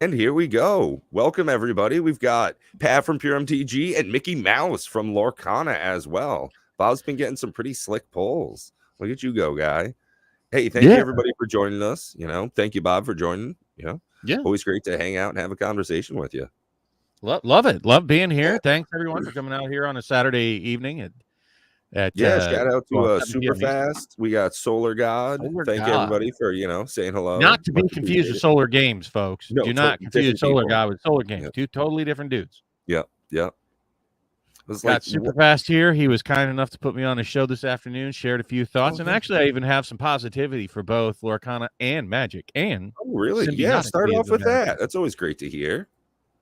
And here we go. Welcome, everybody. We've got Pat from Pure MTG and Mickey Mouse from Lorcana as well. Bob's been getting some pretty slick pulls. Look at you go, guy. Hey, thank you, Yeah, everybody, for joining us. Thank you, Bob, for joining. yeah, Always great to hang out and have a conversation with you. love it. Love being here. Yeah, Thanks everyone for coming out here on a Saturday evening at shout out to 7 p.m. Eastern. Superfast. We got Solar God. Solar Thank God, everybody for, saying hello. not to be Much confused with appreciated. Solar Games, folks. No, Do not confuse different Solar people. God with Solar Games. Yep, Two totally different dudes. yep, yep. It was like, Got super fast here. He was kind enough to put me on his show this afternoon. Shared a few thoughts, and actually, I even have some positivity for both Lorcana and Magic, and oh, really? Yeah, Symbiotic start via off the with Magic. that. That's always great to hear.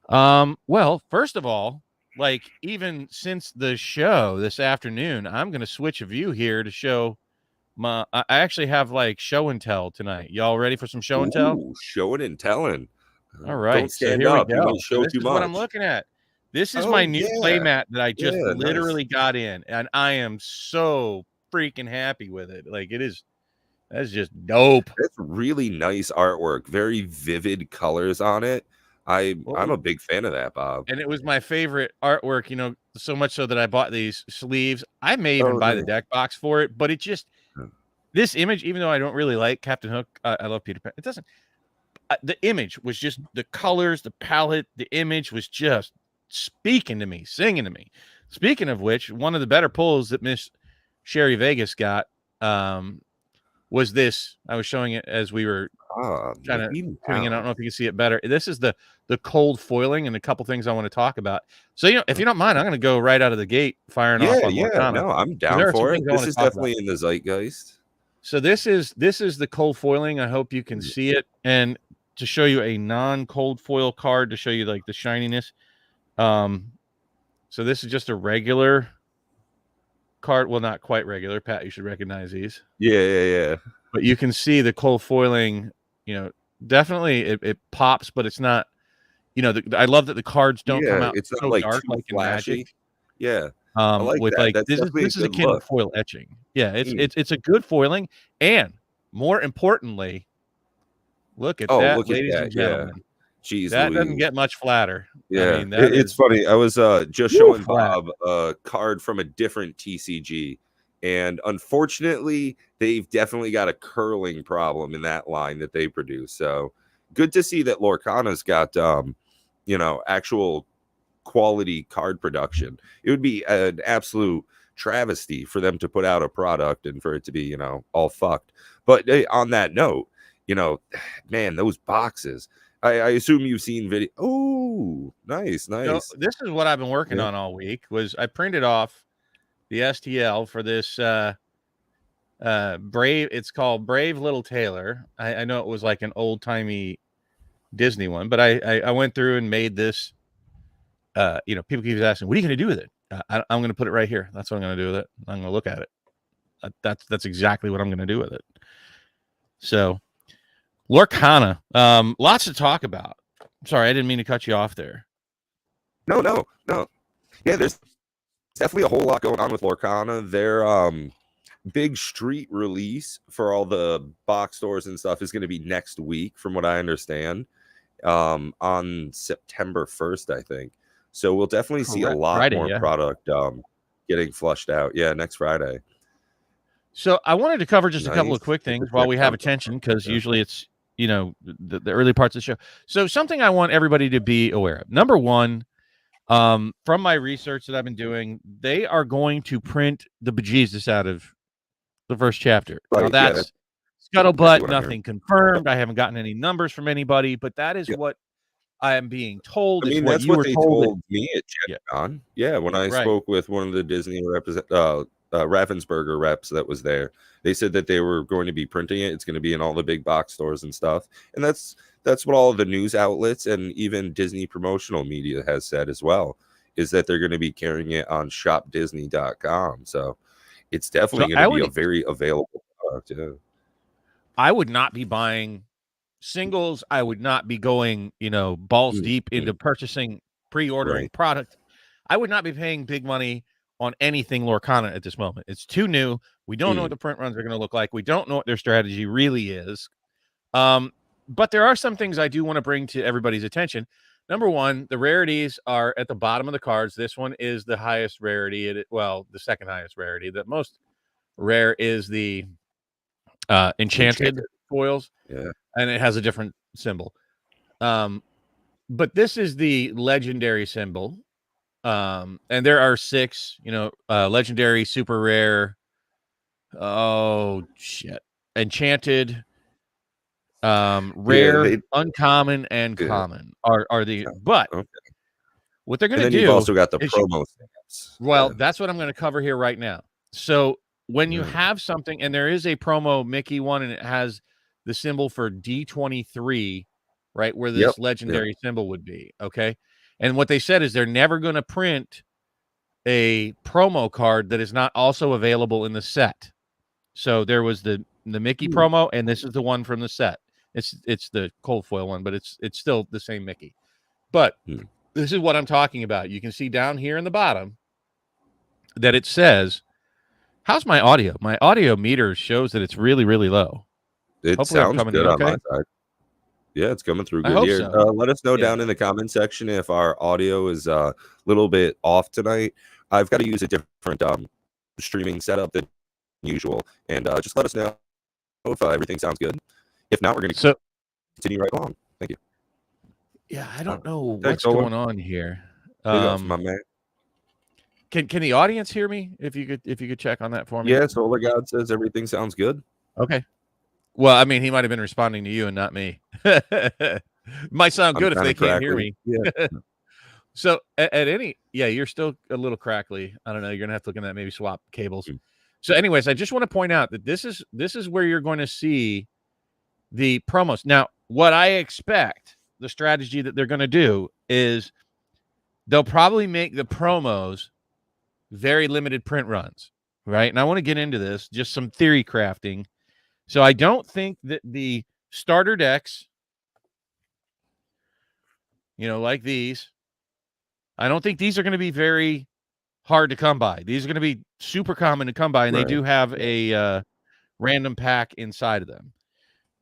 Well, first of all, like even since the show this afternoon, I'm going to switch a view here to show I actually have like show and tell tonight. Y'all ready for some show and tell? Ooh, showing and telling. All Don't right, so stand here we up. You go. might So show this too is what I'm much. looking at. This is my Oh, new play yeah. mat that I just Yeah, nice. literally got in, and I am so freaking happy with it. Like that's just dope. That's really nice artwork. Very vivid colors on it. I'm Well, a big fan of that, Bob. and it was my favorite artwork, so much so that I bought these sleeves. I may even Oh, buy the nice. deck box for it, but it just this image, even though I don't really like Captain Hook, I love Peter Pan. It doesn't. The image was just the colors, the palette, the image was just speaking to me, singing to me. Speaking of which, one of the better pulls that Miss Sherry Vegas got was this. I was showing it as we were kind of Mickey tuning in. I don't Mouse. know if you can see it better. This is the cold foiling and a couple things I want to talk about. So, if you don't mind, I'm going to go right out of the gate firing off Yeah, on yeah. Lorcana. No, I'm So down there are some for it. things I This want to is talk about. definitely in the zeitgeist. So this is the cold foiling. I hope you can see it, and to show you a non-cold foil card to show you like the shininess. So this is just a regular card. Well, not quite regular. Pat, you should recognize these. Yeah, yeah, yeah. But you can see the cold foiling. Definitely it pops, but it's not. I love that the cards don't come Yeah, out it's not so like dark too like in Magic. flashy. Yeah, I like With that. like That's definitely a this is good akin to look. foil etching. Yeah, it's Mm. it's it's a good foiling, and more importantly, look at Oh, that, look at ladies and that. Yeah. gentlemen. Jeez That doesn't Louise. get much flatter. I Yeah, mean, that it's is funny. I was just woo showing flat. Bob a card from a different TCG, and unfortunately, they've definitely got a curling problem in that line that they produce. So good to see that Lorcana's got actual quality card production. It would be an absolute travesty for them to put out a product and for it to be all fucked. But on that note, man, those boxes. I assume you've seen video. Oh, nice, So nice. this is what I've been working Yeah. on all week. Was I printed off the STL for this Brave? It's called Brave Little Taylor. I know it was like an old timey Disney one, but I went through and made this. People keep asking, "What are you going to do with it?" I'm going to put it right here. That's what I'm going to do with it. I'm going to look at it. That's exactly what I'm going to do with it. So, Lorcana, lots to talk about. Sorry, I didn't mean to cut you off there. No, no, no. Yeah, there's definitely a whole lot going on with Lorcana. Their big street release for all the box stores and stuff is going to be next week, from what I understand, on September 1st, I think. So we'll definitely see a lot Friday, more yeah. product getting flushed out. Yeah, next Friday. So I wanted to cover just a couple of Nice. quick things while we have attention, because usually it's the early parts of the show. So something I want everybody to be aware of. Number one, from my research that I've been doing, they are going to print the bejesus out of the first chapter. Now that's scuttlebutt, nothing confirmed. I haven't gotten any numbers from anybody, but that is what I am being told. I It's mean, what that's you what were they told. told me at Gen Con. Yeah, when I spoke with one of the Disney Ravensburger reps that was there, they said that they were going to be printing it. It's going to be in all the big box stores and stuff. And that's what all the news outlets and even Disney promotional media has said as well, is that they're going to be carrying it on shopdisney.com. So it's definitely going to be a very available product. Yeah. I would not be buying singles. I would not be going, balls deep into purchasing, pre-ordering product. I would not be paying big money on anything Lorcana at this moment. It's too new. We don't know what the print runs are going to look like. We don't know what their strategy really is. But there are some things I do want to bring to everybody's attention. Number one, the rarities are at the bottom of the cards. This one is the highest rarity. The second highest rarity. The most rare is the enchanted foils, and it has a different symbol. But this is the legendary symbol. And there are 6, legendary, super rare. Oh shit. Enchanted, rare, uncommon, and common are the but what they're gonna do. You've also got the promo stamps. Well, that's what I'm gonna cover here right now. So when you have something, and there is a promo Mickey one, and it has the symbol for D23, right, where this legendary symbol would be. Okay. And what they said is they're never going to print a promo card that is not also available in the set. So there was the Mickey promo, and this is the one from the set. It's the cold foil one, but it's still the same Mickey. But this is what I'm talking about. You can see down here in the bottom that it says, how's my audio? My audio meter shows that it's really, really low. It Hopefully sounds good on my side. Yeah, it's coming through good here. So. Let us know down in the comment section if our audio is a little bit off tonight. I've got to use a different streaming setup than usual, and just let us know if everything sounds good. If not, we're going to continue right along. Thank you. Yeah, I don't know what's going on here. My man. Can the audience hear me? If you could check on that for me. Yeah, Solar God says everything sounds good. Okay. Well, I mean, he might have been responding to you and not me. Might sound good if they can't hear me. Yeah. So you're still a little crackly. I don't know. You're gonna have to look in that, maybe swap cables. So, anyways, I just want to point out that this is where you're going to see the promos. Now, what I expect, the strategy that they're going to do is they'll probably make the promos very limited print runs, right? And I want to get into this, just some theory crafting. So I don't think that the starter decks, like these, I don't think these are going to be very hard to come by. These are going to be super common to come by, and they do have a random pack inside of them.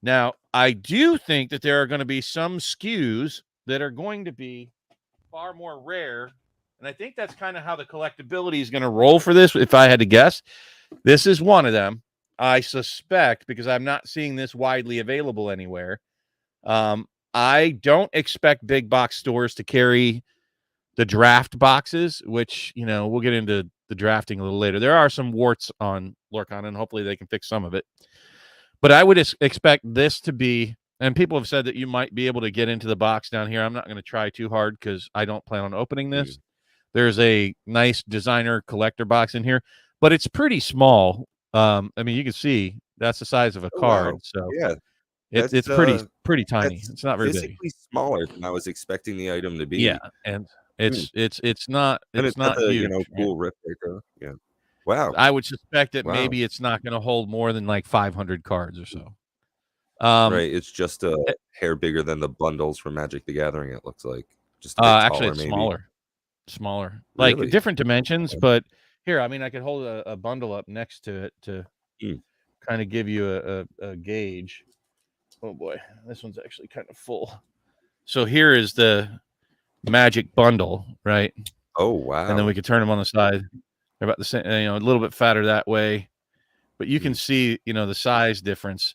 Now, I do think that there are going to be some SKUs that are going to be far more rare, and I think that's kind of how the collectability is going to roll for this, if I had to guess. This is one of them. I suspect, because I'm not seeing this widely available anywhere. I don't expect big box stores to carry the draft boxes, which, we'll get into the drafting a little later. There are some warts on Lorcana, and hopefully they can fix some of it. But I would expect this to be, and people have said that you might be able to get into the box down here. I'm not going to try too hard because I don't plan on opening this. There's a nice designer collector box in here, but it's pretty small. I mean, you can see that's the size of a card. Wow. So yeah, it's pretty tiny. It's not very physically big. Smaller than I was expecting the item to be. Yeah, and it's not huge. Cool rip breaker. Yeah. Wow. I would suspect that maybe it's not going to hold more than like 500 cards or so. Right. It's just a hair bigger than the bundles from Magic the Gathering. It looks like just actually it's maybe. smaller, really? Like different dimensions. But here, I mean, I could hold a bundle up next to it to kind of give you a gauge. Oh boy, this one's actually kind of full. So here is the Magic bundle, right? Oh wow! And then we could turn them on the side. They're about the same, a little bit fatter that way, but you can see, the size difference.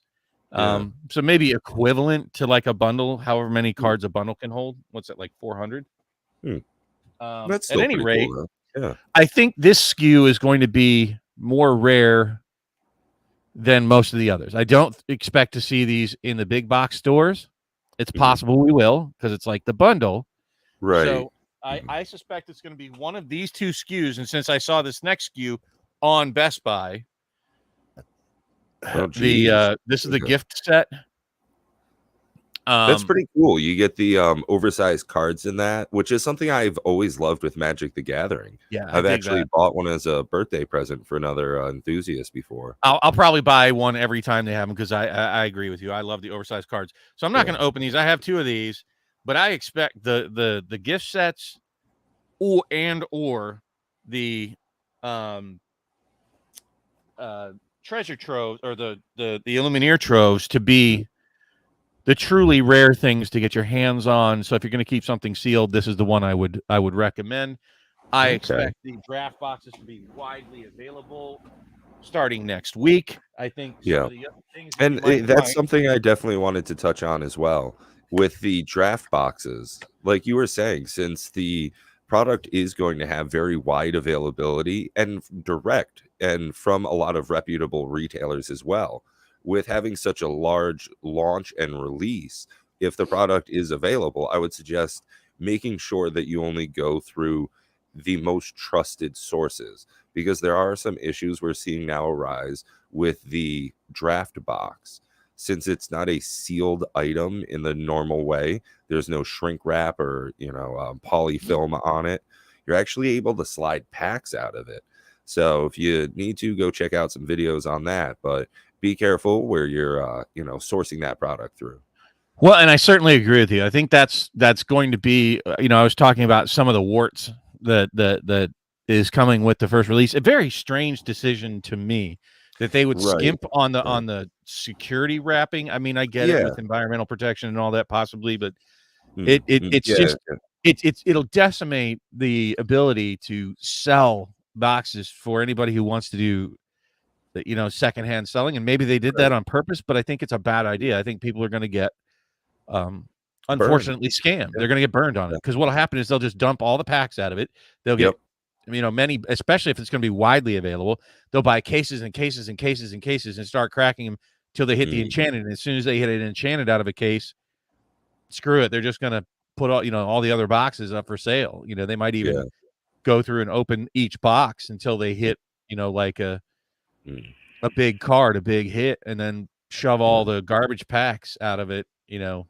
So maybe equivalent to like a bundle, however many cards a bundle can hold. What's it, like 400? That's at any rate, cool, yeah. I think this SKU is going to be more rare than most of the others. I don't expect to see these in the big box stores. It's possible we will, because it's like the bundle. Right. So I suspect it's going to be one of these two SKUs. And since I saw this next SKU on Best Buy, this is the gift set. That's pretty cool. You get the oversized cards in that, which is something I've always loved with Magic the Gathering. Yeah, I've actually bought one as a birthday present for another enthusiast before. I'll probably buy one every time they have them, because I agree with you. I love the oversized cards. So I'm not going to open these. I have two of these, but I expect the gift sets or the treasure troves, or the Illumineer troves, to be the truly rare things to get your hands on. So if you're going to keep something sealed, this is the one I would recommend. I expect the draft boxes to be widely available starting next week. I think some of the other things that And that's something I definitely wanted to touch on as well with the draft boxes. Like you were saying, since the product is going to have very wide availability and direct and from a lot of reputable retailers as well, with having such a large launch and release, if the product is available, I would suggest making sure that you only go through the most trusted sources, because there are some issues we're seeing now arise with the draft box. Since it's not a sealed item in the normal way, there's no shrink wrap or polyfilm on it. You're actually able to slide packs out of it. So if you need to, go check out some videos on that, but be careful where you're sourcing that product through. Well, and I certainly agree with you. I think that's going to be, I was talking about some of the warts that is coming with the first release. A very strange decision to me that they would skimp on the security wrapping. I mean, I get it with environmental protection and all that possibly, but it'll decimate the ability to sell boxes for anybody who wants to do secondhand selling. And maybe they did that on purpose, but I think it's a bad idea. I think people are going to get unfortunately scammed. They're going to get burned on it, because what'll happen is they'll just dump all the packs out of it. They'll get many, especially if it's going to be widely available, they'll buy cases and cases and cases and cases and start cracking them till they hit the enchanted. And as soon as they hit an enchanted out of a case, screw it, they're just going to put all the other boxes up for sale. They might even go through and open each box until they hit like a big card, a big hit, and then shove all the garbage packs out of it into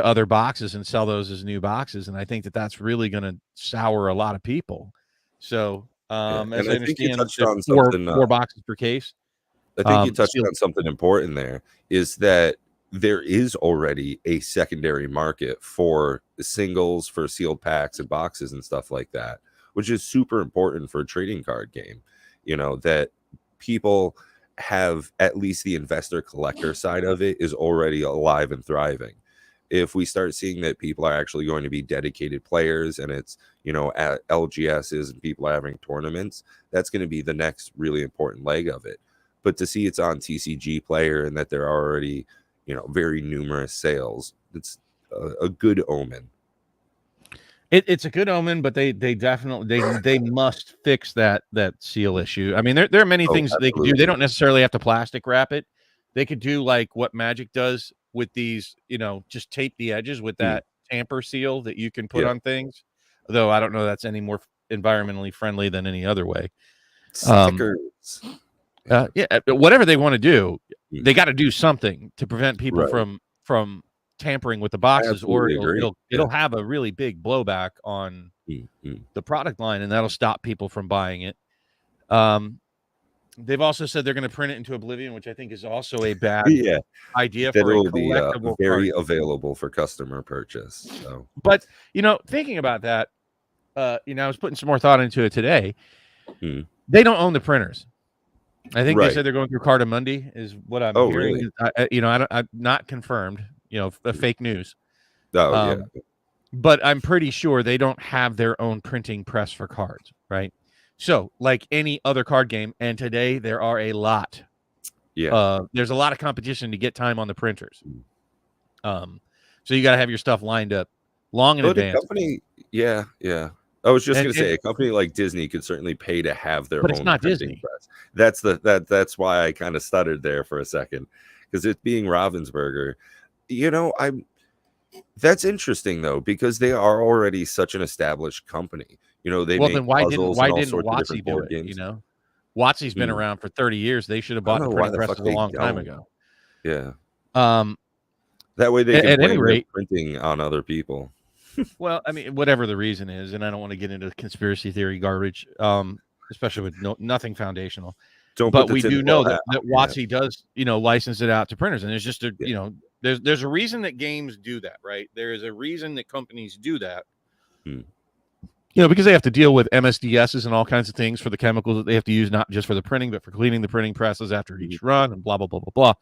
other boxes and sell those as new boxes. And I think that's really going to sour a lot of people. So as I understand, four boxes per case. I think you touched on something important there, is that there is already a secondary market for singles, for sealed packs and boxes and stuff like that, which is super important for a trading card game. That people have, at least the investor collector side of it is already alive and thriving. If we start seeing that people are actually going to be dedicated players, and it's at LGSs and people are having tournaments, that's going to be the next really important leg of it. But to see it's on TCG Player and that there are already very numerous sales, it's a good omen. It's a good omen, but they definitely they must fix that seal issue. I mean, there are many things they could do. They don't necessarily have to plastic wrap it. They could do like what Magic does with these, just tape the edges with that tamper seal that you can put on things. Though I don't know that's any more environmentally friendly than any other way. Stickers. Whatever they want to do, they got to do something to prevent people from tampering with the boxes. Absolutely, or it'll have a really big blowback on the product line, and that'll stop people from buying it. They've also said they're going to print it into Oblivion, which I think is also a bad idea for a collectible. Very available for customer purchase. So. But thinking about that, I was putting some more thought into it today. They don't own the printers. I think they said they're going through Cartamundi, is what I'm hearing. Really? I'm not confirmed. Fake news. But I'm pretty sure they don't have their own printing press for cards, right? So, like any other card game, and today there are a lot. There's a lot of competition to get time on the printers. So you got to have your stuff lined up long in advance. Company, I was just going to say, a company like Disney could certainly pay to have their own. But it's not Disney. Press. That's why I kind of stuttered there for a second, because it being Ravensburger, that's interesting though, because they are already such an established company. They make puzzles why and all didn't sorts of WotC different do board it? games. WotC's been around for 30 years. They should have bought the printing presses a long time ago. Yeah. That way they can blame printing on other people. Well, I mean, whatever the reason is, and I don't want to get into conspiracy theory garbage, especially with nothing foundational. But we do know that WotC does, license it out to printers, and there's just there's a reason that games do that, right? There is a reason that companies do that. Because they have to deal with MSDSs and all kinds of things for the chemicals that they have to use, not just for the printing, but for cleaning the printing presses after each run, and blah blah blah blah blah.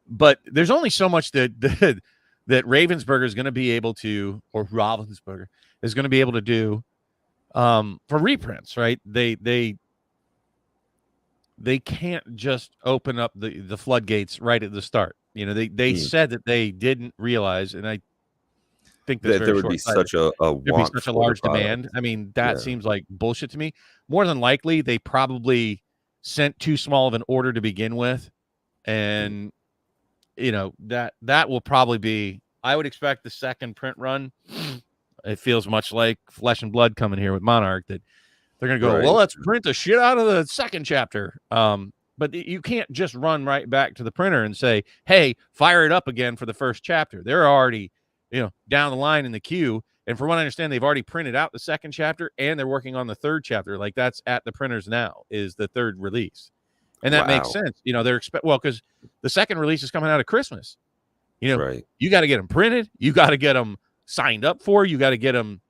But there's only so much that Ravensburger is going to be able to, or Ravensburger is going to be able to do for reprints, right? They can't just open up the floodgates right at the start. You know, they said that they didn't realize, and I think that's that there would be such a there'd be want such a for the large product. demand. I mean, that seems like bullshit to me. More than likely, they probably sent too small of an order to begin with, and you know that will probably be. I would expect the second print run. It feels much like Flesh and Blood coming here with Monarch, that they're going to go, well, let's print the shit out of the second chapter. But you can't just run right back to the printer and say, hey, fire it up again for the first chapter. They're already, you know, down the line in the queue. And from what I understand, they've already printed out the second chapter and they're working on the third chapter. Like, that's at the printers now, is the third release. And that makes sense. You know, they're because the second release is coming out of Christmas. You know, you got to get them printed. You got to get them signed up for. You got to get them,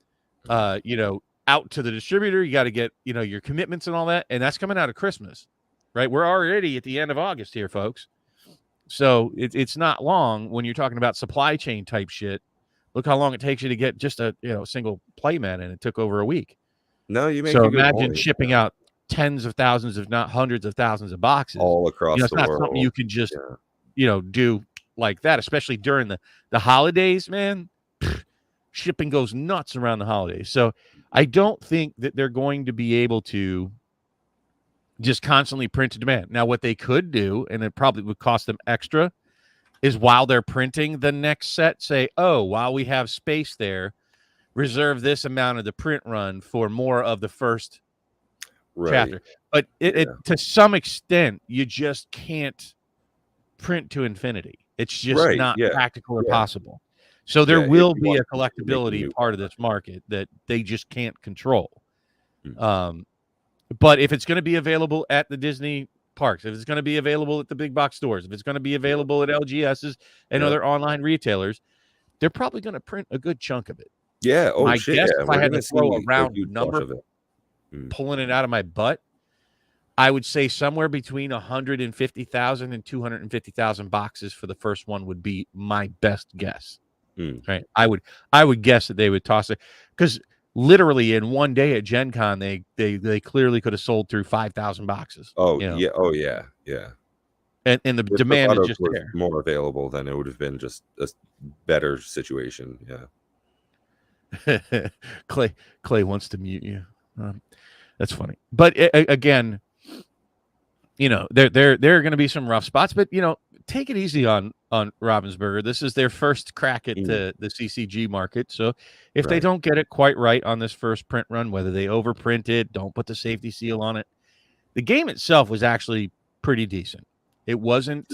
you know, out to the distributor. You got to get, you know, your commitments and all that. And that's coming out of Christmas, right? We're already at the end of August here, folks. So it's not long when you're talking about supply chain type shit. Look how long it takes you to get just a, you know, single playmat, and it took over a week. No, you make so a good imagine point. Shipping out tens of thousands, if not hundreds of thousands of boxes all across you know, it's the not world. something you can just, you know, do like that, especially during the holidays, man. Shipping goes nuts around the holidays. So I don't think that they're going to be able to just constantly print to demand. Now, what they could do, and it probably would cost them extra, is while they're printing the next set, say, oh, while we have space there, reserve this amount of the print run for more of the first chapter. But it to some extent, you just can't print to infinity. It's just not practical or possible. So there will be a collectability part of this market that they just can't control. But if it's going to be available at the Disney parks, if it's going to be available at the big box stores, if it's going to be available at LGS's and other online retailers, they're probably going to print a good chunk of it. Yeah. Oh, my shit. guess, Yeah. if I had to throw a round number, pulling it out of my butt, I would say somewhere between 150,000 and 250,000 boxes for the first one would be my best guess. Right. I would guess that they would toss it, because literally in one day at Gen Con, they clearly could have sold through 5,000 boxes. Oh, you know? yeah. Oh, yeah. Yeah. And the demand is just there. More available, then it would have been just a better situation. Yeah. Clay wants to mute you. That's funny. But again, you know, there are going to be some rough spots, but you know, take it easy on Ravensburger. This is their first crack at the CCG market. So if they don't get it quite right on this first print run, whether they overprint it, don't put the safety seal on it, the game itself was actually pretty decent. It wasn't,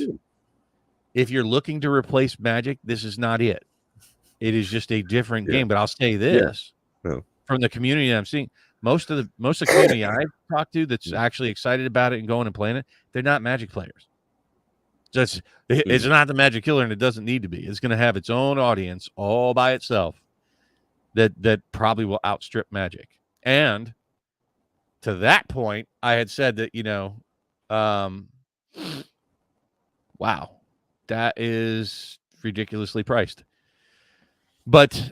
if you're looking to replace Magic, this is not it. It is just a different game. But I'll say this from the community I'm seeing, most of the community I've talked to that's actually excited about it and going and playing it, they're not Magic players. It's not the Magic killer, and it doesn't need to be. It's going to have its own audience all by itself that probably will outstrip Magic. And to that point, I had said that, you know, wow, that is ridiculously priced. But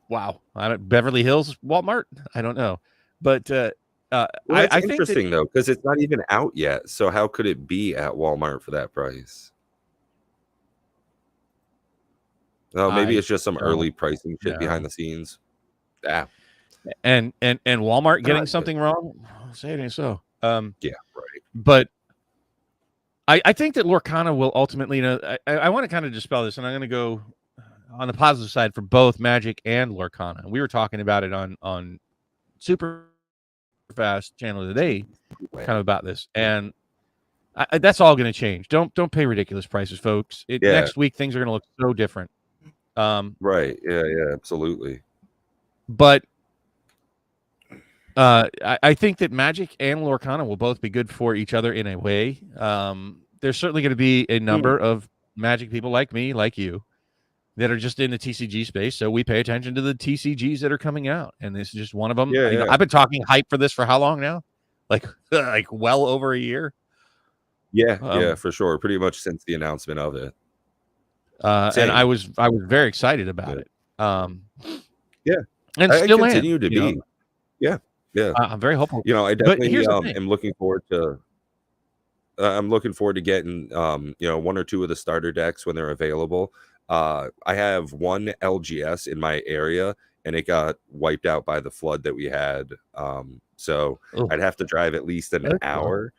wow. Beverly Hills Walmart? I don't know. But I think interesting though, because it's not even out yet. So how could it be at Walmart for that price? Oh, maybe it's just some early pricing shit behind the scenes. Yeah. And Walmart getting something wrong? Say it ain't so. Yeah, right. But I think that Lorcana will ultimately, you know, I want to kind of dispel this, and I'm going to go on the positive side for both Magic and Lorcana. We were talking about it on Super Fast channel today, kind of about this, and that's all going to change. Don't pay ridiculous prices, folks. Next week things are going to look so different. Right. Yeah, absolutely. But I think that Magic and Lorcana will both be good for each other in a way. There's certainly going to be a number of Magic people like me, like you, that are just in the TCG space. So we pay attention to the TCGs that are coming out. And this is just one of them. I've been talking hype for this for how long now? Like well over a year. Yeah, for sure. Pretty much since the announcement of it. And I Same. was very excited about Yeah. it. Yeah. And I still am. continue to be. Yeah. Yeah. I'm very hopeful. I But definitely here's the thing. am looking forward to I'm looking forward to getting one or two of the starter decks when they're available. I have one LGS in my area and it got wiped out by the flood that we had. So Oh, I'd have to drive at least an that's rough. hour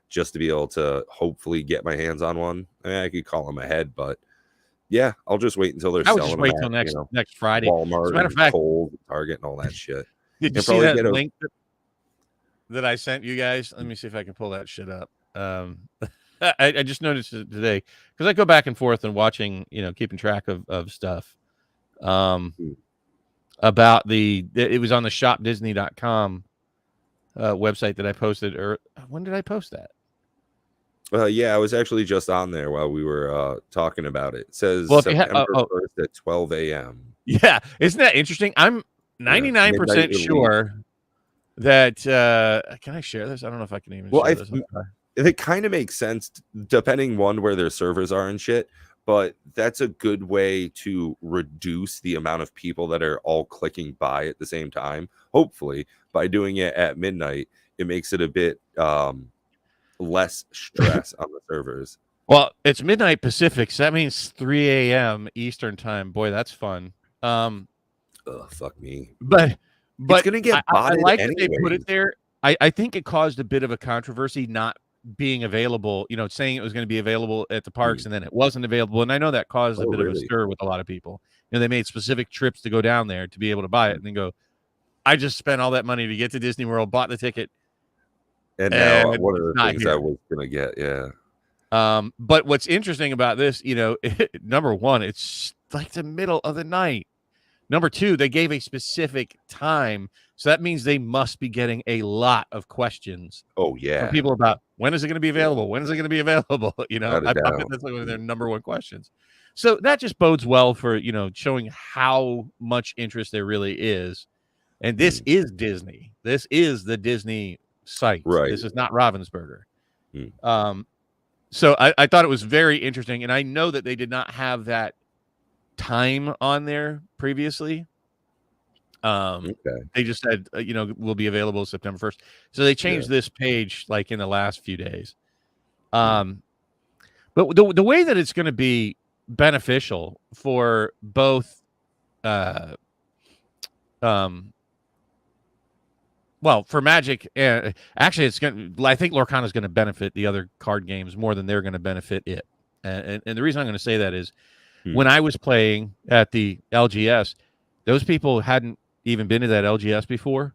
just to be able to hopefully get my hands on one. I mean, I could call them ahead, but yeah, I'll just wait until they're I would just selling them wait till at, next Friday. As a Walmart matter of and fact, Kohl's, Target, and all that shit. did you And see probably that get a link that I sent you guys? Let me see if I can pull that shit up. I just noticed it today because I go back and forth and watching, keeping track of stuff. About it was on the shopdisney.com website that I posted. Or when did I post that? Yeah, I was actually just on there while we were talking about it. It says Well, if you September 1st at 12 a.m. Yeah, isn't that interesting? I'm 99% sure that can I share this? I don't know if I can even share this. It kind of makes sense depending on where their servers are and shit, but that's a good way to reduce the amount of people that are all clicking buy at the same time. Hopefully, by doing it at midnight, it makes it a bit less stress on the servers. Well, it's midnight Pacific, so that means 3 a.m. Eastern time. Boy, that's fun. Fuck me. But it's gonna get I like anyways. that they put it there. I think it caused a bit of a controversy not being available, saying it was going to be available at the parks and then it wasn't available. And I know that caused a bit of a stir with a lot of people. They made specific trips to go down there to be able to buy it and then go, I just spent all that money to get to Disney World, bought the ticket. And now one of the things I was going to get, yeah. But what's interesting about this, number one, it's like the middle of the night. Number two, they gave a specific time. So that means they must be getting a lot of questions. Oh, yeah. From people about when is it going to be available? When is it going to be available? I bet that's one of their number one questions. So that just bodes well for, showing how much interest there really is. And this is Disney. This is the Disney site. Right. This is not Ravensburger. So I thought it was very interesting. And I know that they did not have that time on there previously. They just said, will be available September 1st. So they changed this page like in the last few days. But the way that it's going to be beneficial for both, for Magic, actually, I think Lorcana is going to benefit the other card games more than they're going to benefit it. And the reason I'm going to say that is when I was playing at the LGS, those people hadn't even been to that LGS before.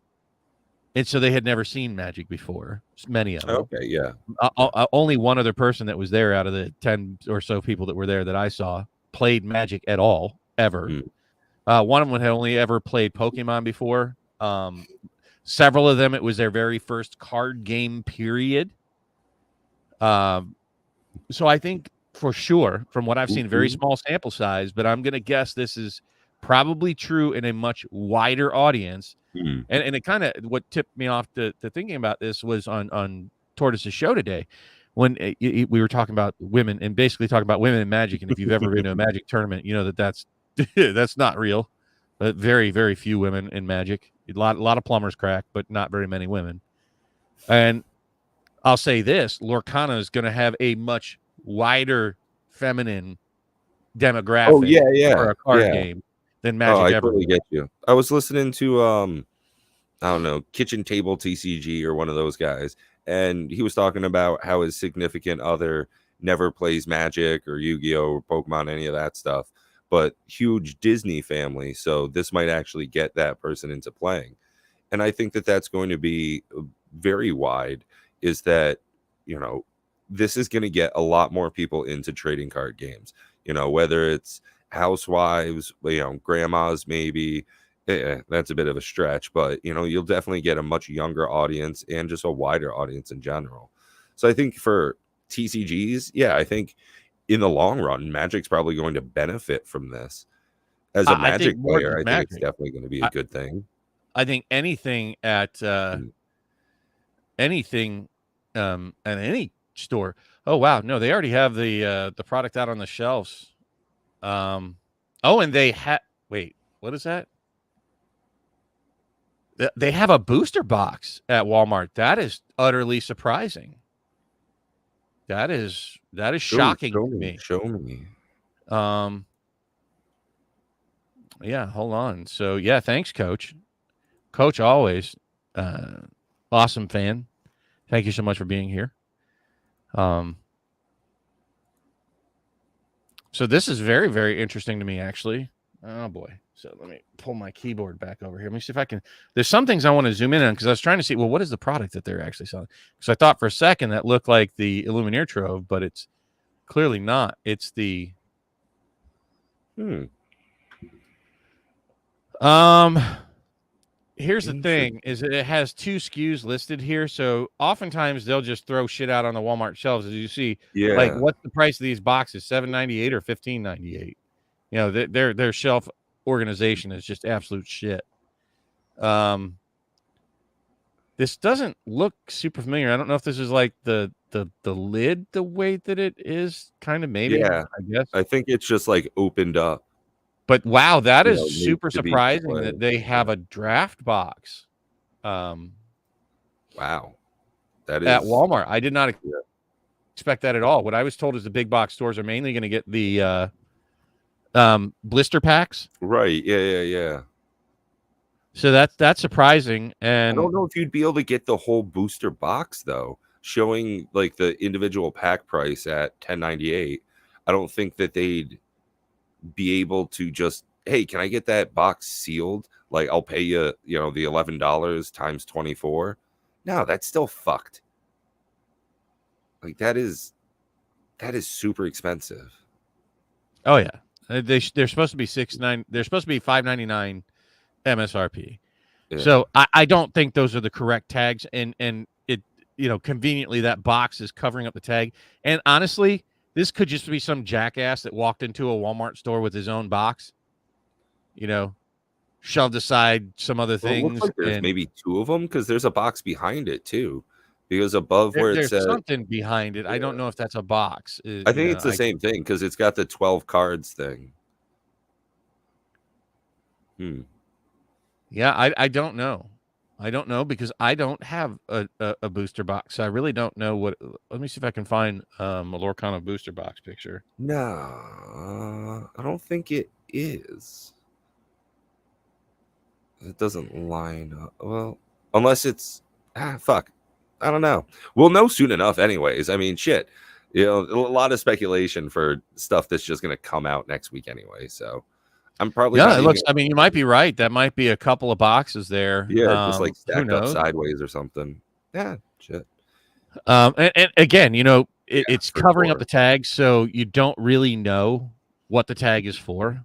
And so they had never seen Magic before. Many of them. Okay, yeah. Only one other person that was there out of the 10 or so people that were there that I saw played Magic at all, ever. One of them had only ever played Pokemon before. Several of them, it was their very first card game, period. So I think for sure, from what I've seen, very small sample size, but I'm going to guess this is probably true in a much wider audience. And it kind of, what tipped me off to thinking about this was on Tortoise's show today when we were talking about women and basically talking about women in Magic. And if you've ever been to a Magic tournament, you know that's not real. But very, very few women in Magic. A lot of plumbers crack, but not very many women. And I'll say this, Lorcana is going to have a much wider feminine demographic for a card game than Magic ever. I totally get you. I was listening to I don't know, Kitchen Table TCG or one of those guys, and he was talking about how his significant other never plays Magic or Yu-Gi-Oh or Pokemon, any of that stuff, but huge Disney family. So this might actually get that person into playing. And I think that that's going to be very wide, is that, this is going to get a lot more people into trading card games, whether it's housewives, grandmas, maybe. That's a bit of a stretch, but you'll definitely get a much younger audience and just a wider audience in general. So I think for TCGs, I think in the long run, Magic's probably going to benefit from this. As a Magic player, I think it's definitely going to be a good thing. I think anything at any store, Oh wow, no, they already have the product out on the shelves. Oh, and they wait, what is that? They have a booster box at Walmart. That is utterly surprising. That is Ooh, shocking show to me, me. show me. Um, yeah, hold on. So yeah, thanks, Coach. Coach, always awesome fan. Thank you so much for being here. So this is very, very interesting to me, actually. Oh boy. So let me pull my keyboard back over here. Let me see if I can. There's some things I want to zoom in on because I was trying to see, well, what is the product that they're actually selling? Because I thought for a second that looked like the Illuminator Trove, but it's clearly not. It's the Here's the thing: is it has 2 SKUs listed here. So oftentimes they'll just throw shit out on the Walmart shelves, as you see. Like, Yeah. what's the price of these boxes? $7.98 or $15.98. You know, their shelf organization is just absolute shit. This doesn't look super familiar. I don't know if this is like the lid, the way that it is, kind of, maybe. Yeah. I guess. I think it's just like opened up. But wow, that You is know, made super to be surprising displayed. that they have Yeah. a draft box. Wow. That is At Walmart. I did not Yeah. expect that at all. What I was told is the big box stores are mainly going to get the blister packs. Right. Yeah. So that's surprising. I And don't know if you'd be able to get the whole booster box though, showing like the individual pack price at $10.98. I don't think that they'd be able to just, hey, can I get that box sealed? Like, I'll pay you, the $11 times 24. No, that's still fucked. Like, that is super expensive. oh yeah, they're supposed to be They're supposed to be $5.99 MSRP. Yeah. So I don't think those are the correct tags. And it, conveniently that box is covering up the tag. And honestly, this could just be some jackass that walked into a Walmart store with his own box, shoved aside some other Well, it looks things. like there's And maybe 2 of them because there's a box behind it too. Because above where it there's says, something behind it. I don't know if that's a box. I think it's the same thing because it's got the 12 cards thing. Yeah, I don't know. I don't know because I don't have a booster box. I really don't know what. Let me see if I can find a Lorcana booster box picture. No, I don't think it is. It doesn't line up. Well, unless it's fuck. I don't know. We'll know soon enough, anyways. I mean, shit. A lot of speculation for stuff that's just gonna come out next week anyway. So I'm probably Yeah, not it even looks. I mean, you might be right. That might be a couple of boxes there. just like Who stacked up knows? sideways or something. Yeah, shit. And again, it's for covering sure. up the tag, so you don't really know what the tag is for.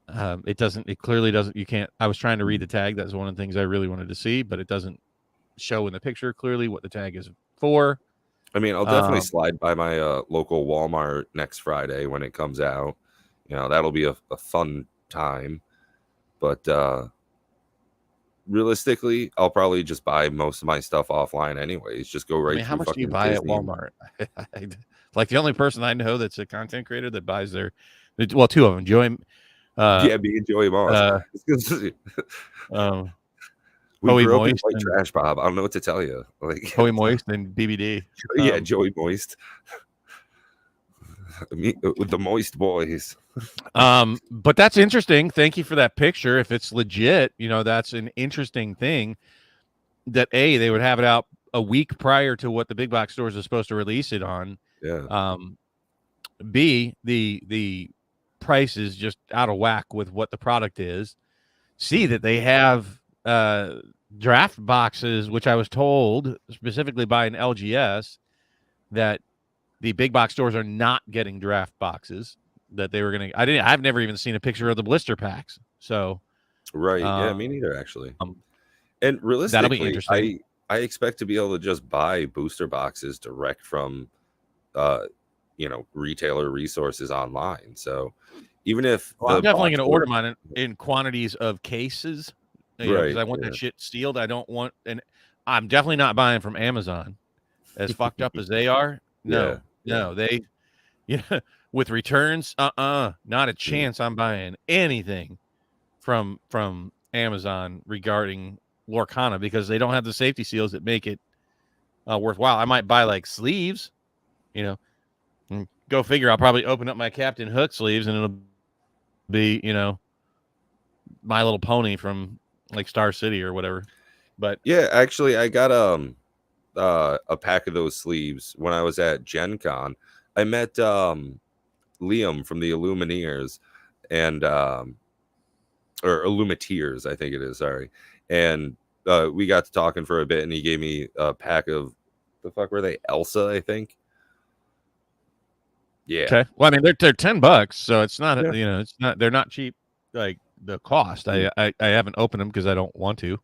It doesn't. It clearly doesn't. You can't. I was trying to read the tag. That's one of the things I really wanted to see, but it doesn't show in the picture clearly what the tag is for. I mean, I'll definitely slide by my local Walmart next Friday when it comes out. That'll be a fun time. But realistically, I'll probably just buy most of my stuff offline anyways. Just go right through. How much do you buy at Walmart? Like the only person I know that's a content creator that buys their, well, 2 of them, Joey. Me and Joey Moss. We Hoey grew up in Moist white trash, Bob. I don't know what to tell you. Like Hoey Moist and BBD. Yeah, Joey Moist. With the Moist Boys. But that's interesting. Thank you for that picture. If it's legit, that's an interesting thing that they would have it out a week prior to what the big box stores are supposed to release it on. Yeah. B, the price is just out of whack with what the product is. C, that they have draft boxes, which I was told specifically by an LGS that the big box stores are not getting draft boxes, that they were going to. I've never even seen a picture of the blister packs. So, right. Yeah, me neither, actually. And realistically, that'll be interesting. I expect to be able to just buy booster boxes direct from, retailer resources online. So even if I'm definitely going to order mine in quantities of cases, because I want that shit sealed. I don't want, and I'm definitely not buying from Amazon. As fucked up as they are, no. No, they yeah, with returns, not a chance I'm buying anything from Amazon regarding Lorcana because they don't have the safety seals that make it worthwhile. I might buy like sleeves, you know. And go figure. I'll probably open up my Captain Hook sleeves and it'll be, My Little Pony from like Star City or whatever. But Yeah, actually, I got a pack of those sleeves when I was at Gen Con. I met Liam from the Illumineers and or Illumineers, I think it is, sorry. And we got to talking for a bit and he gave me a pack of the fuck were they? Elsa, I think. Yeah. okay. Well, I mean they're $10, so it's not Yeah. it's not they're not cheap like the cost. I haven't opened them because I don't want to.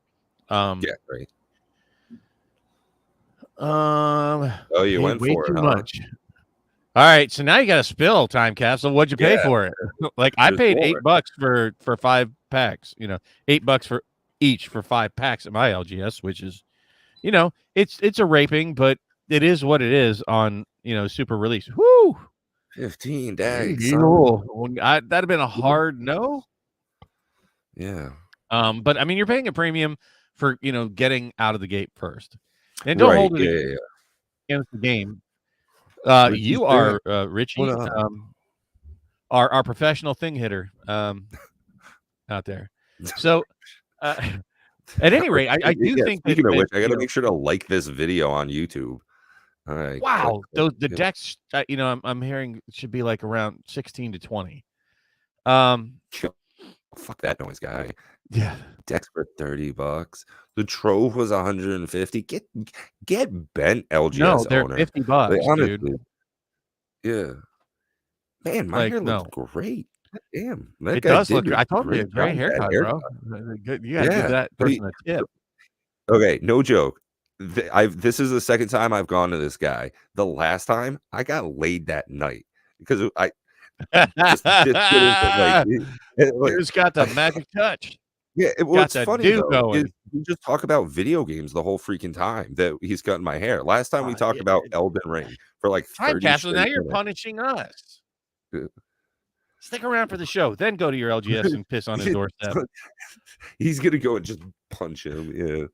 Yeah, right. Oh, you went way for too it, huh? much. All right, so now you got to spill, Time Capsule. What'd you pay for it? Like I paid $8 for 5 packs. $8 for each for 5 packs at my LGS, which is, it's a raping, but it is what it is on super release. Whoo, 15 days. that'd have been a hard no. Yeah. But I mean, you're paying a premium for getting out of the gate first, and don't hold it against the game. You are Richie, our professional thing hitter out there. So, at any rate, I do think. Speaking of which, I got to make sure to like this video on YouTube. All right. Wow, the decks. I'm hearing should be like around 16 to 20. Fuck that noise guy. Yeah, decks for $30. The Trove was 150. Get bent, LGS no, they're owner. $50, Like, honestly, dude. Yeah, man, my hair looks great. God damn, that it guy does look. did I told you, great great haircut, bro. You gotta give that person a tip. Okay, no joke. This is the second time I've gone to this guy. The last time I got laid that night because I just Here's got the magic touch. Yeah, what's funny though is going. we just talk about video games the whole freaking time that he's cutting my hair. Last time we talked about Elden Ring for like 30 Time Capsule. Now you're minutes. punishing us. Stick around for the show, then go to your LGS and piss on his doorstep. He's gonna go and just punch him. Yeah.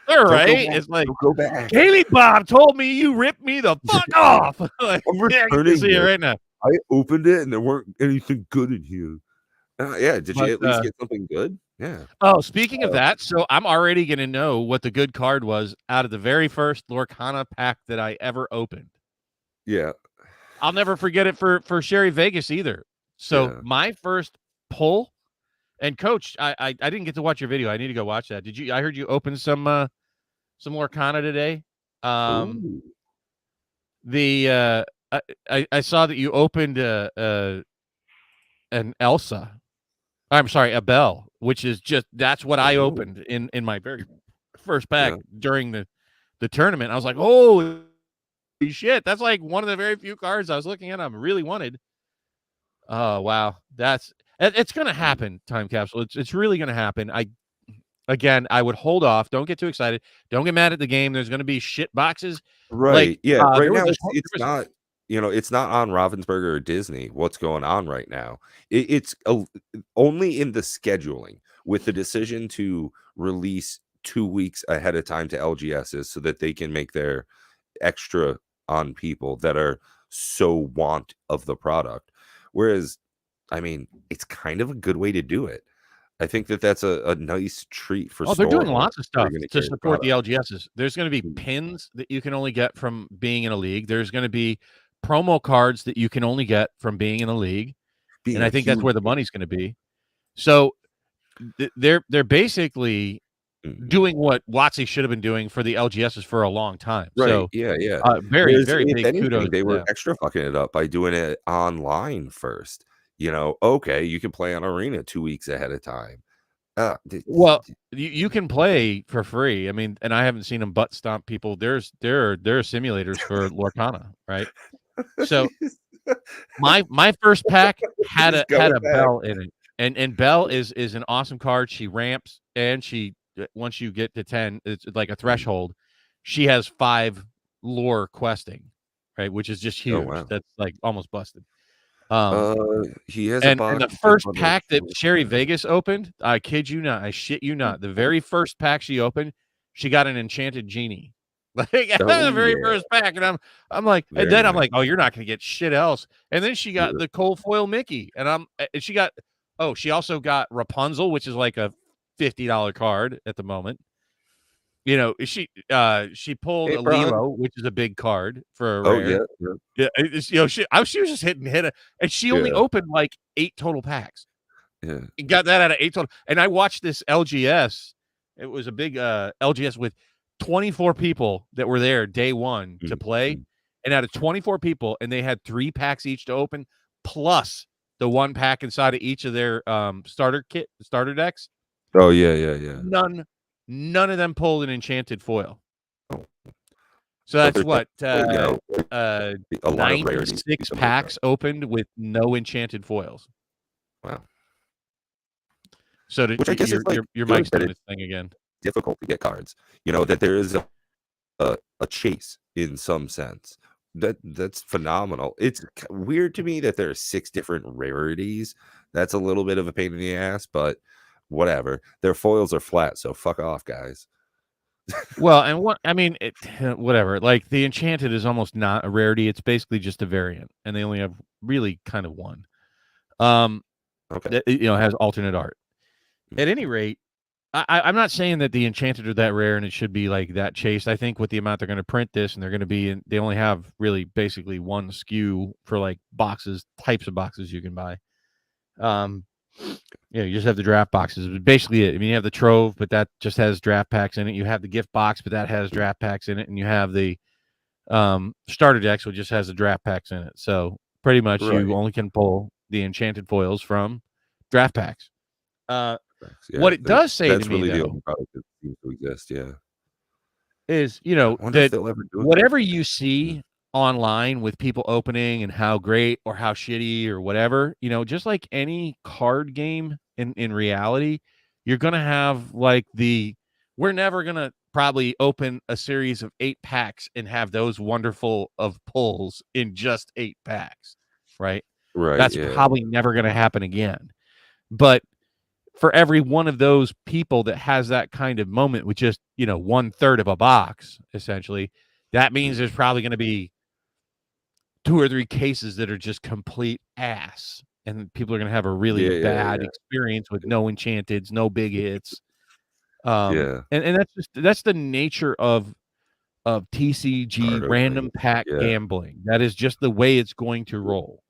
All right. It's like, go back. Haley Bob told me you ripped me the fuck off. Like, I'm returning see it right now. I opened it and there weren't anything good in here. Yeah, did you at least get something good? Yeah. Oh, speaking of that, so I'm already gonna know what the good card was out of the very first Lorcana pack that I ever opened. Yeah. I'll never forget it for Sherry Vegas either. So my first pull, and Coach, I didn't get to watch your video. I need to go watch that. Did you? I heard you open some Lorcana today. I saw that you opened an Elsa. I'm sorry, a Belle, which is that's what I opened in my very first pack during the tournament. I was like, oh shit, that's like one of the very few cards I was looking at. I really wanted. Oh wow, it's gonna happen, Time Capsule. It's really gonna happen. I would hold off. Don't get too excited. Don't get mad at the game. There's gonna be shit boxes. Right. Right now it's not. It's not on Ravensburger or Disney. What's going on right now? It's only in the scheduling with the decision to release 2 weeks ahead of time to LGSs so that they can make their extra on people that are so want of the product. Whereas, I mean, it's kind of a good way to do it. I think that's a nice treat for. Oh, they're doing lots of stuff to support the LGSs. There's going to be pins that you can only get from being in a league. There's going to be promo cards that you can only get from being in a league, and I think that's where the money's going to be. So they're basically doing what WotC should have been doing for the LGSs for a long time. Right? So yeah. Very big kudos. They were extra fucking it up by doing it online first. Okay, you can play on Arena 2 weeks ahead of time. Well, you can play for free. I mean, and I haven't seen them butt stomp people. There are simulators for Lorcana, right? So my first pack had a Belle in it, and Belle is an awesome card. She ramps, and she once you get to 10, it's like a threshold. She has 5 lore questing. right? Which is just Oh, huge. wow. That's like almost busted. He has a And box. the It's first on pack that the- Sherry Vegas opened, I kid you not, I shit you not, the very first pack she opened, she got an enchanted genie. Like the Oh, very yeah. first pack, and I'm like, and Very then I'm nice. like, oh, you're not gonna get shit else. And then she got Yeah. the cold foil Mickey, and she got, oh, she also got Rapunzel, which is like a $50 card at the moment. You know, she pulled Hey, a Prague. Lilo, which is a big card for a Oh, rare. yeah. Yeah. Yeah, you know, she was just hitting hit it, and she only Yeah. opened like 8 total packs. Yeah. And got that out of 8 total. And I watched this LGS. It was a big LGS with 24 people that were there day one to play. Mhm. And out of 24 people, and they had 3 packs each to open, plus the 1 pack inside of each of their starter decks. Oh, yeah. Yeah. Yeah. None of them pulled an enchanted foil. Oh. So that's there's what definitely, a lot of rarities. 96 packs opened with no enchanted foils. Wow. So Which I guess is like your good mic's that doing it's its thing again. difficult to get cards. You know, that there is a chase in some sense. That's phenomenal. It's weird to me that there are 6 different rarities. That's a little bit of a pain in the ass, but whatever. Their foils are flat, so fuck off, guys. Well, and what I mean, whatever. Like the enchanted is almost not a rarity. It's basically just a variant, and they only have really kind of one. Okay. That, you know, has alternate art. At any rate, I'm not saying that the enchanted are that rare and it should be like that chased. I think with the amount they're going to print this, and they're going to be in, they only have really basically one SKU for like types of boxes you can buy. Yeah, you just have the draft boxes. Basically, it. I mean, you have the Trove, but that just has draft packs in it. You have the gift box, but that has draft packs in it, and you have the starter decks, which just has the draft packs in it. So pretty much, Right. you only can pull the enchanted foils from draft packs. Yeah, What it does say that's to me, really the though, only product that seems to exist. Yeah. is, you know, I wonder if that they'll ever do it. whatever you see online with people opening and how great or how shitty or whatever, you know, just like any card game in reality, you're going to have like we're never going to probably open a series of 8 packs and have those wonderful of pulls in just 8 packs, right? Right. That's Yeah. probably never going to happen again. But for every one of those people that has that kind of moment with just, you know, 1/3 of a box, essentially, that means there's probably going to be 2 or 3 cases that are just complete ass. And people are going to have a really bad experience with no enchanteds, no big hits. Yeah. And that's the nature of TCG random pack gambling. That is just the way it's going to roll.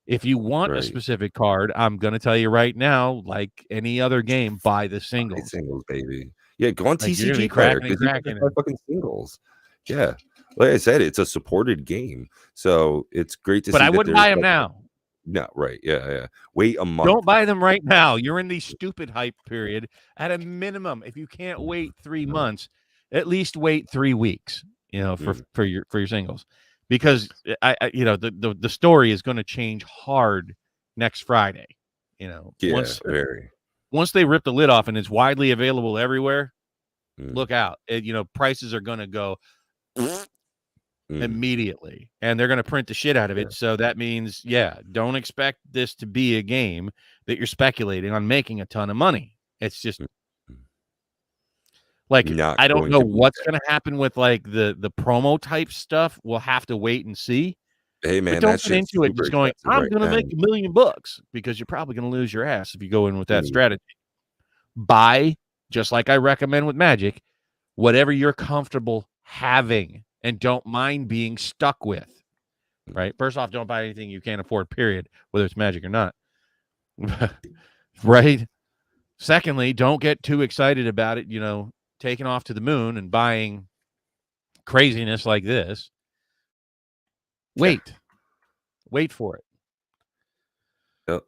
If you want a specific card, I'm going to tell you right now, like any other game, buy the singles. Buy singles, baby. Yeah, go on Like, TCG Player cracking because buy fucking singles. Yeah, like I said, it's a supported game, so it's great to see. But I wouldn't buy them now. No, right? Yeah. Wait a month. Don't buy them right now. You're in the stupid hype period. At a minimum, if you can't wait 3 months, at least wait 3 weeks. You know, for your singles. Because I you know, the story is going to change hard next Friday. You know, once they rip the lid off and it's widely available everywhere, look out. You know, prices are going to go immediately, and they're going to print the shit out of it. So that means, don't expect this to be a game that you're speculating on making a ton of money. It's just like, I don't know what's going to happen with like the promo type stuff. We'll have to wait and see. Hey man, but don't get into it just going, I'm going to make $1 million, because you're probably going to lose your ass if you go in with that strategy. Buy, just like I recommend with Magic, whatever you're comfortable having and don't mind being stuck with. Right? First off, don't buy anything you can't afford, period, whether it's Magic or not. Right? Secondly, don't get too excited about it, you know, taking off to the moon and buying craziness like this. Wait for it. Yep.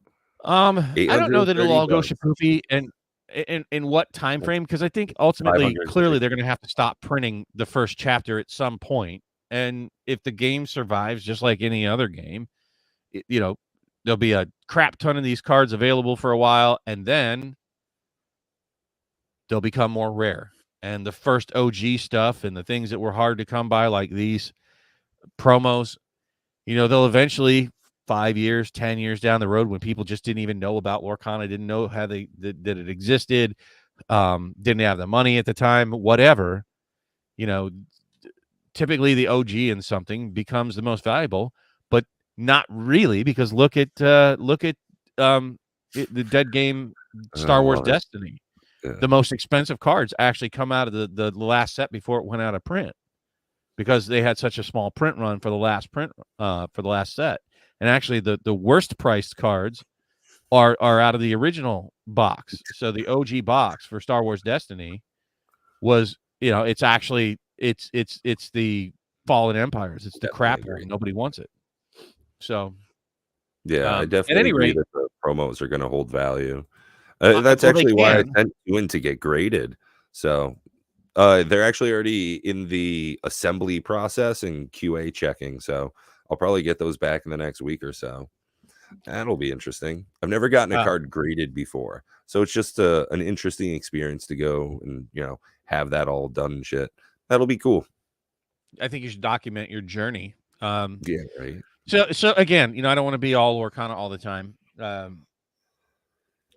I don't know that it'll all go shapoofy and in what time frame, because I think ultimately, clearly, they're going to have to stop printing the first chapter at some point. And if the game survives, just like any other game, you know, there'll be a crap ton of these cards available for a while, and then they'll become more rare. And the first OG stuff and the things that were hard to come by, like these promos. They'll eventually 5 years, 10 years down the road, when people just didn't even know about Lorcana, didn't know how that it existed, didn't have the money at the time, whatever. Typically the OG in something becomes the most valuable, but not really, because look at the dead game Star Wars Destiny. Yeah. The most expensive cards actually come out of the last set before it went out of print, because they had such a small print run for the last set. And actually the worst priced cards are out of the original box. So the OG box for Star Wars Destiny was, it's actually it's the Fallen Empires. It's the crap one. Nobody wants it. So yeah, I definitely at any agree rate, that the promos are going to hold value. That's actually why I sent you in to get graded. So they're actually already in the assembly process and QA checking. So I'll probably get those back in the next week or so. That'll be interesting. I've never gotten a card graded before, so it's just an interesting experience to go and have that all done and shit. That'll be cool. I think you should document your journey. Yeah, right. So again, I don't want to be all Lorcana all the time.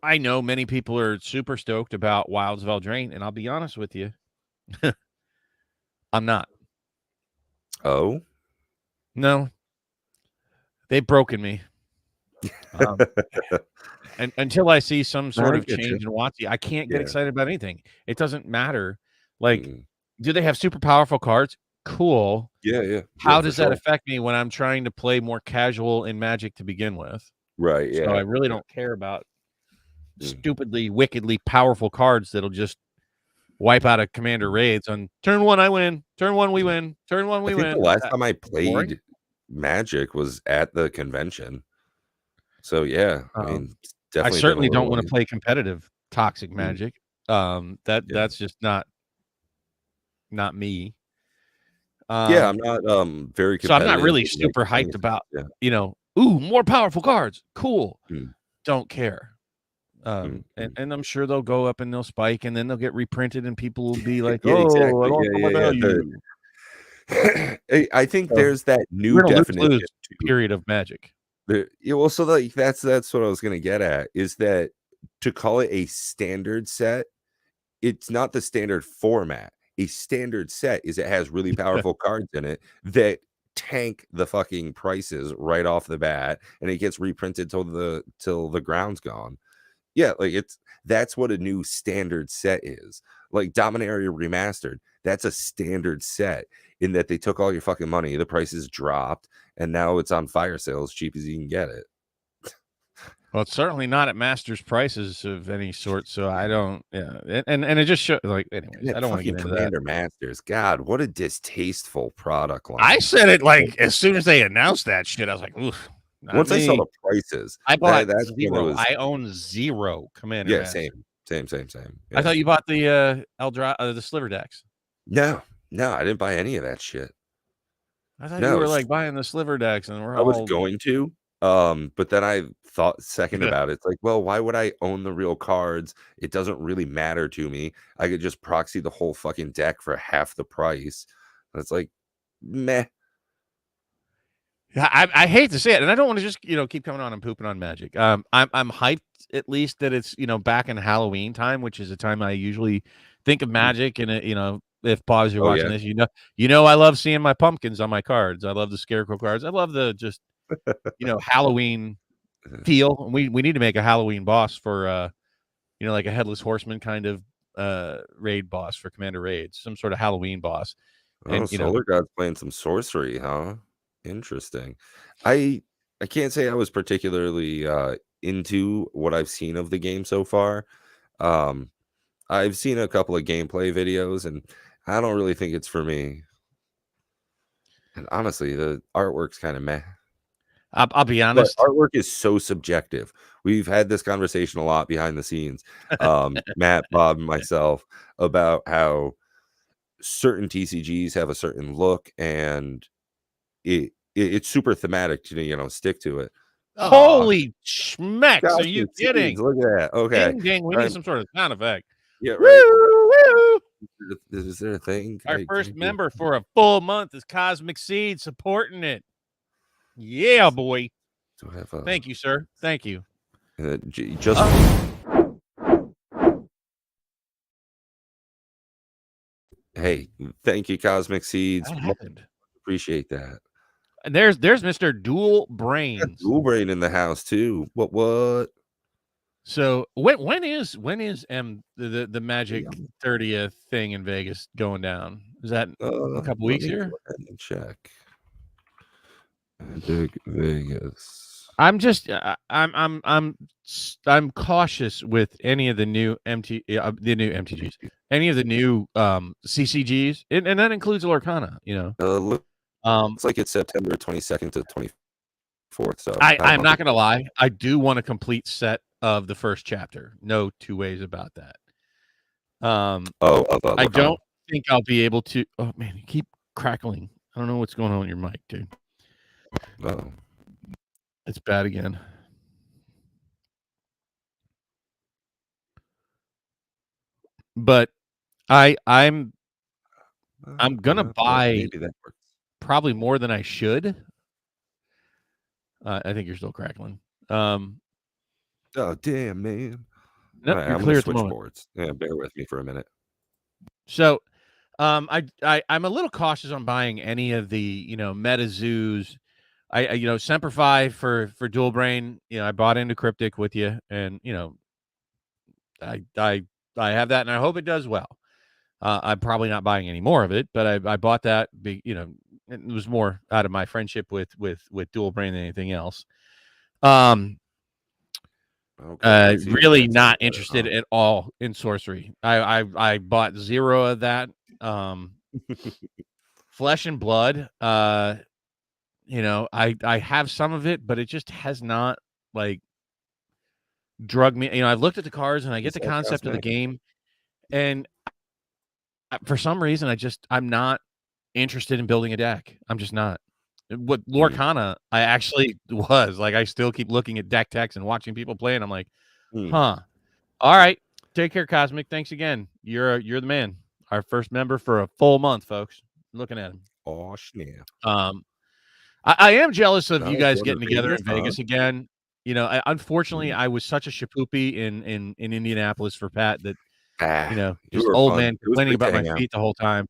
I know many people are super stoked about Wilds of Eldraine, and I'll be honest with you, I'm not. Oh? No. They've broken me. And until I see some sort of change in WotC, I can't get excited about anything. It doesn't matter. Like, do they have super powerful cards? Cool. Yeah. How does that affect me when I'm trying to play more casual in Magic to begin with? Right, yeah. So I really don't care about stupidly, wickedly powerful cards that'll just wipe out a commander raids on turn 1. I win. Turn 1, we win. Turn 1, we win. The last time I played Magic was at the convention. So yeah, I mean, definitely. I certainly don't want to play competitive toxic Magic. That's just not me. Yeah, I'm not very competitive. So I'm not really super hyped about more powerful cards. Cool. Don't care. And I'm sure they'll go up and they'll spike, and then they'll get reprinted, and people will be like, exactly. I don't know my value. I think there's that new definition period of Magic. So like that's what I was gonna get at, is that to call it a standard set, it's not the standard format. A standard set is it has really powerful cards in it that tank the fucking prices right off the bat, and it gets reprinted till the ground's gone. Yeah, like that's what a new standard set is. Like Dominaria Remastered, that's a standard set in that they took all your fucking money, the prices dropped, and now it's on fire sale as cheap as you can get it. Well, it's certainly not at Masters prices of any sort, so I don't. Yeah, and it just shows. Like, anyways, I don't want to get into Commander Masters. God, what a distasteful product line. I said it like as soon as they announced that shit, I was like, oof. Once I saw the prices, I bought zero. I own zero Commander. Yeah, same. Yeah. I thought you bought the the Sliver decks. No, I didn't buy any of that shit. I thought you were like buying the Sliver decks, and I was going to. But then I thought second about it. It's like, well, why would I own the real cards? It doesn't really matter to me. I could just proxy the whole fucking deck for half the price. And it's like, meh. I hate to say it, and I don't want to just keep coming on and pooping on Magic. I'm hyped at least that it's back in Halloween time, which is a time I usually think of Magic. And if Pause you're watching this, I love seeing my pumpkins on my cards. I love the Scarecrow cards. I love the just Halloween feel. We need to make a Halloween boss for like a Headless Horseman kind of raid boss for Commander Raids, some sort of Halloween boss. And Solar God's playing some sorcery, huh? Interesting. I can't say I was particularly into what I've seen of the game so far. I've seen a couple of gameplay videos, and I don't really think it's for me. And honestly, the artwork's kind of meh. I'll be honest. But artwork is so subjective. We've had this conversation a lot behind the scenes, Matt, Bob, and myself, about how certain TCGs have a certain look, and it's super thematic to stick to it. Holy schmecks! Are you kidding? Look at that. Okay, ding, ding. We need some sort of sound effect. Yeah, right. Is there a thing? Our first member for a full month is Cosmic Seed supporting it. Yeah, boy. Do I have a, Thank you, sir. Thank you. just hey, thank you, Cosmic Seeds. That happened. Appreciate that. And there's Mr. Dual Brains. Dual Brain in the house too. What? So when is the Magic 30th thing in Vegas going down? Is that a couple weeks here? Go ahead and check. Magic Vegas. I'm just I'm cautious with any of the new MTGs, any of the new CCGs, and that includes Lorcana. You know, it's like it's September 22nd to 24th. So I'm not gonna lie, I do want a complete set of the first chapter. No two ways about that. I don't think I'll be able to. Oh man, you keep crackling. I don't know what's going on with your mic, dude. Oh. It's bad again. But I'm gonna buy probably more than I should. I think you're still crackling. Oh damn, man! Nope, right, you're I'm clear gonna at the switch moment. boards. Yeah, bear with me for a minute. So, I'm a little cautious on buying any of the meta zoos. I Semperfi for Dual Brain. I bought into Cryptic with you, and I have that, and I hope it does well. I'm probably not buying any more of it, but I bought that. It was more out of my friendship with Dual Brain than anything else. Really not interested at all in sorcery. I bought 0 of that. Flesh and Blood. I have some of it, but it just has not drugged me. I've looked at the cards and I get the concept of the game, and for some reason I'm not interested in building a deck. I'm just not. With Lorcana, I actually was. I still keep looking at deck techs and watching people play, and I'm like, huh. All right. Take care, Cosmic. Thanks again. You're the man. Our first member for a full month, folks. Looking at him. Oh snap. I am jealous of you guys getting together in Vegas again. Unfortunately, I was such a shapoopy in Indianapolis for Pat that just old man complaining about my feet the whole time.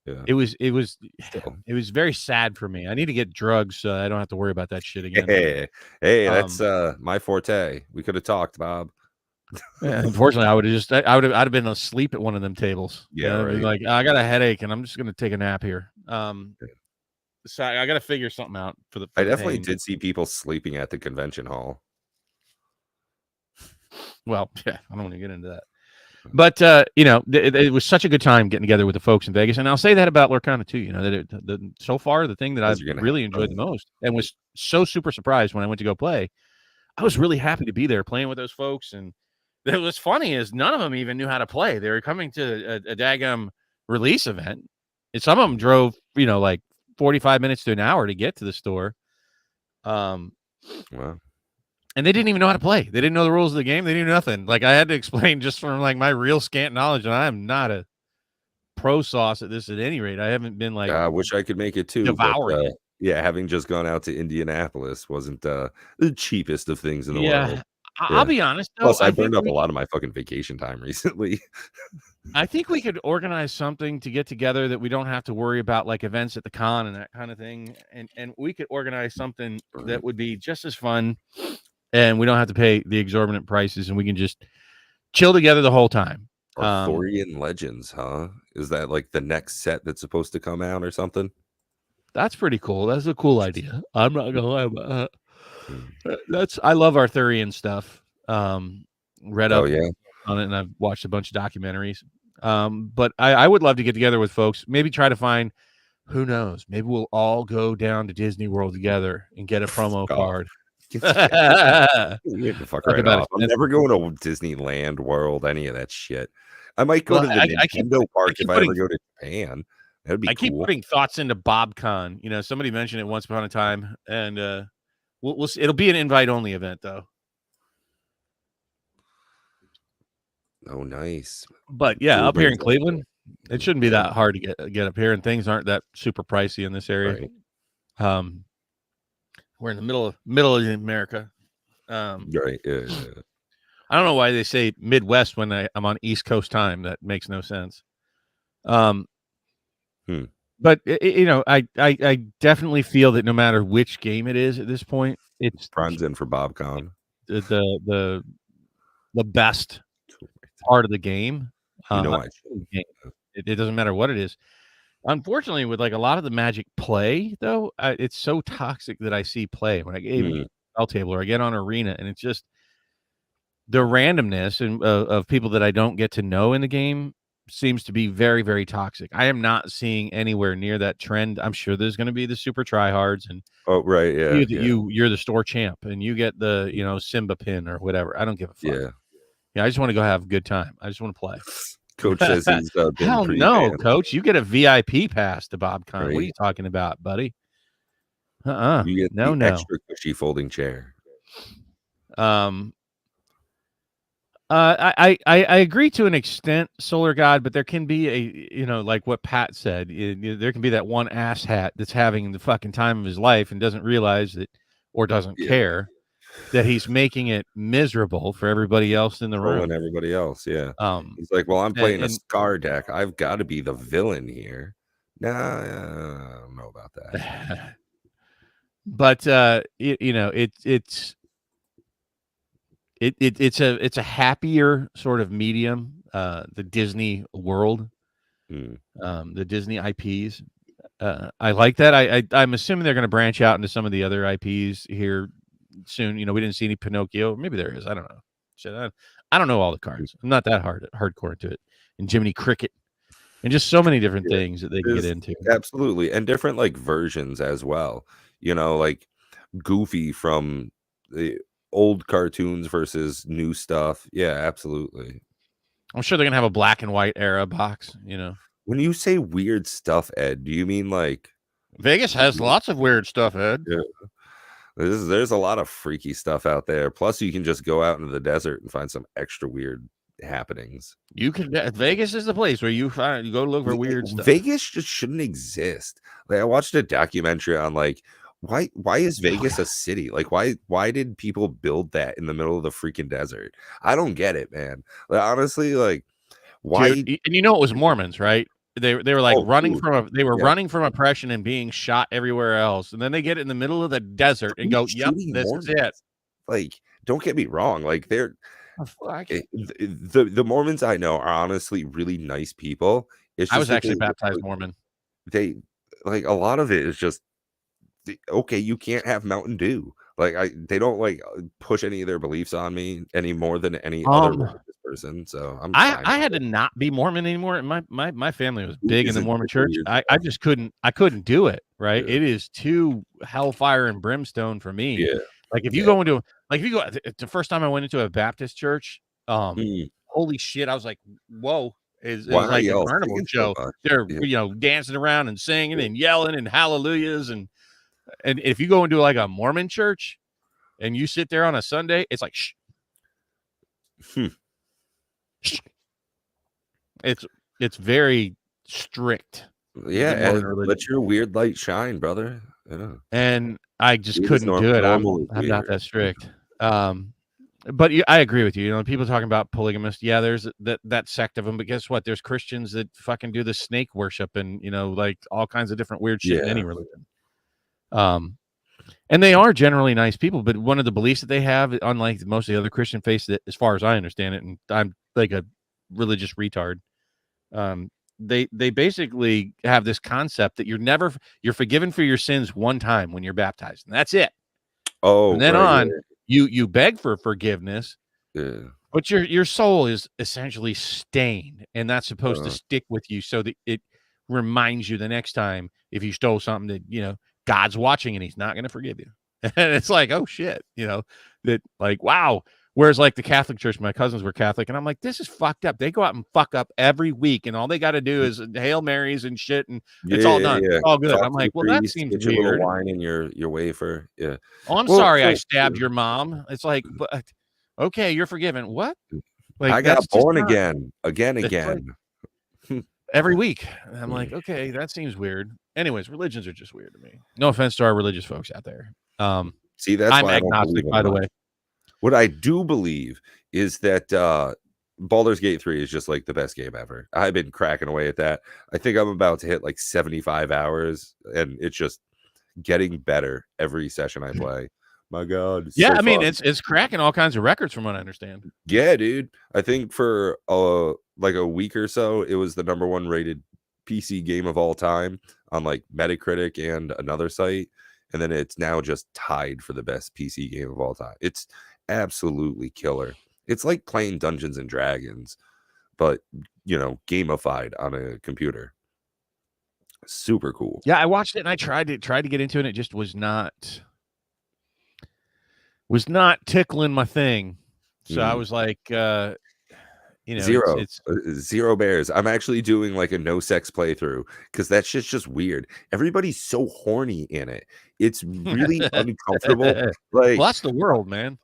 Yeah. It was very sad for me. I need to get drugs so I don't have to worry about that shit again. Hey, that's my forte. We could have talked, Bob. Yeah, unfortunately, I'd have been asleep at one of them tables. Yeah, right. I got a headache and I'm just gonna take a nap here. So I got to figure something out for the. I definitely did see people sleeping at the convention hall. Well, yeah, I don't want to get into that. But it was such a good time getting together with the folks in Vegas, and I'll say that about Lorcana too. So far the thing that I've really enjoyed the most, and was so super surprised when I went to go play, I was really happy to be there playing with those folks. And what was funny is none of them even knew how to play. They were coming to a daggum release event, and some of them drove 45 minutes to an hour to get to the store. Wow. And they didn't even know how to play. They didn't know the rules of the game. They didn't know nothing. I had to explain just from my real scant knowledge, and I am not a pro sauce at this at any rate. I haven't been I wish I could make it too. Devouring it. Yeah, having just gone out to Indianapolis wasn't the cheapest of things in the world. I'll be honest though. Plus, I burned up a lot of my fucking vacation time recently. I think we could organize something to get together that we don't have to worry about events at the con and that kind of thing. And we could organize something that would be just as fun, and we don't have to pay the exorbitant prices, and we can just chill together the whole time. Arthurian Legends, huh? Is that the next set that's supposed to come out or something? That's pretty cool. That's a cool idea. I'm not gonna lie about that. I love Arthurian stuff. Read up on it, and I've watched a bunch of documentaries. But I would love to get together with folks. Maybe try to find, who knows? Maybe we'll all go down to Disney World together and get a promo card. Get the fuck right off. I'm never going to Disneyland World, any of that shit. I might go to the Nintendo park if I ever go to Japan. That'd be cool. I keep putting thoughts into BobCon. Somebody mentioned it once upon a time, and we'll see. It'll be an invite-only event, though. Oh, nice. But yeah, up here in Cleveland, It shouldn't be that hard to get up here, and things aren't that super pricey in this area. Right. We're in the middle of America. Right. Yeah. I don't know why they say Midwest when I'm on East Coast time. That makes no sense. But I definitely feel that no matter which game it is at this point, it's Brian's in for BobCon. The best part of the game. It doesn't matter what it is. Unfortunately, with like a lot of the Magic play, though, it's so toxic that I see play when I get Bell Table or I get on Arena, and it's just the randomness and of people that I don't get to know in the game seems to be very, very toxic. I am not seeing anywhere near that trend. I'm sure there's going to be the super tryhards and you're the store champ and you get the Simba pin or whatever. I don't give a fuck. Yeah, I just want to go have a good time. I just want to play. Coach says he's hell no, Coach. You get a VIP pass to BobCon. Right. What are you talking about, buddy? You get the extra cushy folding chair. I agree to an extent, Solar God, but there can be like what Pat said, there can be that one asshat that's having the fucking time of his life and doesn't realize that or doesn't care that he's making it miserable for everybody else in the room. And everybody else, he's like, well, I'm playing a Scar deck. I've got to be the villain here. Nah, I don't know about that. But it's a happier sort of medium, the Disney world, the Disney IPs. I like that. I'm assuming they're going to branch out into some of the other IPs here soon. We didn't see any Pinocchio. Maybe there is. I don't know. Shit, I don't know all the cards. I'm not that hardcore into it. And Jiminy Cricket. And just so many different things that they can get into. Absolutely. And different like versions as well. Like Goofy from the old cartoons versus new stuff. Yeah, absolutely. I'm sure they're gonna have a black and white era box. When you say weird stuff, Ed, do you mean like Vegas has lots of weird stuff, Ed? Yeah. There's a lot of freaky stuff out there. Plus, you can just go out into the desert and find some extra weird happenings. Vegas is the place where you go look for weird stuff. Vegas just shouldn't exist. Like I watched a documentary on like why is Vegas a city? Like why did people build that in the middle of the freaking desert? I don't get it, man. Like, honestly, like why? Dude, and it was Mormons, right? They were like running from oppression and being shot everywhere else, and then they get in the middle of the desert and go, "Yep, this is it." Like, don't get me wrong. Like they're the Mormons I know are honestly really nice people. I was actually baptized Mormon. They like a lot of it is just okay. You can't have Mountain Dew. Like they don't like push any of their beliefs on me any more than any other religious person. So I had to not be Mormon anymore. My family was big in the Mormon church. I just couldn't do it. Right. Yeah. It is too hellfire and brimstone for me. Yeah. Like if you go into the first time I went into a Baptist church, holy shit, I was like, whoa. It was like a carnival show. They're dancing around and singing and yelling and hallelujahs and if you go into like a Mormon church and you sit there on a Sunday, it's like shh. Shh. It's very strict. Yeah, let your weird light shine, brother. Yeah. And I just couldn't do it. I'm not that strict. But I agree with you. People talking about polygamists. Yeah, there's that sect of them. But guess what? There's Christians that fucking do the snake worship and like all kinds of different weird shit in any religion. And they are generally nice people. But one of the beliefs that they have, unlike most of the other Christian faiths, that as far as I understand it, and I'm like a religious retard, they basically have this concept that you're forgiven for your sins one time when you're baptized, and that's it. Oh, and then you beg for forgiveness, but your soul is essentially stained, and that's supposed to stick with you so that it reminds you the next time if you stole something that God's watching and he's not going to forgive you. And it's like, oh shit, that like, wow. Whereas like the Catholic Church, my cousins were Catholic, and I'm like, this is fucked up. They go out and fuck up every week, and all they got to do is Hail Marys and shit, and it's all done. It's all good. I'm like, well, that seems weird. Your little wine in your wafer. Yeah. Oh, I'm sorry I stabbed your mom. It's like, but, okay, you're forgiven. What? Like I got born again. Like, every week. And I'm like, okay, that seems weird. Anyways, religions are just weird to me. No offense to our religious folks out there. See, that's I'm why I don't agnostic, believe in by the much. way. What I do believe is that Baldur's Gate 3 is just like the best game ever. I've been cracking away at that. I think I'm about to hit like 75 hours, and it's just getting better every session I play. My God. It's Yeah, so I mean, fun. it's cracking all kinds of records from what I understand. Yeah, dude. I think for like a week or so, it was the #1 rated PC game of all time on like Metacritic and another site. And then it's now just tied for the best PC game of all time. It's absolutely killer. It's like playing Dungeons and Dragons, but gamified on a computer. Super cool. Yeah, I watched it and I tried to get into it. And it just was not tickling my thing. So I was like, Zero. it's Zero bears. I'm actually doing like a no sex playthrough because that shit's just weird. Everybody's so horny in it. It's really uncomfortable. Like, well, that's the world, man.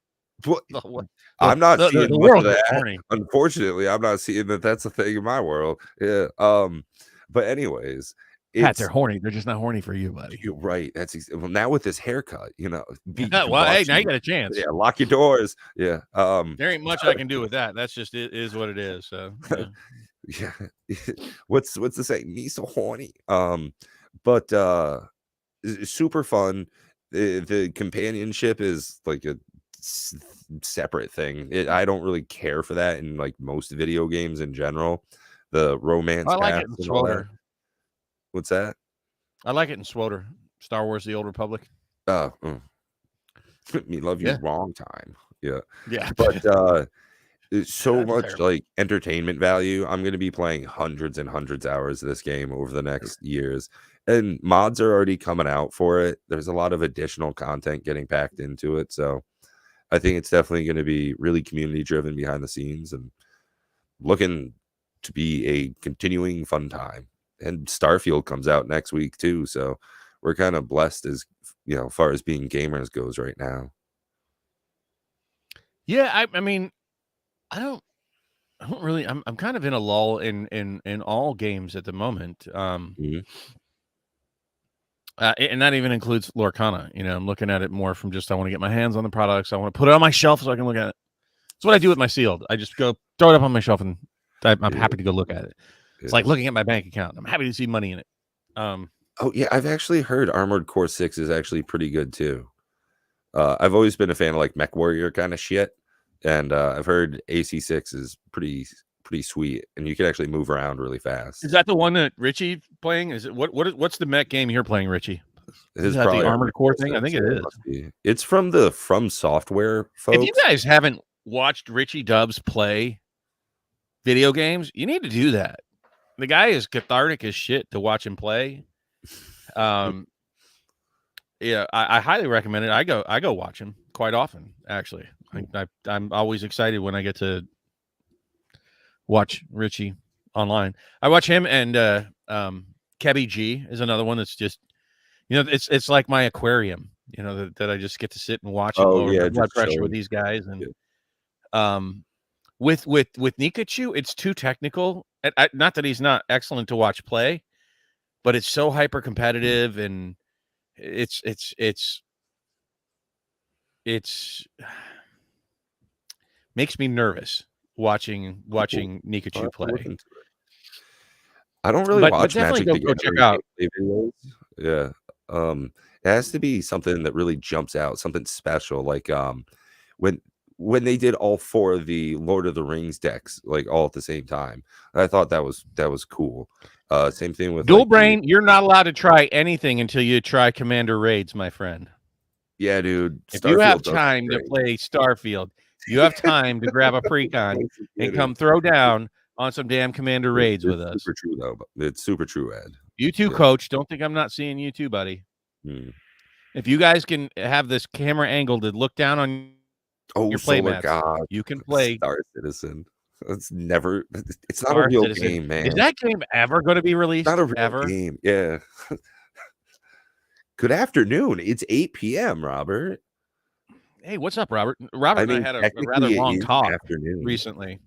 what- The I'm not seeing the much of world is that. horny. Unfortunately, I'm not seeing that. That's a thing in my world. Yeah. But anyways, Pat, they're horny. They're just not horny for you, buddy. you're right. Well, now with this haircut, be Well, hey, now you combustion. got a chance. Yeah, lock your doors. Yeah. There ain't much I can do with that. That's just it is what it is. So Yeah. what's the saying? Me so horny. But it's super fun. The companionship is like a separate thing. I don't really care for that in like most video games in general. The romance. I like it in paths and all that. SWOTR. What's that? I like it in SWOTR. Star Wars: The Old Republic. Me love you Yeah. wrong time. Yeah. Yeah. But it's so That's much terrible. like entertainment value. I'm going to be playing hundreds and hundreds of hours of this game over the next years, and mods are already coming out for it. There's a lot of additional content getting packed into it, so I think it's definitely going to be really community driven behind the scenes and looking to be a continuing fun time. And Starfield comes out next week too, so we're kind of blessed as far as being gamers goes right now. Yeah, I mean, I don't really. I'm kind of in a lull in all games at the moment. Mhm. And that even includes Lorcana. I'm looking at it more from just I want to get my hands on the products. I want to put it on my shelf so I can look at it. That's what I do with my Sealed. I just go throw it up on my shelf and I'm happy to go look at it. It's like looking at my bank account. I'm happy to see money in it. Oh yeah, I've actually heard Armored Core 6 is actually pretty good too. I've always been a fan of like Mech Warrior kind of shit, and I've heard AC6 is pretty sweet, and you can actually move around really fast. Is that the one that Richie playing? Is it what's the mech game you're playing, Richie? Is that the Armored Core thing? I think it is. It's from the From Software folks. If you guys haven't watched Richie Dubs play video games, you need to do that. The guy is cathartic as shit to watch him play. Yeah, I highly recommend it. I go watch him quite often, actually. I'm always excited when I get to watch Richie online. I watch him and Kebby G is another one that's just it's like my aquarium, that I just get to sit and watch and lower blood pressure with these guys. And with Nikachu, it's too technical. Not that he's not excellent to watch play, but it's so hyper competitive and it's makes me nervous watching Nikachu play. I don't really watch Magic go check out videos. Yeah. It has to be something that really jumps out, something special, like when they did all 4 of the Lord of the Rings decks like all at the same time. I thought that was cool. Same thing with Dual Brain. You're not allowed to try anything until you try Commander Raids, my friend. Yeah, dude. If you have time to play Starfield, you have time to grab a precon and come throw down on some damn Commander Raids with us. Super true, though. It's super true, Ed. You too, Coach. Don't think I'm not seeing you too, buddy. If you guys can have this camera angle to look down on your play mats, you can play Star Citizen. It's not a real game, man. Is that game ever going to be released? Not a real game. Yeah. Good afternoon. It's 8 p.m., Robert. Hey, what's up, Robert? Robert and I had a rather long talk recently,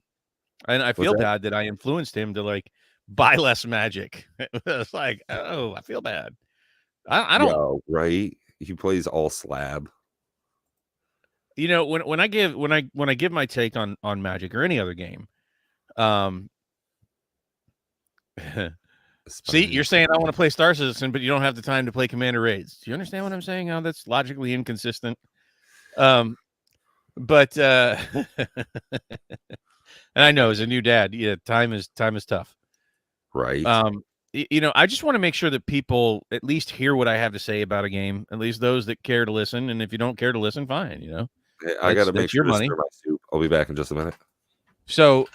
and I feel bad that I influenced him to like buy less Magic. It's like, oh, I feel bad. I don't. Yo, right? He plays all slab. You know, when I give my take on Magic or any other game, see, you're saying I want to play Star Citizen, but you don't have the time to play Commander Raids. Do you understand what I'm saying? How that's logically inconsistent. But and I know as a new dad, yeah, time is tough. Right. You know, I just want to make sure that people at least hear what I have to say about a game, at least those that care to listen. And if you don't care to listen, fine, you know. I got to make sure your to money. stir my soup. I'll be back in just a minute. So,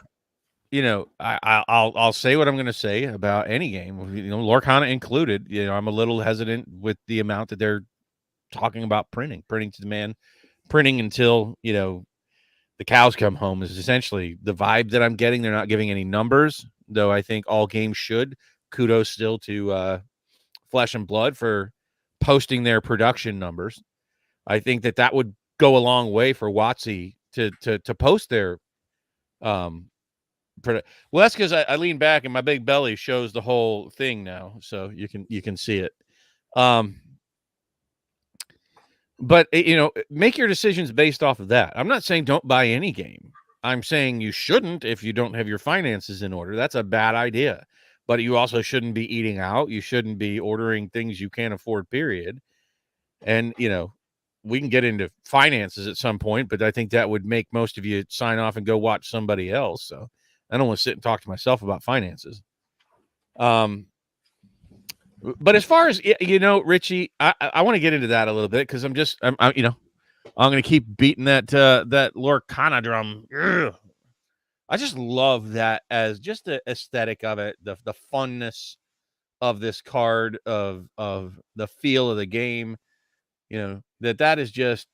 you know, I'll say what I'm going to say about any game, you know, Lorcana included. You know, I'm a little hesitant with the amount that they're talking about printing to demand, printing until, you know, the cows come home is essentially the vibe that I'm getting. They're not giving any numbers, though I think all games should. Kudos still to Flesh and Blood for posting their production numbers. I think that would go a long way for WotC to post their well, that's because I lean back and my big belly shows the whole thing now, so you can see it. But you know, make your decisions based off of that. I'm not saying don't buy any game. I'm saying you shouldn't if you don't have your finances in order. That's a bad idea. But you also shouldn't be eating out. You shouldn't be ordering things you can't afford, period. And, you know, we can get into finances at some point, but I think that would make most of you sign off and go watch somebody else. So I don't want to sit and talk to myself about finances. But as far as, you know, Richie, I want to get into that a little bit because I'm you know, I'm going to keep beating that Lorcana drum. Ugh. I just love that as just the aesthetic of it, the funness of this card, of the feel of the game. You know, that is just,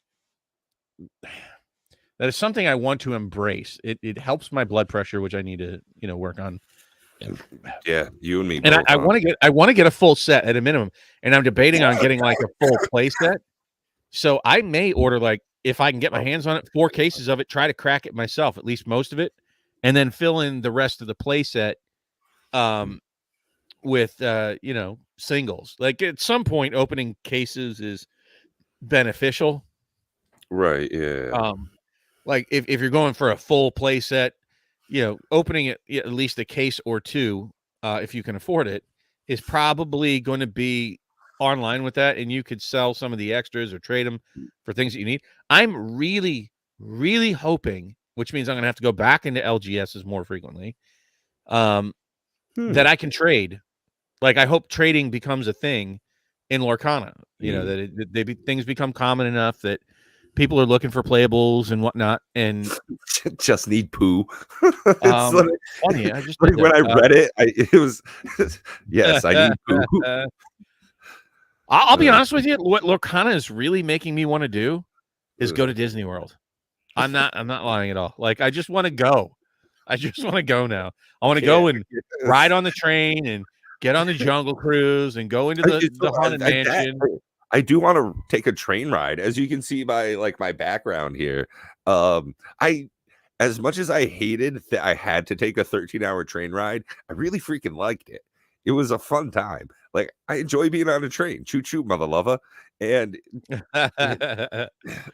that is something I want to embrace. It helps my blood pressure, which I need to, you know, work on. Yeah, you and me. And I want to get a full set at a minimum, and I'm debating on getting like a full play set. So I may order, like, if I can get my hands on it, 4 cases of it, try to crack it myself, at least most of it, and then fill in the rest of the play set with you know, singles. Like at some point opening cases is beneficial. Right, yeah. Like if you're going for a full play set, you know, opening it at least a case or 2, if you can afford it, is probably going to be online with that, and you could sell some of the extras or trade them for things that you need. I'm really, really hoping, which means I'm going to have to go back into LGSs more frequently, that I can trade. Like, I hope trading becomes a thing in Lorcana. You know, that things become common enough that people are looking for playables and whatnot, and just need poo. It's funny. I just like when I read it, it was yes, I need poo. I'll be honest with you. What Lorcana is really making me want to do is go to Disney World. I'm not lying at all. Like, I just want to go. I just want to go now. I want to go and ride on the train and get on the Jungle Cruise and go into the Haunted Mansion. I do want to take a train ride, as you can see by like my background here. As much as I hated that I had to take a 13-hour train ride, I really freaking liked it. It was a fun time. Like, I enjoy being on a train. Choo choo, mother lover. And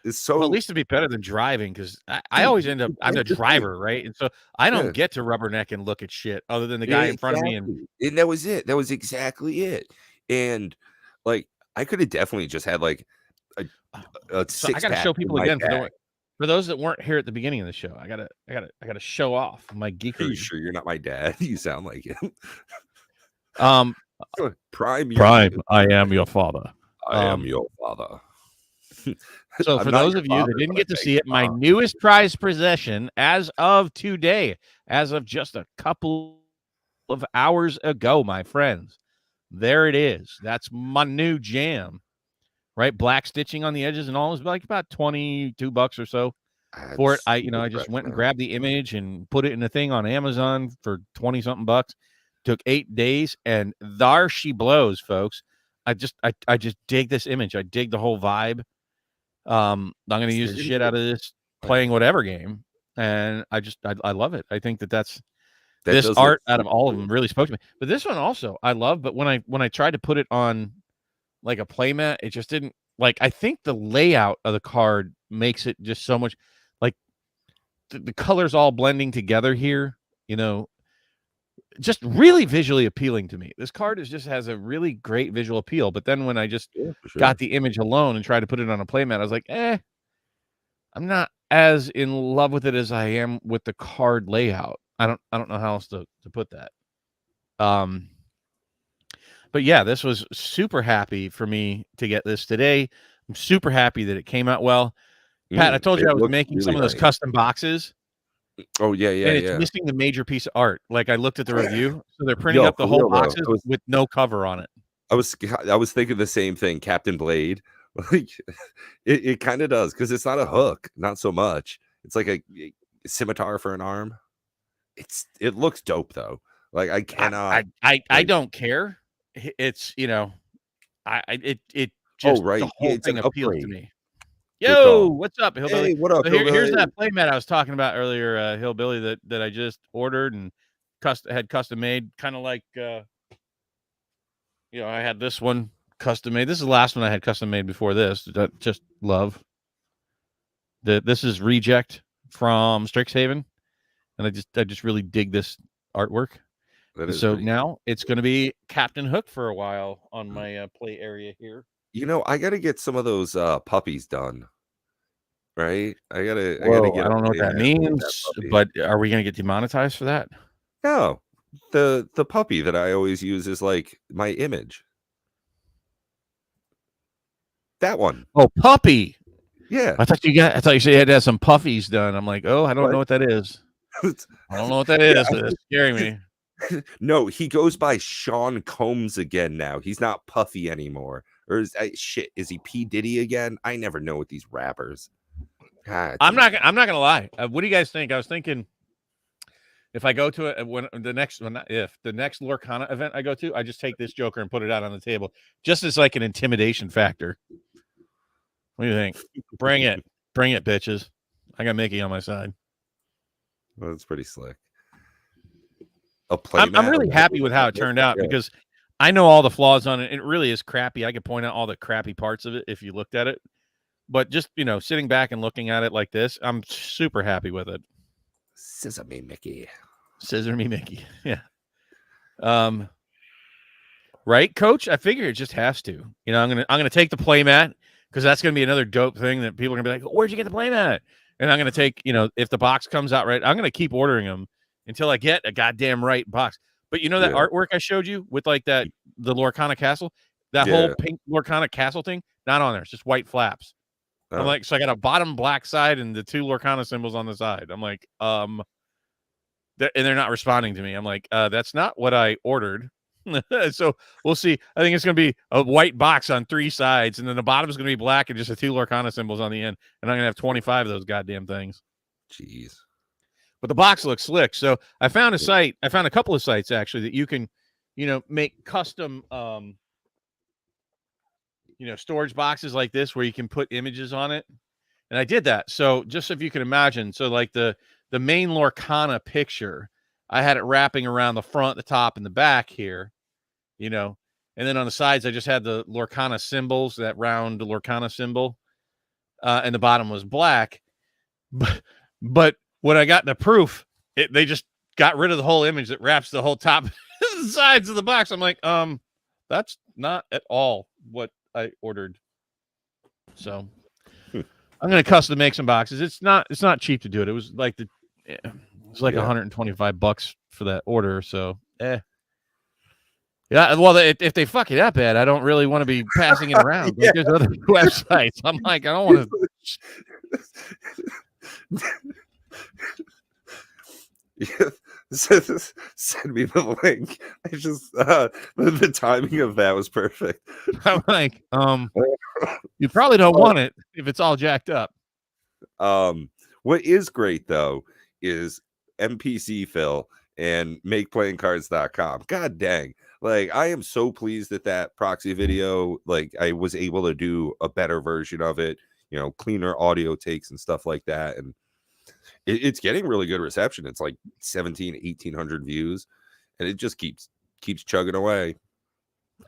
it's so, well, at least it'd be better than driving, because I always end up, I'm a driver, right? And so I don't get to rubberneck and look at shit other than the guy in front of me. And that was it. That was exactly it. And like, I could have definitely just had like a so I gotta show people again for those that weren't here at the beginning of the show. I gotta show off my geekery. Are you sure you're not my dad? You sound like him. Prime, I am your father. I am your father. So for those of you that didn't get to see it, my newest prized possession as of today, as of just a couple of hours ago, my friends, there it is. That's my new jam, right? Black stitching on the edges and all. Is like about $22 or so for it. I just went and grabbed the image and put it in a thing on Amazon for 20 something bucks. Took 8 days, and there she blows, folks. I just dig this image. I dig the whole vibe. I'm going to use the shit out of this playing whatever game, and I love it. I think that's This art out of all of them really spoke to me. But this one also I love. But when I tried to put it on like a playmat, it just didn't like. I think the layout of the card makes it just so much like the colors all blending together here. Just really visually appealing to me. This card just has a really great visual appeal. But then when I just got the image alone and tried to put it on a playmat, I was like, I'm not as in love with it as I am with the card layout. I don't know how else to put that. But yeah, this was super happy for me to get this today. I'm super happy that it came out well. Pat, I told you I was making some of those custom boxes. Oh yeah, and it's missing the major piece of art. Like I looked at the review, so they're printing up the whole boxes with no cover on it. I was thinking the same thing, Captain Blade. Like it kind of does, because it's not a hook, not so much. It's like a scimitar for an arm. It looks dope though. Like I cannot. I don't care. It's it just right. The whole thing appealed to me. Good Yo, call. what's up, Hillbilly? Hey, what up, So Hillbilly? here's that playmat I was talking about earlier, Hillbilly, that I just ordered and had custom made, kind of like I had this one custom made. This is the last one I had custom made before this. Just love. This is Reject from Strixhaven, and I just really dig this artwork. So now it's going to be Captain Hook for a while on my play area here. I got to get some of those puppies done. Right? I gotta get. I don't know what that means, but are we going to get demonetized for that? No, the puppy that I always use is like my image. That one. Oh, puppy. Yeah. I thought you said you had to have some puffies done. I'm like, I don't know what that is. I don't know what that is. It's scaring me. No, he goes by Sean Combs again now. He's not Puffy anymore. Or is he P. Diddy again? I never know with these rappers. God, I'm not gonna lie. What do you guys think? I was thinking if I go to if the next Lorcana event I go to, I just take this Joker and put it out on the table, just as like an intimidation factor. What do you think? Bring it, bitches! I got Mickey on my side. Well, that's pretty slick. I'm really happy with how it turned out because I know all the flaws on it. It really is crappy. I could point out all the crappy parts of it if you looked at it. But just, sitting back and looking at it like this, I'm super happy with it. Scissor me, Mickey. Yeah. Right, Coach? I figure it just has to. I'm gonna take the playmat because that's gonna be another dope thing that people are gonna be like, where'd you get the playmat? And I'm gonna take, if the box comes out right, I'm gonna keep ordering them until I get a goddamn right box. But that artwork I showed you with like the Lorcana Castle, that whole pink Lorcana Castle thing, not on there. It's just white flaps. I'm like, so I got a bottom black side and the two Lorcana symbols on the side. I'm like, and they're not responding to me. I'm like, that's not what I ordered. So we'll see. I think it's going to be a white box on 3 sides, and then the bottom is going to be black and just the 2 Lorcana symbols on the end. And I'm going to have 25 of those goddamn things. Jeez. But the box looks slick. So I found a couple of sites actually that you can, make custom, storage boxes like this where you can put images on it. And I did that. So just if you can imagine, so like the main Lorcana picture, I had it wrapping around the front, the top, and the back here, and then on the sides, I just had the Lorcana symbols, that round Lorcana symbol, and the bottom was black. But when I got the proof, they just got rid of the whole image that wraps the whole top the sides of the box. I'm like, that's not at all what I ordered. So I'm going to custom make some boxes. It's not cheap to do it. It was like $125 for that order. So, yeah. Well, if they fuck it up bad, I don't really want to be passing it around. Like, there's other websites. I'm like, I don't want to. Send me the link. I just the timing of that was perfect. I'm like, you probably don't want it if it's all jacked up. What is great though is MPC Phil and MakePlayingCards.com. God dang. Like, I am so pleased that proxy video, like, I was able to do a better version of it, cleaner audio takes and stuff like that. And It's getting really good reception. It's like 1,800 views, and it just keeps chugging away.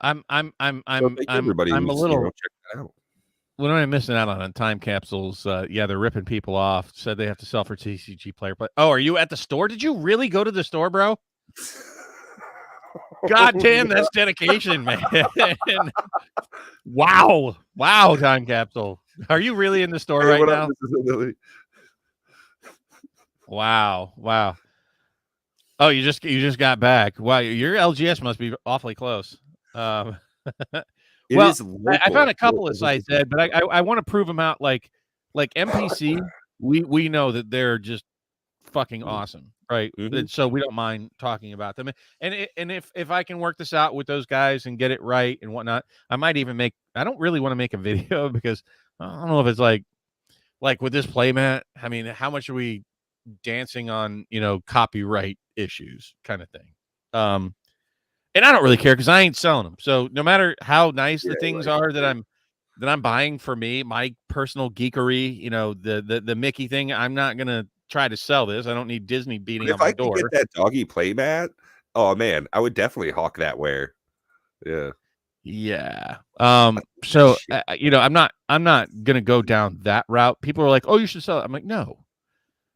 I'm Everybody a who's, little. check that out. What am I missing out on time capsules? Yeah, they're ripping people off. Said they have to sell for TCG player. But are you at the store? Did you really go to the store, bro? God damn, that's dedication, man. Wow, time capsule. Are you really in the store right now? Wow. Oh, you just got back. Wow, your LGS must be awfully close. Well, I found a couple of sites, Ed, but I want to prove them out. Like MPC, we know that they're just fucking awesome, right? Mm-hmm. So we don't mind talking about them. And if I can work this out with those guys and get it right and whatnot, I might even make. I don't really want to make a video because I don't know if it's like with this playmat. I mean, how much are we dancing on copyright issues kind of thing? And I don't really care because I ain't selling them. So no matter how nice the things are that I'm buying for me, my personal geekery, the Mickey thing, I'm not gonna try to sell this. I don't need Disney beating on my door. If I could get that doggy playmat, oh man, I would definitely hawk that wear. Yeah. Yeah. So I'm not gonna go down that route. People are like, "Oh, you should sell it." I'm like, no.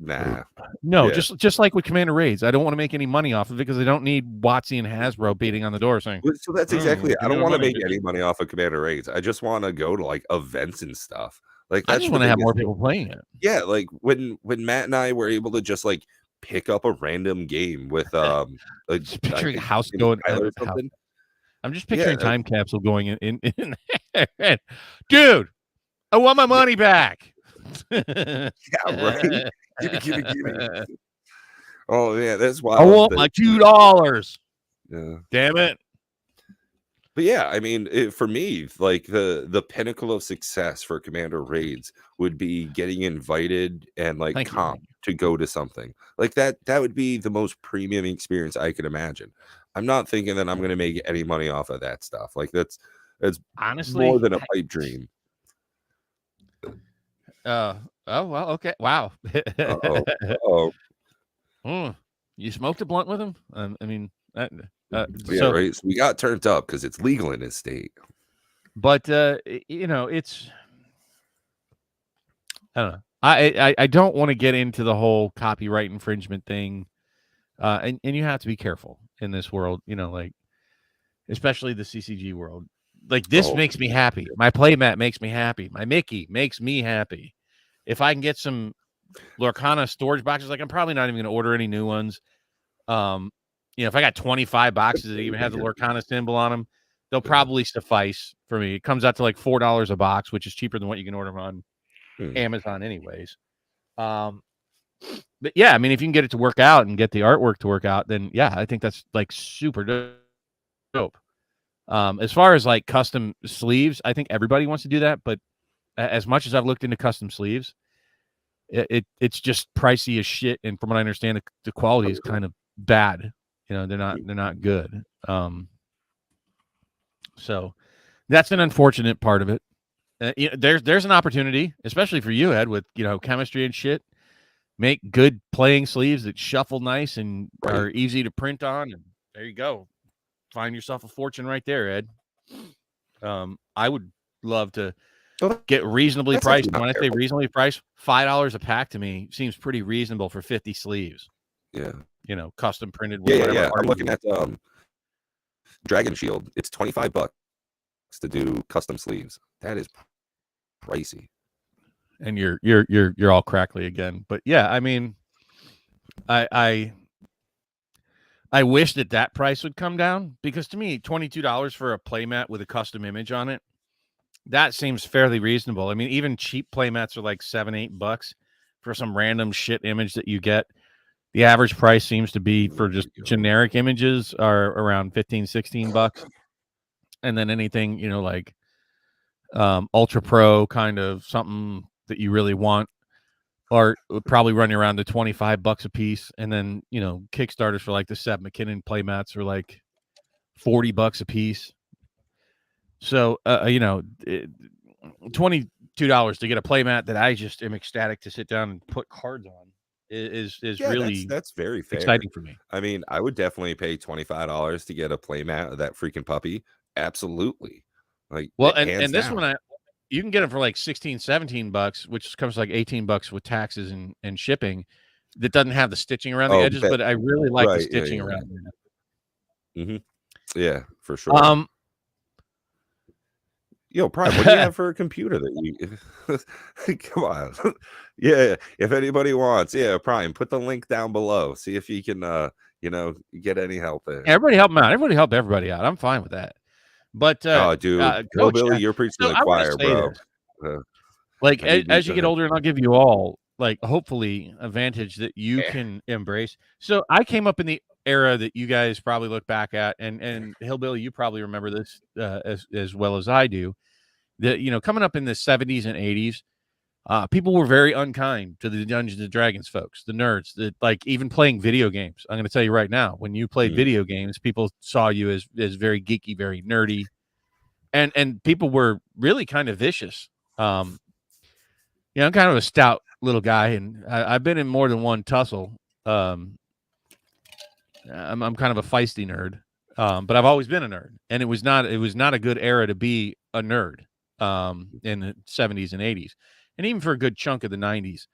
Nah. No, yeah. just like with Commander Raids, I don't want to make any money off of it because I don't need WotC and Hasbro beating on the door saying. So that's exactly it. I don't want to make any money off of Commander Raids. I just want to go to like events and stuff. Like I just want to have more people playing it. Yeah, like when Matt and I were able to just like pick up a random game with just picturing house going or something. I'm just picturing time capsule going in dude. I want my money back. Yeah, right. Give me. Oh yeah, that's why I want my $2. Yeah. Damn it. But yeah, I mean, for me, like the pinnacle of success for Commander Raids would be getting invited and like to go to something like that. That would be the most premium experience I could imagine. I'm not thinking that I'm going to make any money off of that stuff. Like that's honestly more than a pipe dream. Oh well, okay. Wow. You smoked a blunt with him? I mean, right. So we got turned up because it's legal in this state. But it's I don't know. I don't want to get into the whole copyright infringement thing, and you have to be careful in this world. Like especially the CCG world. Like this makes me happy. My playmat makes me happy. My Mickey makes me happy. If I can get some Lorcana storage boxes, like I'm probably not even going to order any new ones. If I got 25 boxes that even have the Lorcana symbol on them, they'll probably suffice for me. It comes out to like $4 a box, which is cheaper than what you can order on Amazon anyways. But yeah, I mean, if you can get it to work out and get the artwork to work out, then yeah, I think that's like super dope. As far as like custom sleeves, I think everybody wants to do that, but as much as I've looked into custom sleeves, it's just pricey as shit, and from what I understand, the quality is kind of bad. They're not good. So that's an unfortunate part of it. There's an opportunity, especially for you, Ed, with chemistry and shit. Make good playing sleeves that shuffle nice and are easy to print on, and there you go. Find yourself a fortune right there, Ed. I would love to get reasonably priced. When I say reasonably priced, $5 a pack to me seems pretty reasonable for 50 sleeves. Yeah. Custom printed. Yeah. I'm looking at Dragon Shield. It's $25 to do custom sleeves. That is pricey. And you're all crackly again. But yeah, I mean, I wish that price would come down, because to me, $22 for a playmat with a custom image on it, that seems fairly reasonable. I mean, even cheap playmats are like $7-8 for some random shit image that you get. The average price seems to be for just generic images are around $15-16. And then anything, like Ultra Pro kind of something that you really want, or would probably run you around to $25 a piece. And then, Kickstarters for like the Seb McKinnon playmats are like $40 a piece. So, $22 to get a playmat that I just am ecstatic to sit down and put cards on. is Yeah, really that's very fair. exciting for me. I mean, I would definitely pay $25 to get a playmat of that freaking puppy. Absolutely. Like, Well, hands and this one, down. you can get them for like 16, $17, which comes to like $18 with taxes and shipping. That doesn't have the stitching around the Oh, edges, that but I really like the right, yeah, stitching yeah, around yeah. Mhm. Yeah, for there. sure. Yo, Prime, what do you have for a computer that you come on. Yeah, if anybody wants, yeah, Prime, put the link down below. See if you can get any help there. Everybody help them out. Everybody help everybody out. I'm fine with that. But Oh, dude, Coach, Hillbilly, you're preaching to so the I want to choir, say bro. this. Uh, Like I need you as go you get ahead. older, and I'll give you all like hopefully a vantage that you Yeah. can embrace. So I came up in the era that you guys probably look back at, and Hillbilly, you probably remember this as well as I do. That coming up in the 70s and 80s, people were very unkind to the Dungeons and Dragons folks, the nerds, that like even playing video games. I'm going to tell you right now, when you played Mm. video games, people saw you as very geeky, very nerdy, and people were really kind of vicious. I'm kind of a stout little guy, and I've been in more than one tussle. I'm kind of a feisty nerd, but I've always been a nerd, and it was not a good era to be a nerd in the 70s and 80s, and even for a good chunk of the 90s.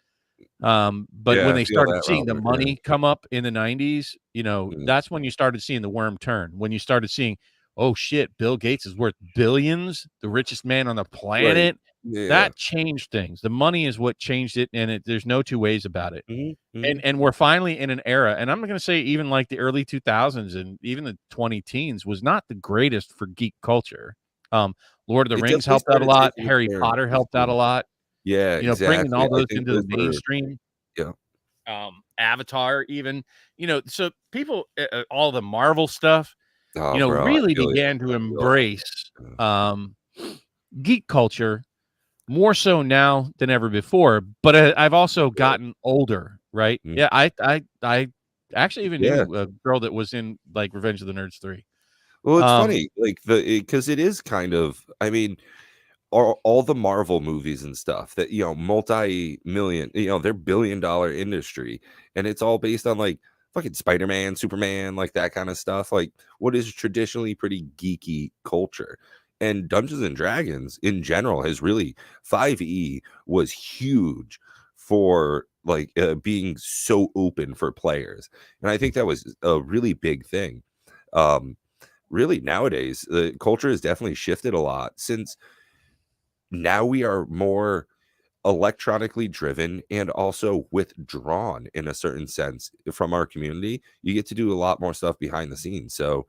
But Yeah, when I they feel started that, seeing the Robert, yeah. money come up in the 90s, Mm. that's when you started seeing the worm turn. When you started seeing, oh shit, Bill Gates is worth billions, the richest man on the Right. planet. Yeah. That changed things. The money is what changed it, and there's no two ways about it. Mhm, And mhm. and we're finally in an era, and I'm going to say even like the early 2000s and even the 20 teens was not the greatest for geek culture. Lord of the It Rings definitely helped out a started lot. taking a Harry turn Potter for helped out a sure. lot. Yeah, Bringing exactly. all I those think into the those were mainstream. yeah. Avatar, even so people, all the Marvel stuff, Oh, bro, I really feel you. began to I feel embrace that. geek culture more so now than ever before. But I've also gotten older, right? Mm. Yeah, I actually even Yeah. knew a girl that was in like Revenge of the Nerds 3. Well, it's Um, funny, like, because it is kind of I mean, all the Marvel movies and stuff that, multi-million, they're billion-dollar industry, and it's all based on, like, fucking Spider-Man, Superman, like, that kinda stuff, like, what is traditionally pretty geeky culture. And Dungeons& and Dragons, in general, has really 5e was huge for, like, being so open for players, and I think that was a really big thing. Um, really, nowadays, the culture has definitely shifted a lot since now we are more electronically driven and also withdrawn in a certain sense from our community. You get to do a lot more stuff behind the scenes. So,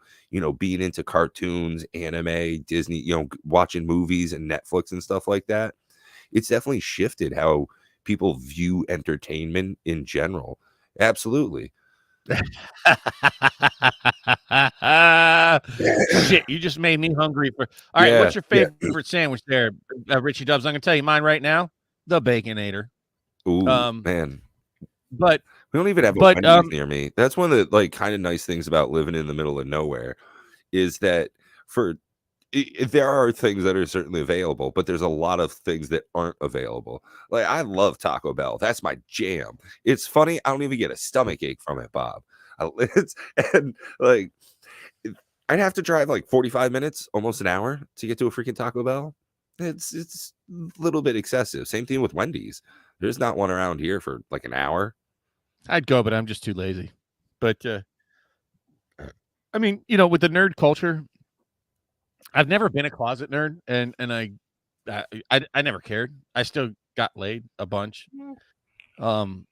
being into cartoons, anime, Disney, watching movies and Netflix and stuff like that, it's definitely shifted how people view entertainment in general. Absolutely. shit, you just made me hungry for. All right, Yeah. what's your Yeah. favorite sandwich there, Richie Dubs? I'm gonna tell you mine right now, the Baconator. Ooh, Um, man. but We don't even have a but Wendy's near me. That's one of the like kind of nice things about living in the middle of nowhere is that for there are things that are certainly available, but there's a lot of things that aren't available. Like I love Taco Bell. That's my jam. It's funny. I don't even get a stomach ache from it, Bob. It's, and like I'd have to drive like 45 minutes, almost an hour to get to a freaking Taco Bell. It's a little bit excessive. Same thing with Wendy's. There's not one around here for like an hour. I'd go, but I'm just too lazy. But I mean, with the nerd culture, I've never been a closet nerd, and I never cared. I still got laid a bunch. Um,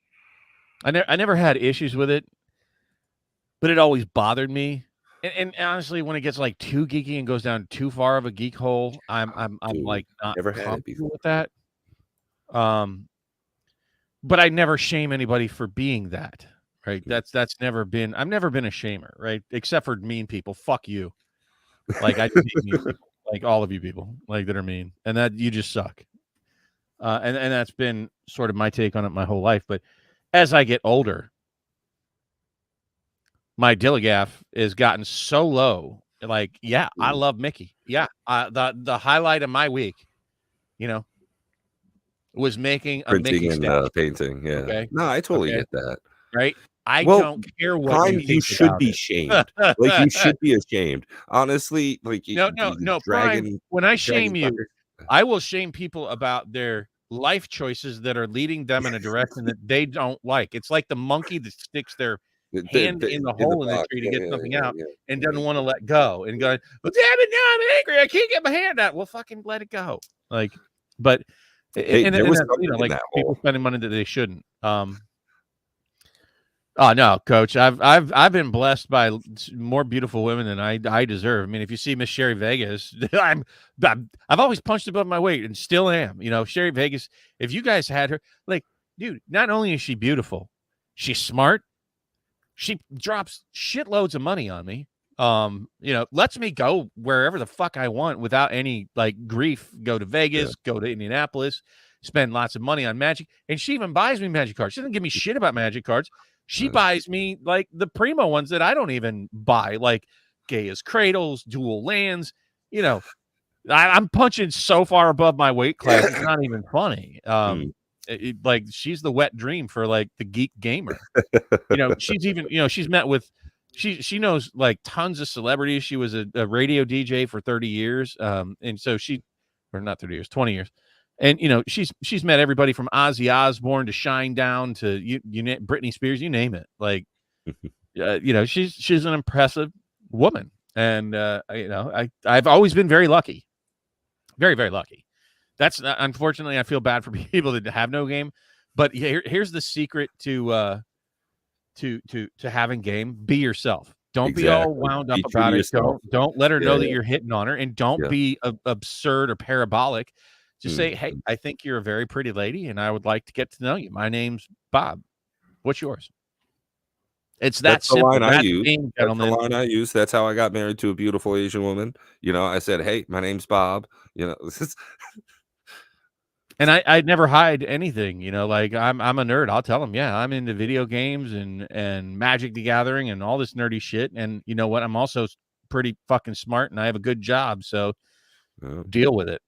I never had issues with it, but it always bothered me. And honestly, when it gets like too geeky and goes down too far of a geek hole, I'm Dude, like not never had it comfortable before. with that. But I never shame anybody for being that. Right? Mm. That's never been. I've never been a shamer. Right? Except for mean people. Fuck you. Like I just hate mean people. Like all of you people, like that are mean, and that you just suck. And that's been sort of my take on it my whole life. But as I get older, my Dilligaff has gotten so low. Like, yeah, I Ooh. love Mickey. Yeah, the highlight of my week, you know, was making a Printing Mickey and statue. painting. Yeah. Okay. No, I totally Okay. get that. Right. I Well, don't care what Prime, you you think should about be it. shamed. Like, you should be ashamed. Honestly, like, No, Prime. dragon, When I dragon shame you, I will shame people about their life choices that are leading them in a direction that they don't like. It's like the monkey that sticks their hand in the in the hole in the box. tree to Yeah, get yeah, something yeah, out yeah. and doesn't want to let go and going, well, damn it, now I'm angry. I can't get my hand out. Well, fucking let it go. Like, but Hey, and there was that's, something in like that people hole. spending money that they shouldn't. Oh no, Coach. I've been blessed by more beautiful women than I deserve. I mean, if you see Miss Sherry Vegas, I've always punched above my weight and still am. You know, Sherry Vegas. If you guys had her, like, dude, not only is she beautiful, she's smart. She drops shitloads of money on me. You know, lets me go wherever the fuck I want without any like grief. Go to Vegas, go to Indianapolis, spend lots of money on Magic, and she even buys me Magic cards. She doesn't give me shit about Magic cards. She buys me like the primo ones that I don't even buy, like Gaia's Cradles, Dual Lands. You know, I'm punching so far above my weight class. It's not even funny. Like she's the wet dream for like the geek gamer. You know, she's even, you know, she's met with, she knows like tons of celebrities. She was a radio DJ for 30 years. And so or not 30 years, 20 years. And, you know, she's met everybody from Ozzy Osbourne to Shinedown to Britney Spears, you name it. Like, you know, she's an impressive woman. And, you know, I've always been very lucky, very, very lucky. That's unfortunately, I feel bad for people that have no game, but here's the secret to having game. Be yourself. Don't be all wound up about it. Don't let her know that you're hitting on her, and don't be absurd or parabolic. Just say, hey, I think you're a very pretty lady, and I would like to get to know you. My name's Bob. What's yours? It's that simple. Line I use. That's the line I use. That's how I got married to a beautiful Asian woman. You know, I said, hey, my name's Bob. You know, this is. And I'd never hide anything, you know, like I'm a nerd. I'll tell them, yeah, I'm into video games and Magic the Gathering and all this nerdy shit. And you know what? I'm also pretty fucking smart and I have a good job. So deal with it.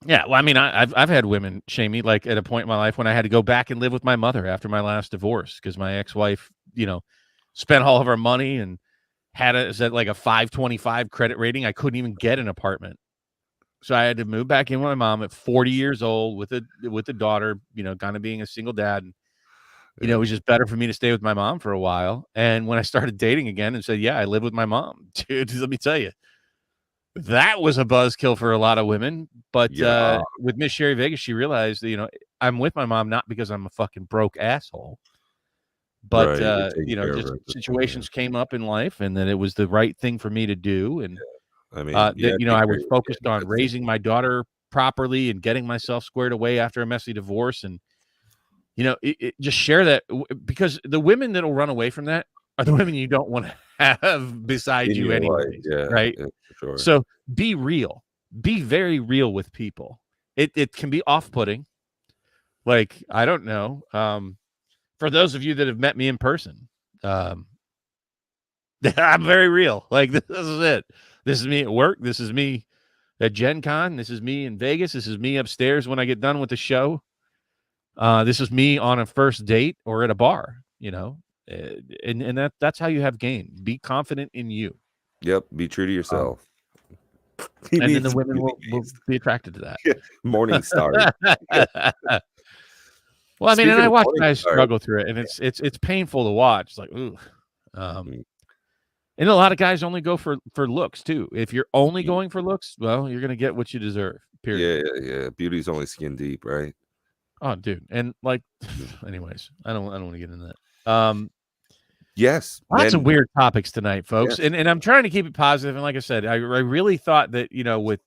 Yeah, well, I mean, I've had women shame me, like at a point in my life when I had to go back and live with my mother after my last divorce because my ex-wife, you know, spent all of our money and had a 525 credit rating. I couldn't even get an apartment. So I had to move back in with my mom at 40 years old with a daughter, you know, kind of being a single dad. And, you know, it was just better for me to stay with my mom for a while. And when I started dating again and said, yeah, I live with my mom, dude, let me tell you, that was a buzzkill for a lot of women. But with Miss Sherry Vegas, she realized that, you know, I'm with my mom, not because I'm a fucking broke asshole, but, you know, just situations came up in life and that it was the right thing for me to do. And, I mean, you know, I was focused on raising my daughter properly and getting myself squared away after a messy divorce. And, you know, just share that because the women that'll run away from that are the women you don't want to have beside you anyway. Right. Yeah, for sure. So be real, be very real with people. It can be off-putting. Like, I don't know. For those of you that have met me in person, I'm very real. Like, this is it. This is me at work. This is me at Gen Con. This is me in Vegas. This is me upstairs when I get done with the show. This is me on a first date or at a bar, you know, and that's how you have game. Be confident in you. Yep. Be true to yourself. And then the women will be attracted to that. Morning star. Well, I mean, and I watch guys struggle through it, and it's painful to watch. It's like, ooh. And a lot of guys only go for looks too. If you're only going for looks, well, you're gonna get what you deserve. Period. Yeah. Beauty's only skin deep, right? Oh, dude. And like, anyways, I don't want to get into that. Yes, lots of weird topics tonight, folks. Yes. And I'm trying to keep it positive. And like I said, I really thought that, you know, with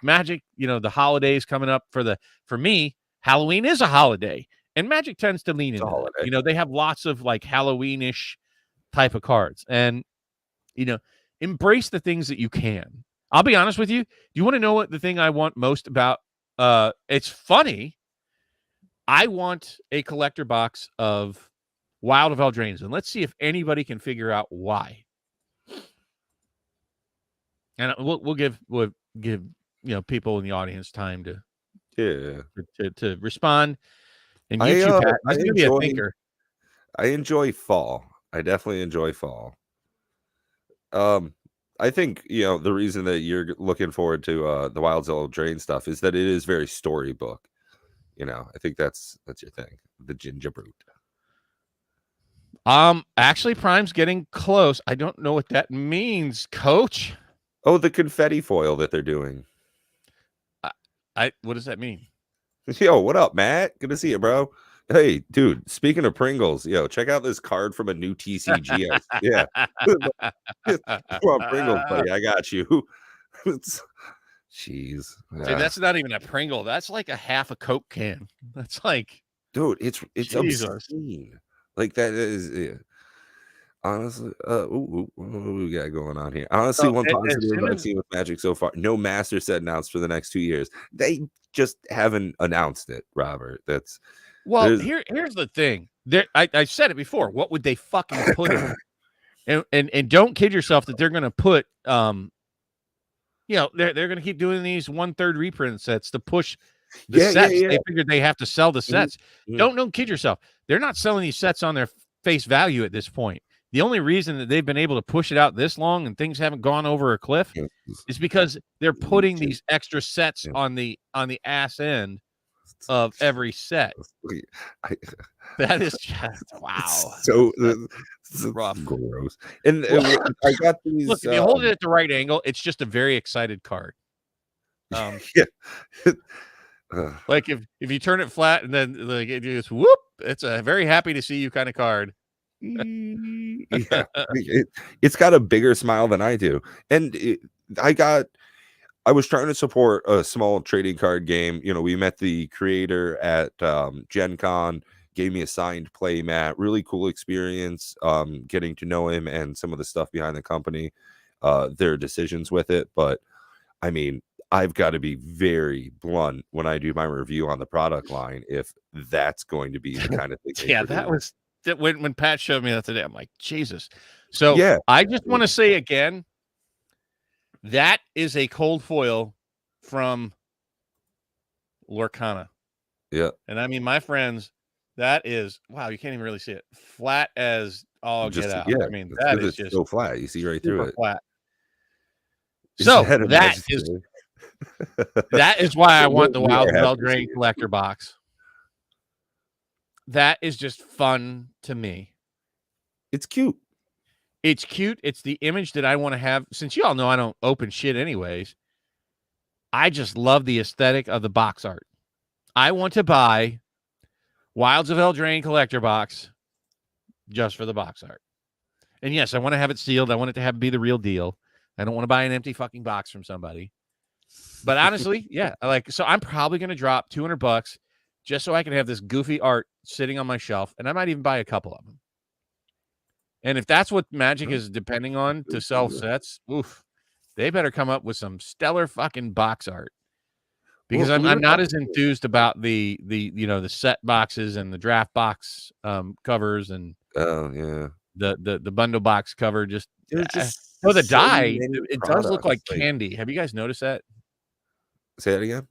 Magic, you know, the holidays coming up for me, Halloween is a holiday, and Magic tends to lean into that. You know, they have lots of like Halloween-ish type of cards, and you know, embrace the things that you can. I'll be honest with you. Do you want to know what the thing I want most about? It's funny. I want a collector box of Wild of Eldraine, and let's see if anybody can figure out why. And we'll give you know, people in the audience time to Yeah. to respond. And you too, Pat. He's gonna be a thinker. I enjoy fall. I definitely enjoy fall. I think, the reason that you're looking forward to the Wilds Drain stuff is that it is very storybook. I think that's your thing. The Ginger Brute. Actually, Prime's getting close. I don't know what that means, Coach. Oh, the confetti foil that they're doing. What does that mean? Yo, what up, Matt? Good to see you, bro. Hey, dude, speaking of Pringles, check out this card from a new TCG. Yeah. Come on, Pringles, buddy. I got you. Jeez. Dude, that's not even a Pringle. That's like a half a Coke can. That's like, dude, it's obscene. Like that is, yeah. Honestly, what we got going on here? Honestly, one positive I've seen with Magic so far: no master set announced for the next 2 years. They just haven't announced it, Robert. Here's the thing. I said it before. What would they fucking put in? And don't kid yourself that they're going to put they're going to keep doing these 1/3 reprint sets to push the sets. Yeah. They figured they have to sell the sets. Mm-hmm. Don't kid yourself. They're not selling these sets on their face value at this point. The only reason that they've been able to push it out this long and things haven't gone over a cliff is because they're putting these extra sets on the ass end of every set. That is just wow. So rough, gross. And I got these. Look, if you hold it at the right angle, it's just a very excited card. Yeah. Like if you turn it flat and then like it just whoop, it's a very happy to see you kind of card. Yeah, it's got a bigger smile than I do, and I was trying to support a small trading card game. We met the creator at Gen Con, gave me a signed play mat. Really cool experience, getting to know him and some of the stuff behind the company, their decisions with it. But I mean, I've got to be very blunt when I do my review on the product line if that's going to be the kind of thing. Yeah, that was that when Pat showed me that today. I'm like, Jesus. So yeah, I just want to say again, that is a cold foil from Lorcana. Yeah. And I mean, my friends, that is, wow, you can't even really see it. Flat as all get out. Yeah, I mean, that is just so flat. You see right through it. Flat. So that is why I want the Wilds of Eldraine collector box. That is just fun to me. It's cute. It's cute. It's the image that I want to have. Since you all know I don't open shit anyways, I just love the aesthetic of the box art. I want to buy Wilds of Eldraine collector box just for the box art. And yes, I want to have it sealed. I want it to be the real deal. I don't want to buy an empty fucking box from somebody. But honestly, yeah, so I'm probably going to drop $200 just so I can have this goofy art sitting on my shelf, and I might even buy a couple of them. And if that's what Magic is depending on to sell sets, oof, they better come up with some stellar fucking box art. Because I'm not as enthused about the set boxes and the draft box covers and the bundle box cover. The die, it does look like candy. Have you guys noticed that? Say that again.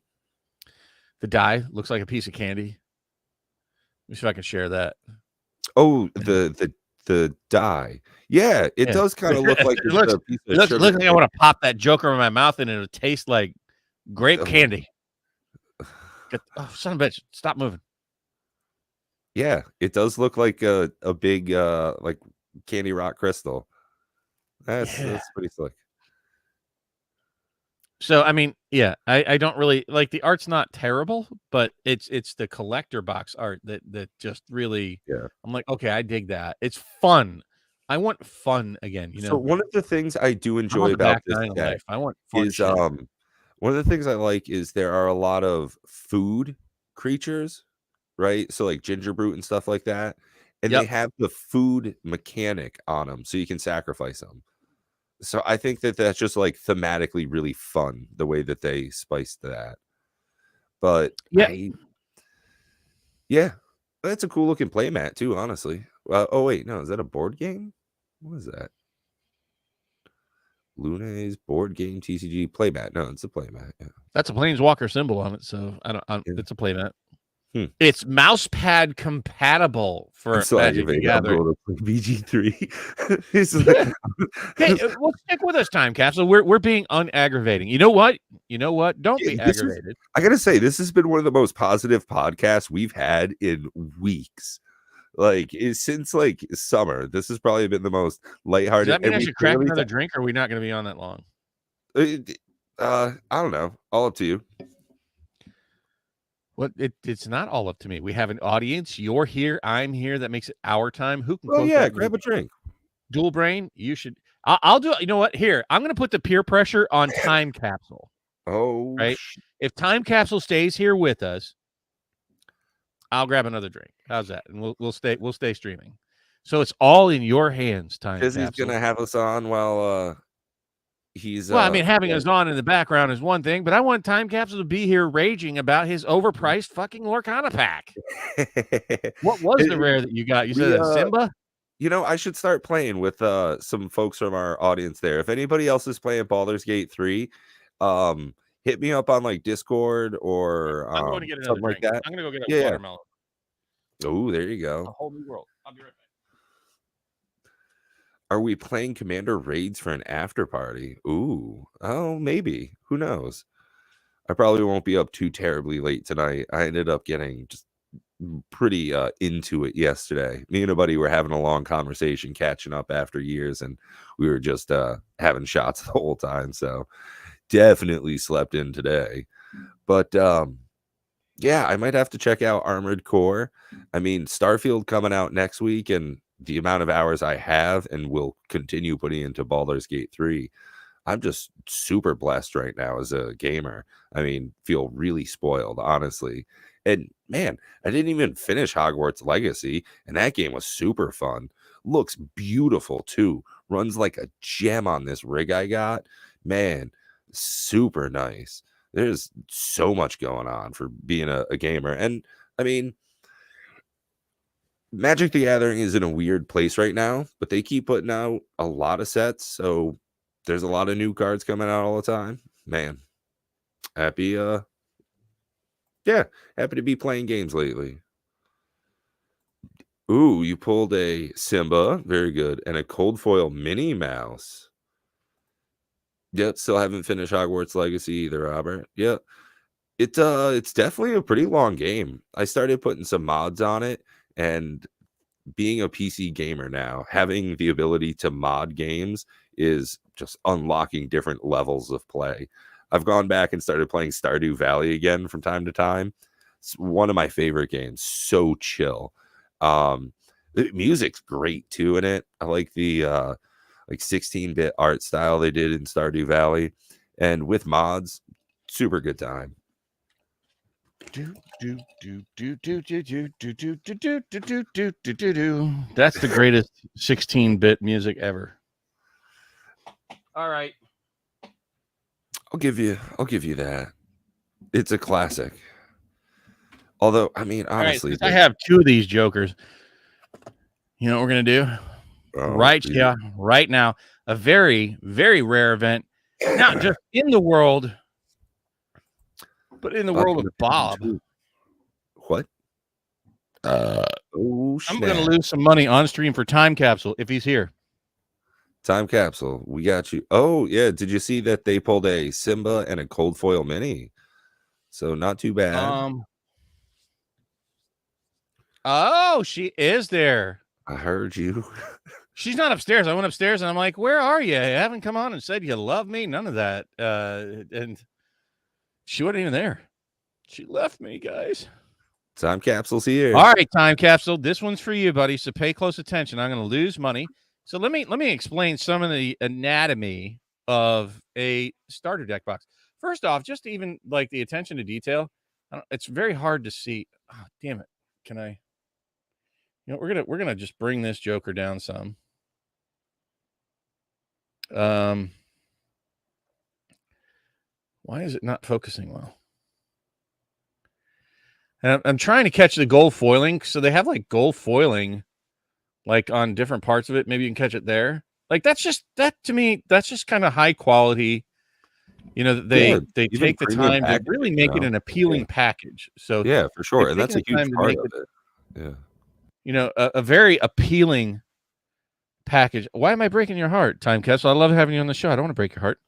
The die looks like a piece of candy. Let me see if I can share that. Oh, the die. Yeah, it does kind of look like it looks like I want to pop that joker in my mouth and it'll taste like grape candy. Son of a bitch, stop moving. Yeah, it does look like a big like candy rock crystal. That's pretty slick. So I mean, yeah, I don't really like the art's not terrible, but it's the collector box art that just really I'm like, okay, I dig that. It's fun. I want fun again, So one of the things I do enjoy about this deck I want fun is one of the things I like is there are a lot of food creatures, right? So like Ginger Brute and stuff like that. And they have the food mechanic on them so you can sacrifice them. So I think that that's just like thematically really fun the way that they spiced that. But that's a cool looking playmat too, honestly. Oh wait, no, is that a board game? What is that? Luna's board game TCG playmat. No, it's a playmat. Yeah. That's a Planeswalker symbol on it, so yeah. It's a playmat. It's mousepad compatible for Magic the Gathering. I'm going to BG3. Hey, well, stick with us, Time Capsule. We're being unaggravating. You know what? Don't be aggravated. I gotta say, this has been one of the most positive podcasts we've had in weeks. Like since like summer, this has probably been the most lighthearted. Does that mean I should crack another drink, or are we not going to be on that long? I don't know. All up to you. Well, it's not all up to me. We have an audience. You're here. I'm here. That makes it our time. Who can? Oh yeah, grab a drink. Dual Brain. You should. I'll do it. You know what? Here, I'm going to put the peer pressure on Time Capsule. Oh, right. If Time Capsule stays here with us, I'll grab another drink. How's that? And we'll stay streaming. So it's all in your hands, Time Capsule. He's going to have us on while he's. Well, I mean, having us on in the background is one thing, but I want Time Capsule to be here raging about his overpriced fucking Lorcana pack. What was the rare that you got? You said Simba? You know, I should start playing with some folks from our audience there. If anybody else is playing Baldur's Gate 3, hit me up on like Discord or I'm going to get something like that. I'm going to go get a watermelon. Oh, there you go. A whole new world. I'll be right back. Are we playing Commander Raids for an after party? Ooh, oh, maybe. Who knows? I probably won't be up too terribly late tonight. I ended up getting just pretty into it yesterday. Me and a buddy were having a long conversation, catching up after years, and we were just having shots the whole time. So definitely slept in today. But yeah, I might have to check out Armored Core. I mean, Starfield coming out next week, and the amount of hours I have and will continue putting into Baldur's Gate 3, I'm just super blessed right now as a gamer. I mean, feel really spoiled, honestly. And man, I didn't even finish Hogwarts Legacy, and that game was super fun. Looks beautiful too. Runs like a gem on this rig I got. Man, super nice. There's so much going on for being a gamer. And I mean, Magic the Gathering is in a weird place right now, but they keep putting out a lot of sets, so there's a lot of new cards coming out all the time. Man, happy to be playing games lately. Ooh, you pulled a Simba, very good, and a Cold Foil Minnie Mouse. Yep, still haven't finished Hogwarts Legacy either, Robert. Yep. It's definitely a pretty long game. I started putting some mods on it. And being a PC gamer now, having the ability to mod games is just unlocking different levels of play. I've gone back and started playing Stardew Valley again from time to time. It's one of my favorite games. So chill. The music's great too in it. I like the like 16-bit art style they did in Stardew Valley. And with mods, super good time. That's the greatest 16-bit music ever. All right. I'll give you that. It's a classic. Although, I mean, honestly, I have two of these jokers. You know what we're gonna do? Right now. A very, very rare event. Not just in the world, but in the world of Bob. What? I'm going to lose some money on stream for Time Capsule if he's here. Time Capsule, we got you. Oh, yeah. Did you see that they pulled a Simba and a Cold Foil Mini? So not too bad. Oh, she is there. I heard you. She's not upstairs. I went upstairs and I'm like, where are you? You haven't come on and said you love me. None of that. And she wasn't even there. She left me, guys. Time Capsule's here. All right, Time Capsule. This one's for you, buddy. So pay close attention. I'm going to lose money. So let me explain some of the anatomy of a starter deck box. First off, just even like the attention to detail, it's very hard to see. Oh, damn it! Can I? You know, we're gonna just bring this joker down some. Why is it not focusing well? And I'm trying to catch the gold foiling. So they have like gold foiling like on different parts of it. Maybe you can catch it there. Like that to me, that's just kind of high quality. You know, they even take the premium time to really packaging, make it an appealing package. So Yeah, for sure, they've and that's taken a the huge time to part make of it, it. Yeah. you know, a very appealing package. Why am I breaking your heart, Time Capsule? I love having you on the show. I don't want to break your heart.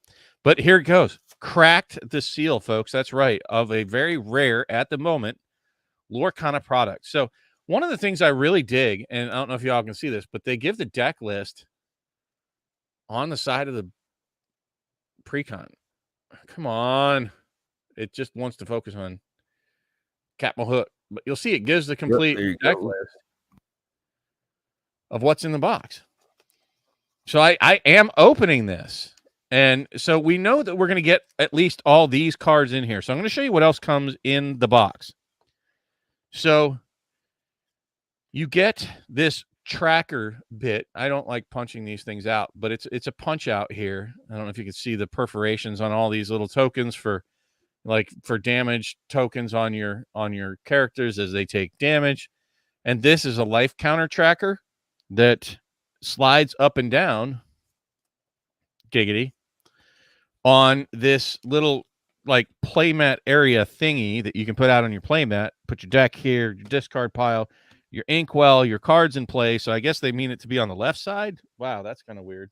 But here it goes. Cracked the seal, folks. That's right. Of a very rare, at the moment, Lorcana product. So one of the things I really dig, and I don't know if y'all can see this, but they give the deck list on the side of the Precon. Come on. It just wants to focus on Captain Hook. But you'll see it gives the complete there you deck go. list of what's in the box. So I am opening this. And so we know that we're going to get at least all these cards in here. So I'm going to show you what else comes in the box. So you get this tracker bit. I don't like punching these things out, but it's a punch out here. I don't know if you can see the perforations on all these little tokens for damage tokens on your characters as they take damage. And this is a life counter tracker that slides up and down, giggity, on this little like playmat area thingy that you can put out on your playmat. Put your deck here, your discard pile, your inkwell, your cards in play. So I guess they mean it to be on the left side. Wow, that's kind of weird.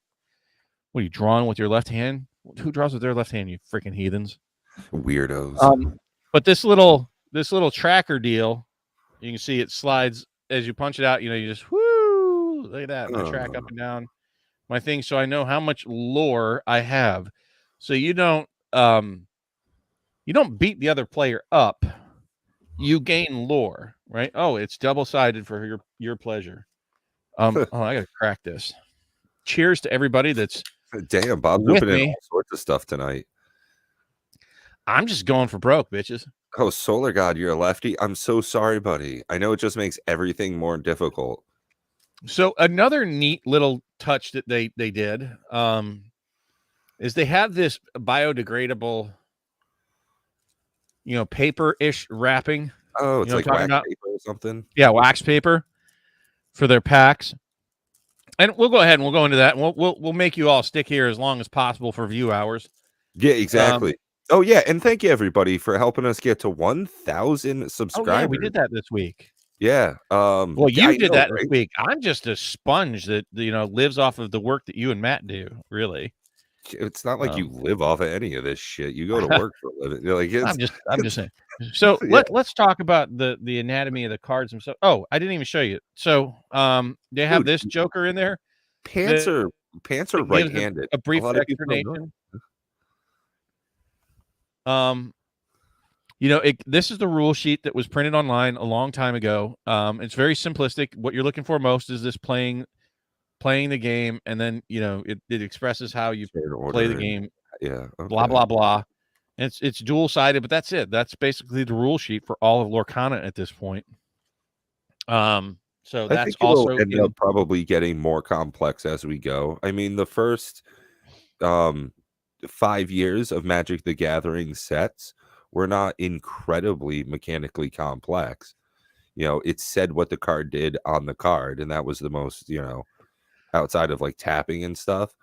What are you drawing with your left hand? Who draws with their left hand, you freaking heathens? Weirdos. But this little tracker deal, you can see it slides as you punch it out. You know, you just whoo, look at that. I track up and down my thing, so I know how much lore I have. So you don't beat the other player up. You gain lore, right? Oh, it's double-sided for your pleasure. I gotta crack this. Cheers to everybody that's Damn, Bob's with opening me. all sorts of stuff tonight. I'm just going for broke, bitches. Oh, Solar God, you're a lefty. I'm so sorry, buddy. I know it just makes everything more difficult. So another neat little touch that they did is they have this biodegradable, paper-ish wrapping. Oh, it's like wax paper or something. Yeah, wax paper for their packs. And we'll go ahead and we'll go into that. And we'll make you all stick here as long as possible for view hours. Yeah, exactly. Oh yeah, and thank you everybody for helping us get to 1,000 subscribers. Oh yeah, we did that this week. Yeah. Well, you did that this week. I'm just a sponge that lives off of the work that you and Matt do. Really, it's not like you live off of any of this shit. You go to work for a living. Like I'm just saying. So yeah. let's talk about the anatomy of the cards themselves. Oh, I didn't even show you. So they have this Joker in there. Pants are right-handed. A brief explanation. This is the rule sheet that was printed online a long time ago. It's very simplistic. What you're looking for most is this playing the game, and then it expresses how you play the game. Yeah. Okay. Blah blah blah. And it's dual-sided, but that's it. That's basically the rule sheet for all of Lorcana at this point. So that's I think also end up probably getting more complex as we go. I mean, the first 5 years of Magic the Gathering sets were not incredibly mechanically complex. It said what the card did on the card, and that was the most, outside of like tapping and stuff.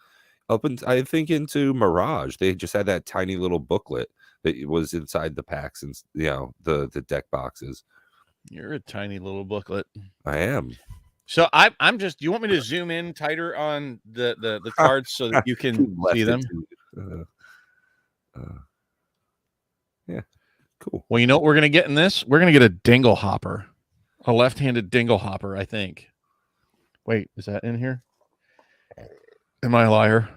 I think into Mirage, they just had that tiny little booklet that was inside the packs and the deck boxes. You're a tiny little booklet. I am. So I'm just. Do you want me to zoom in tighter on the cards so that you can see them? Yeah, cool. Well, you know what we're gonna get in this? We're gonna get a dingle hopper, a left-handed dingle hopper, I think. Wait, is that in here? Am I a liar?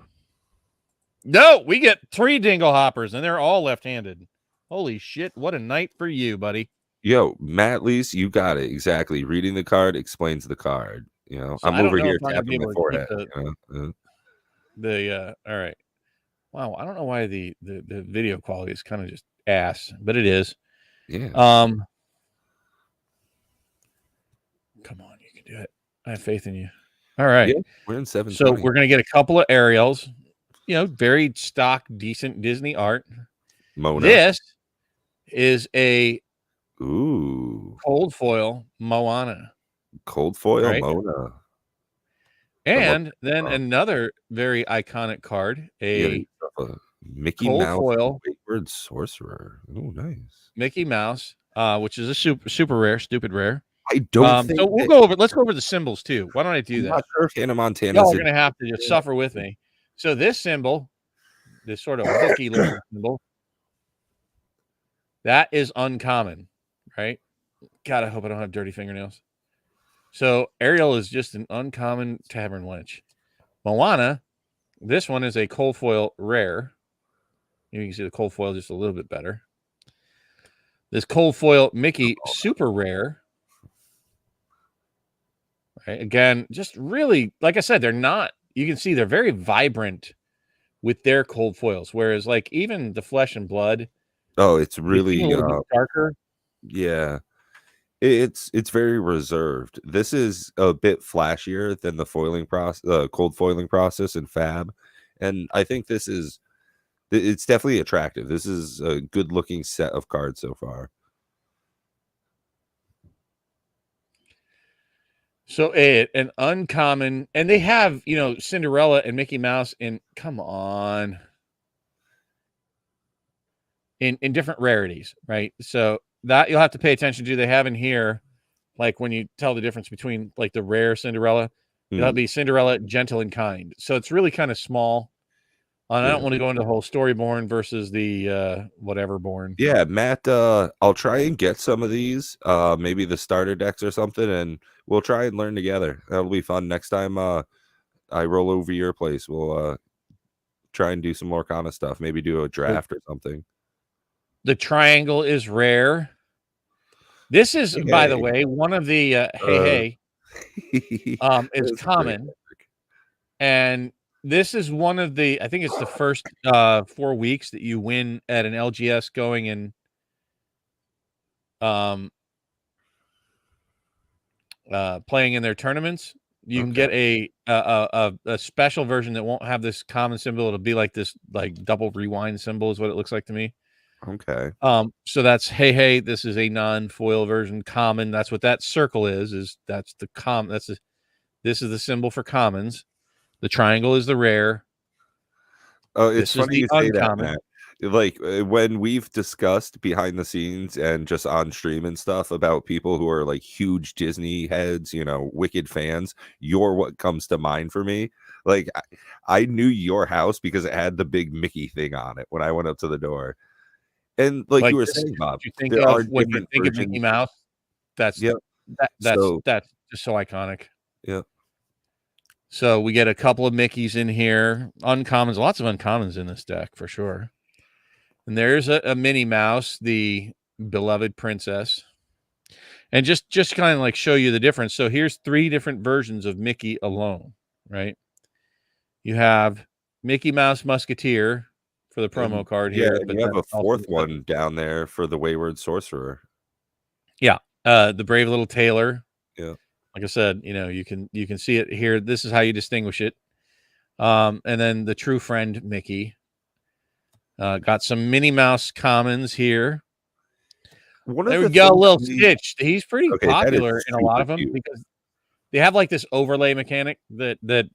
No, we get 3 dingle hoppers, and they're all left-handed. Holy shit! What a night for you, buddy. Yo, Matt Lease, you got it exactly. Reading the card explains the card. So I'm over here tapping my forehead. All right. Wow, I don't know why the video quality is kind of just ass, but it is. Yeah. Come on, you can do it. I have faith in you. All right. Yeah, we're in 7. So we're gonna get a couple of Ariels. Very stock, decent Disney art. Mona. This is a cold foil Moana. Cold foil, right? Mona. And then another very iconic card, a Mickey cold Mouse foil Wayward Sorcerer. Oh, nice. Mickey Mouse, which is a super rare, stupid rare. I don't think so we'll go over. Let's go over the symbols too. Why don't I do I'm that? not sure if Hannah Montana. Y'all are gonna have to just suffer with me. So this symbol, this sort of booky looking symbol, that is uncommon, right? God, I hope I don't have dirty fingernails. So Ariel is just an uncommon tavern wench. Moana, this one is a cold foil rare. You can see the cold foil just a little bit better. This cold foil Mickey super rare. Right? Again, just really, like I said, they're not, you can see they're very vibrant with their cold foils. Whereas like even the Flesh and Blood. Oh, it's really a little bit darker. Yeah. It's very reserved. This is a bit flashier than the foiling process, cold foiling process in Fab, and I think it's definitely attractive. This is a good looking set of cards so far. So an uncommon, and they have Cinderella and Mickey Mouse in in different rarities, right? So that you'll have to pay attention to. They have in here, like when you tell the difference between like the rare Cinderella, it'll be Cinderella Gentle and Kind. So it's really kind of small. And I don't want to go into the whole Storyborn versus the whatever born. Yeah, Matt, I'll try and get some of these, maybe the starter decks or something, and we'll try and learn together. That'll be fun. Next time I roll over your place, we'll try and do some more kind of stuff. Maybe do a draft or something. The triangle is rare. This is, by the way, one of the is common. And this is one of the, I think it's the first 4 weeks that you win at an LGS going in playing in their tournaments. You can get a special version that won't have this common symbol. It'll be like this like double rewind symbol is what it looks like to me. Okay. So that's hey, this is a non-foil version common. That's what that circle is that's the this is the symbol for commons. The triangle is the rare. Oh, it's funny you say that, Matt. Like when we've discussed behind the scenes and just on stream and stuff about people who are like huge Disney heads, wicked fans, you're what comes to mind for me. Like I knew your house because it had the big Mickey thing on it when I went up to the door. And like you were saying, Bob, you think of when you think of Mickey Mouse. That's just so iconic. Yeah. So we get a couple of Mickeys in here, uncommons, lots of uncommons in this deck for sure. And there's a Minnie Mouse, the beloved princess. And just kind of like show you the difference. So here's 3 different versions of Mickey alone, right? You have Mickey Mouse Musketeer for the promo card here. But you have a 4th one down there for the Wayward Sorcerer. Yeah. The Brave Little Tailor. Yeah. Like I said, you can see it here. This is how you distinguish it. And then the True Friend Mickey. Got some Minnie Mouse commons here. There we go, Lil Stitch. He's pretty popular in a lot of them because they have like this overlay mechanic that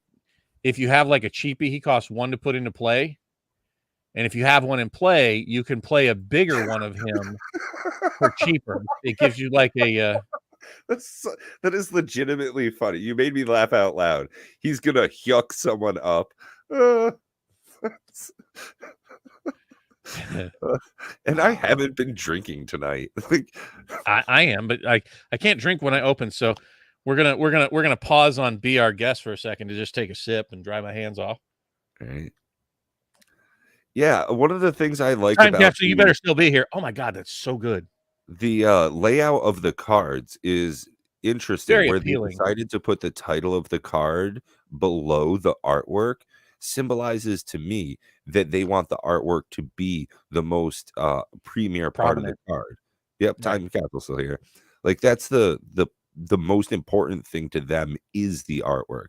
if you have like a cheapie, he costs 1 to put into play. And if you have one in play, you can play a bigger one of him for cheaper. It gives you like a that is legitimately funny. You made me laugh out loud. He's gonna yuck someone up. And I haven't been drinking tonight. I am, but I can't drink when I open. So we're gonna pause on Be Our Guest for a second to just take a sip and dry my hands off. All right. Yeah, one of the things I like about you better still be here. Oh my god, that's so good. The layout of the cards is interesting. Very where appealing. They decided to put the title of the card below the artwork symbolizes to me that they want the artwork to be the most premier part of the card. Yep, time capsule still here. Like that's the most important thing to them is the artwork.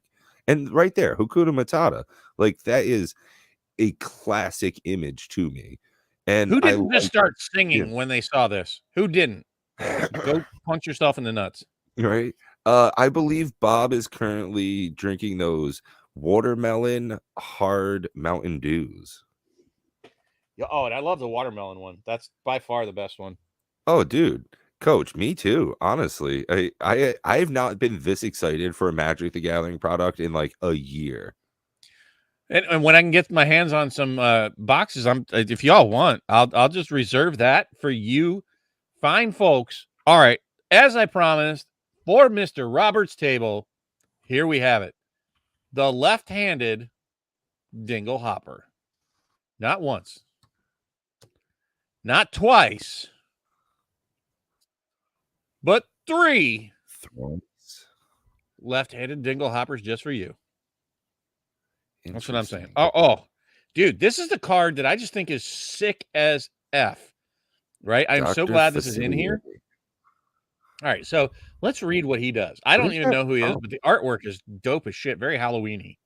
And right there, Hakuna Matata. Like that is a classic image to me. And who didn't just start singing when they saw this? Who didn't? Go punch yourself in the nuts. Right. I believe Bob is currently drinking those watermelon hard Mountain Dews. Yeah, oh, and I love the watermelon one. That's by far the best one. Oh, dude, Coach, me too. Honestly, I have not been this excited for a Magic the Gathering product in like a year. And when I can get my hands on some boxes, if y'all want, I'll just reserve that for you, fine folks. All right, as I promised, for Mr. Roberts' table, here we have it: the left-handed Dingle Hopper. Not once, not twice, but 3 Thrones. left-handed Dingle Hoppers just for you. That's what I'm saying. Interesting. Oh, dude, this is the card that I just think is sick as F. Right? I'm so Dr. glad this is in here. Facilier. All right, so let's read what he does. I What don't is even that know who he is, from? but the artwork is dope as shit, very Halloween-y.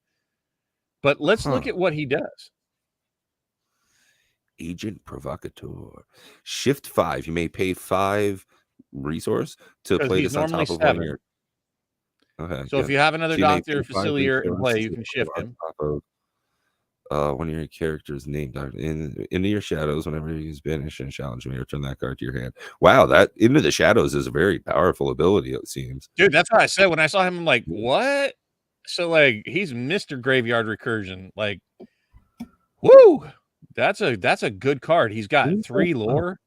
But let's look Huh. at what he does. Agent Provocateur. Shift 5. You may pay 5 resource to 'Cause play he's this on normally top of one of 7. your. Okay. So Yeah. if you have another So you may Dr. pay 5 Facilier in play, resources you to can put shift on him. top of one of your characters' name into your shadows. Whenever you use banish and challenge, you may return that card to your hand. Wow, that into the shadows is a very powerful ability. It seems. Dude, that's what I said when I saw him. I'm like, what? So like, he's Mr. Graveyard Recursion. Like, woo! That's a good card. He's got 3 lore.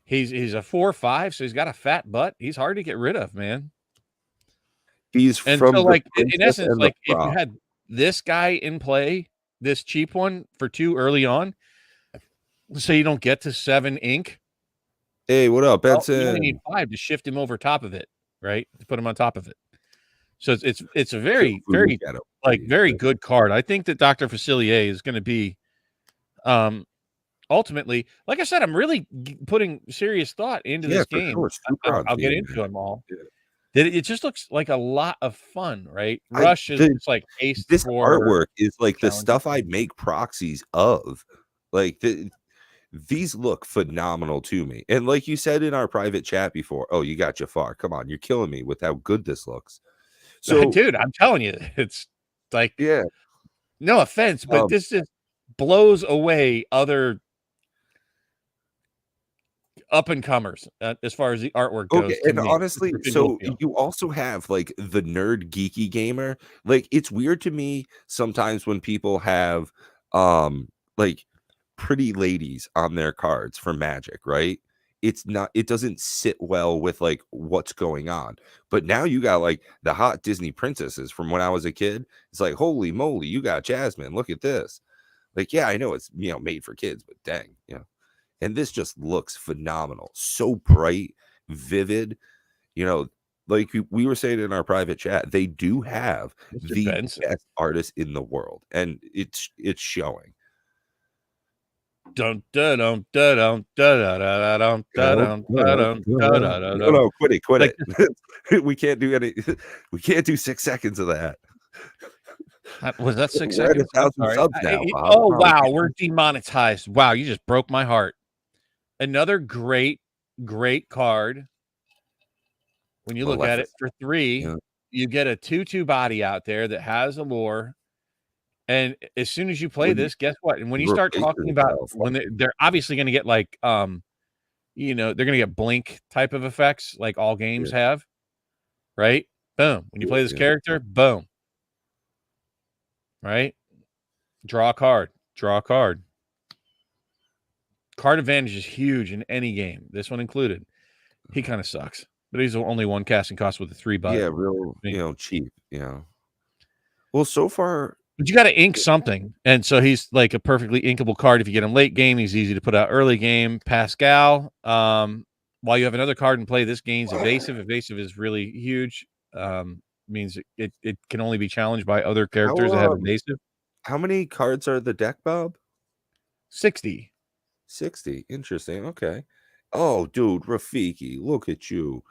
He's a 4/5, so he's got a fat butt. He's hard to get rid of, man. He's And from so, the like, in Princess essence, and the like, if you Frog. had this guy in play, this cheap one for 2 early on, so you don't get to 7 ink. Hey, what up, Well, you only Benson? need 5 to shift him over top of it, right? To put him on top of it. So it's a Kill very, food very, shadow. like, very good card. I think that Dr. Facilier is gonna be, ultimately, like I said, I'm really putting serious thought into Yeah, this for game. sure. Super on I'll get theme, into man. them all. Yeah. That it just looks like a lot of fun, right? Rush is just like ace This for artwork is like the challenges. stuff I make proxies of. Like these look phenomenal to me. And like you said in our private chat before, oh, you got Jafar. Come on, you're killing me with how good this looks. So Dude, I'm telling you, it's like, yeah, no offense, but this just blows away other up and comers as far as the artwork goes. okay, To and me, honestly, for Pinball so Field. you also have like the nerd geeky gamer. Like it's weird to me sometimes when people have like pretty ladies on their cards for Magic, right? It doesn't sit well with like what's going on. But now you got like the hot Disney princesses from when I was a kid. It's like, holy moly, you got Jasmine. Look at this. Like, yeah, I know it's made for kids, but dang, and this just looks phenomenal. So bright, vivid. Like we were saying in our private chat, they do have Mr. the Benson. best artists in the world, and it's showing. Dun dun dun dun dun dun dun dun dun. No, quit Like, it. We can't do any. We can't do 6 seconds of that. was that 6 We're at seconds? I'm 1,000 sorry. subs now, Bob. Oh Come on, wow, we're demonetized. Wow, you just broke my heart. Another great card. When you look at it for 3, you get a 2/2 body out there that has a lore. And as soon as you play this, guess what? And when you start talking about when they're obviously going to get like, they're going to get blink type of effects like all games have, right? Boom. When you play this character, boom. Right? Draw a card. Card advantage is huge in any game. This one included. He kind of sucks, but he's only 1 casting cost with a 3 butt. Yeah, real, cheap. Well, so far, but you got to ink something, and so he's like a perfectly inkable card if you get him late game. He's easy to put out early game. Pascal, while you have another card in play, this gains evasive. Evasive is really huge. Means it can only be challenged by other characters that have evasive. How many cards are the deck, Bob? 60. 60. Interesting. Okay. Oh, dude, Rafiki, look at you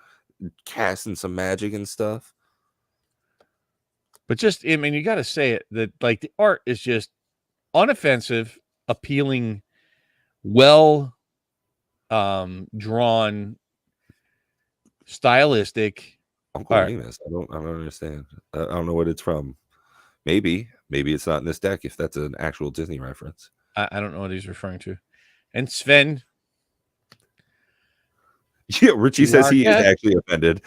casting some magic and stuff. But just, I mean, you got to say it that like the art is just unoffensive, appealing, well drawn, stylistic. Uncle All right. Remus. I don't understand. I don't know what it's from. Maybe it's not in this deck if that's an actual Disney reference. I don't know what he's referring to. And Sven. Yeah, Richie says he is Largette. actually offended.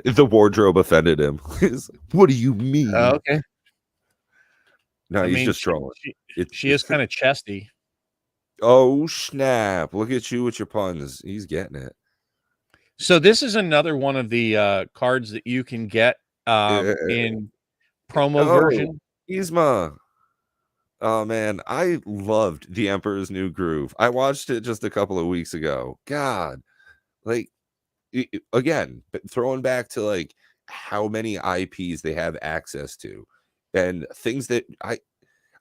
The wardrobe offended him. He's like, what do you mean? Okay. No, he's just trolling. She is kind of chesty. Oh, snap. Look at you with your puns. He's getting it. So this is another one of the cards that you can get in promo version. Yzma. Oh, man. I loved The Emperor's New Groove. I watched it just a couple of weeks ago. God. Like, again, throwing back to like how many IPs they have access to and things that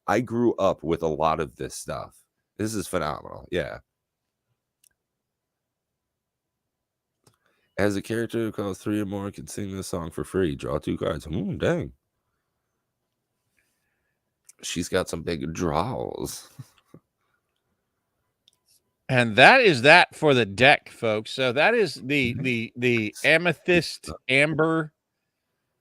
I grew up with a lot of this stuff. This is phenomenal. Yeah. As a character who calls 3 or more can sing this song for free. Draw 2 cards. Dang. She's got some big draws. And that is that for the deck, folks. So that is the Amethyst Amber.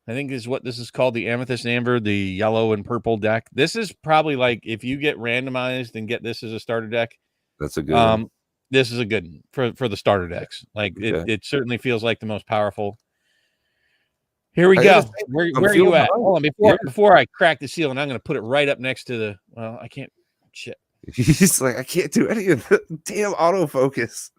I think is what this is called, the Amethyst Amber, the yellow and purple deck. This is probably like if you get randomized and get this as a starter deck. That's a good one. This is a good one for the starter decks. Like it certainly feels like the most powerful. Here we go. Where are you at? Hold on, before I crack the seal, and I'm going to put it right up next to the. Well, I can't. Shit. He's like, I can't do any of the damn autofocus.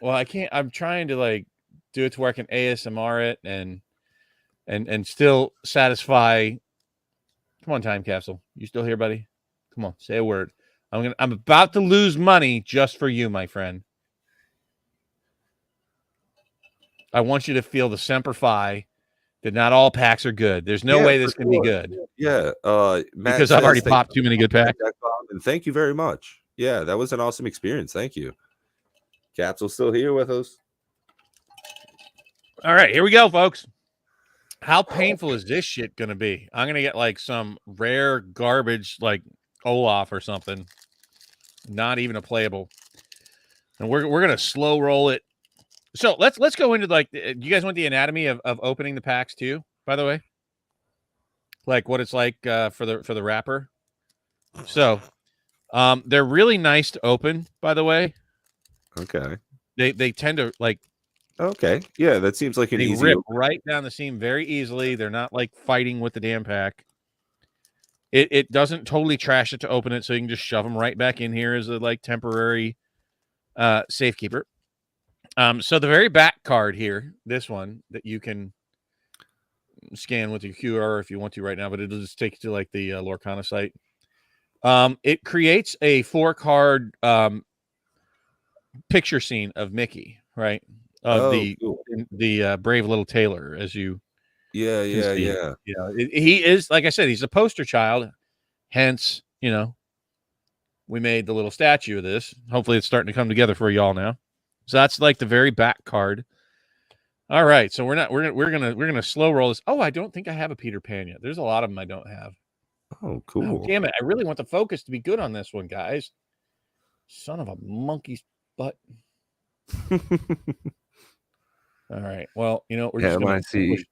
Well, I can't. I'm trying to like do it to where I can ASMR it and still satisfy. Come on, time capsule. You still here, buddy? Come on, say a word. I'm about to lose money just for you, my friend. I want you to feel the Semper Fi that not all packs are good. There's no way this can be good. Yeah. Because I've already popped too many good packs. And thank you very much. Yeah, that was an awesome experience. Thank you. Capsule's still here with us. All right, here we go, folks. How painful is this shit going to be? I'm going to get like some rare garbage like Olaf or something. Not even a playable. And we're going to slow roll it. So let's go into like, do you guys want the anatomy of opening the packs too, by the way? Like what it's like for the wrapper. So they're really nice to open, by the way. Okay. They tend to like. Okay. Yeah, that seems like an easy rip right down the seam very easily. They're not like fighting with the damn pack. It doesn't totally trash it to open it, so you can just shove them right back in here as a like temporary safekeeper. So the very back card here, this one that you can scan with your QR if you want to right now, but it'll just take you to like the Lorcana site. It creates a 4-card picture scene of Mickey, right? Of the brave little tailor, as you yeah. He is, like I said, he's a poster child. Hence, we made the little statue of this. Hopefully, it's starting to come together for y'all now. So that's like the very back card. All right, so we're gonna slow roll this. Oh, I don't think I have a Peter Pan yet. There's a lot of them I don't have. Oh, cool. Oh, damn it! I really want the focus to be good on this one, guys. Son of a monkey's butt. All right. Well, we're just MICKEYMOUC.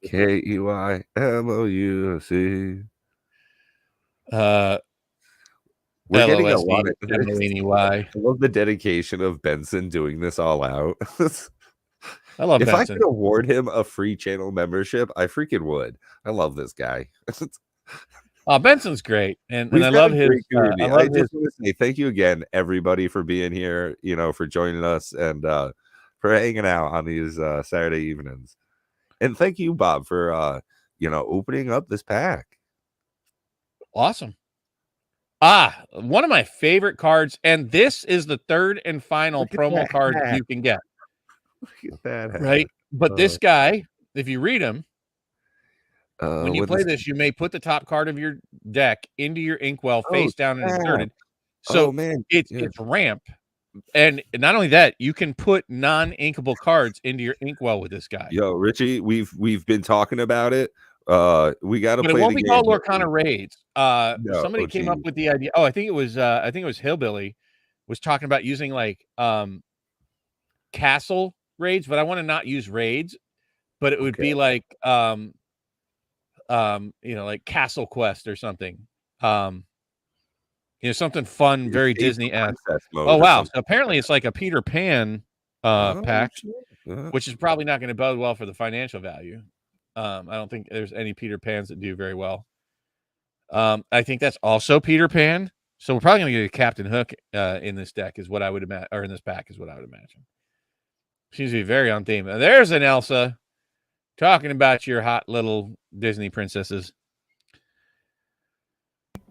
We're getting a lot of I love the dedication of Benson doing this all out. I love if Benson. I could award him a free channel membership, I freaking would. I love this guy. Benson's great, and I love his. I just want to say thank you again, everybody, for being here. For joining us and for hanging out on these Saturday evenings, and thank you, Bob, for opening up this pack. Awesome. One of my favorite cards, and this is the third and final promo card you can get. Look at that, right? But this guy, if you read him. When you play this, you may put the top card of your deck into your inkwell face down and inserted. So it's ramp. And not only that, you can put non-inkable cards into your inkwell with this guy. Yo, Richie, we've been talking about it. We got to play. But it won't be game. called Lorcana Raids. Somebody came up with the idea. Oh, I think it was Hillbilly was talking about using like castle raids, but I want to not use raids, but it would be like like Castle Quest or something. Something fun, very Disney-esque. Oh wow. So apparently it's like a Peter Pan pack, which is probably not going to bode well for the financial value. I don't think there's any Peter Pans that do very well. I think that's also Peter Pan. So we're probably going to get a Captain Hook in this deck, is what I would imagine, or in this pack, is what I would imagine. Seems to be very on theme. There's an Elsa talking about your hot little Disney princesses.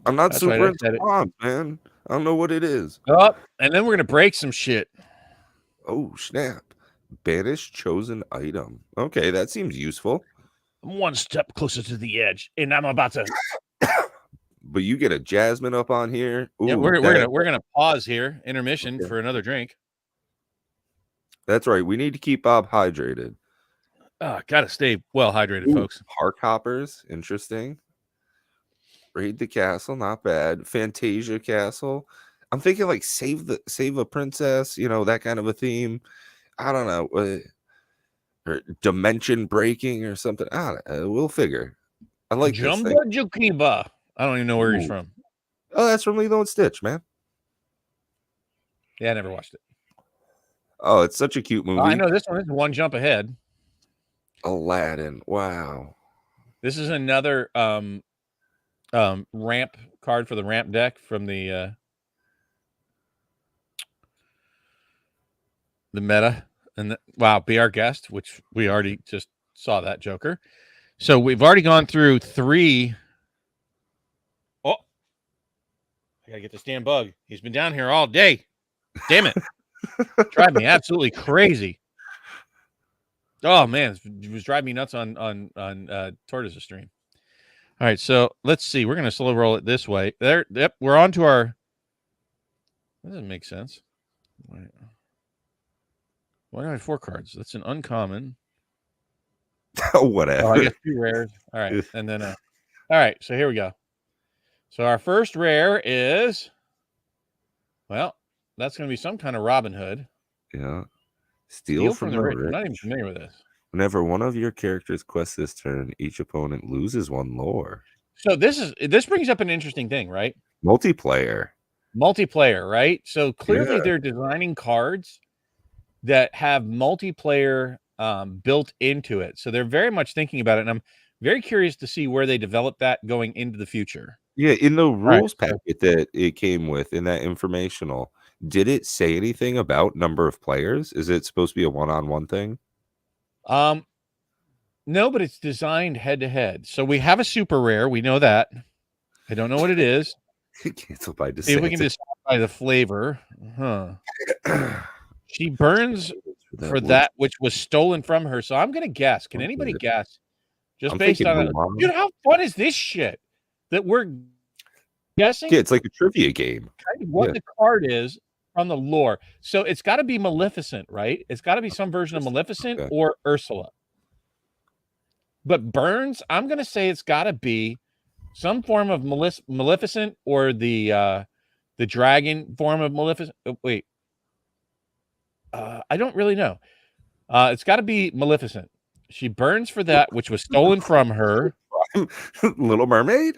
I'm not super into Bond, man. I don't know what it is. Oh, and then we're going to break some shit. Oh, snap. Banish chosen item. Okay, that seems useful. I'm one step closer to the edge, and I'm about to... But you get a Jasmine up on here. Ooh, yeah, we're gonna pause here, intermission for another drink. That's right. We need to keep Bob hydrated. Gotta stay well hydrated, folks. Park hoppers, interesting. Raid the castle, not bad. Fantasia Castle. I'm thinking like save a princess, that kind of a theme. I don't know, or dimension breaking or something. I don't know. We'll figure. I like Jumba Jukiba. I don't even know where he's from. Oh, that's from Lilo and Stitch, man. Yeah, I never watched it. Oh, it's such a cute movie. I know this one is one jump ahead. Aladdin. Wow. This is another ramp card for the ramp deck from the meta. And wow, Be Our Guest, which we already just saw that Joker. So we've already gone through 3. Oh, I gotta get this damn bug. He's been down here all day. Damn it. Drive me absolutely crazy. Oh man, it was driving me nuts on Tortoise's stream. All right, so let's see. We're gonna slow roll it this way. There, yep, we're on to our... That doesn't make sense. Why do I have 4 cards? That's an uncommon. Whatever. Oh, I get 2 rares. All right, and then all right, so here we go. So our first rare is, well, that's going to be some kind of Robin Hood. Yeah. Steal from the rich. I'm not even familiar with this. Whenever one of your characters quests this turn, each opponent loses 1 lore. So this brings up an interesting thing, right? Multiplayer, right? So clearly they're designing cards that have multiplayer built into it. So they're very much thinking about it, and I'm very curious to see where they develop that going into the future. Yeah, in the rules packet that it came with, in that informational, did it say anything about number of players? Is it supposed to be a one-on-one thing? No, but it's designed head-to-head. So we have a super rare. We know that. I don't know what it is. Canceled by See if we can decide by the flavor. She burns for that which was stolen from her. So I'm going to guess. Can anybody guess? Just based on it. Dude, how fun is this shit? That we're guessing? Yeah, it's like a trivia game. Kind of what the card is from the lore. So it's got to be Maleficent, right? It's got to be some version of Maleficent or Ursula. But Burns, I'm going to say it's got to be some form of Maleficent or the dragon form of Maleficent. Oh, wait. I don't really know. It's got to be Maleficent. She burns for that which was stolen from her. Little Mermaid.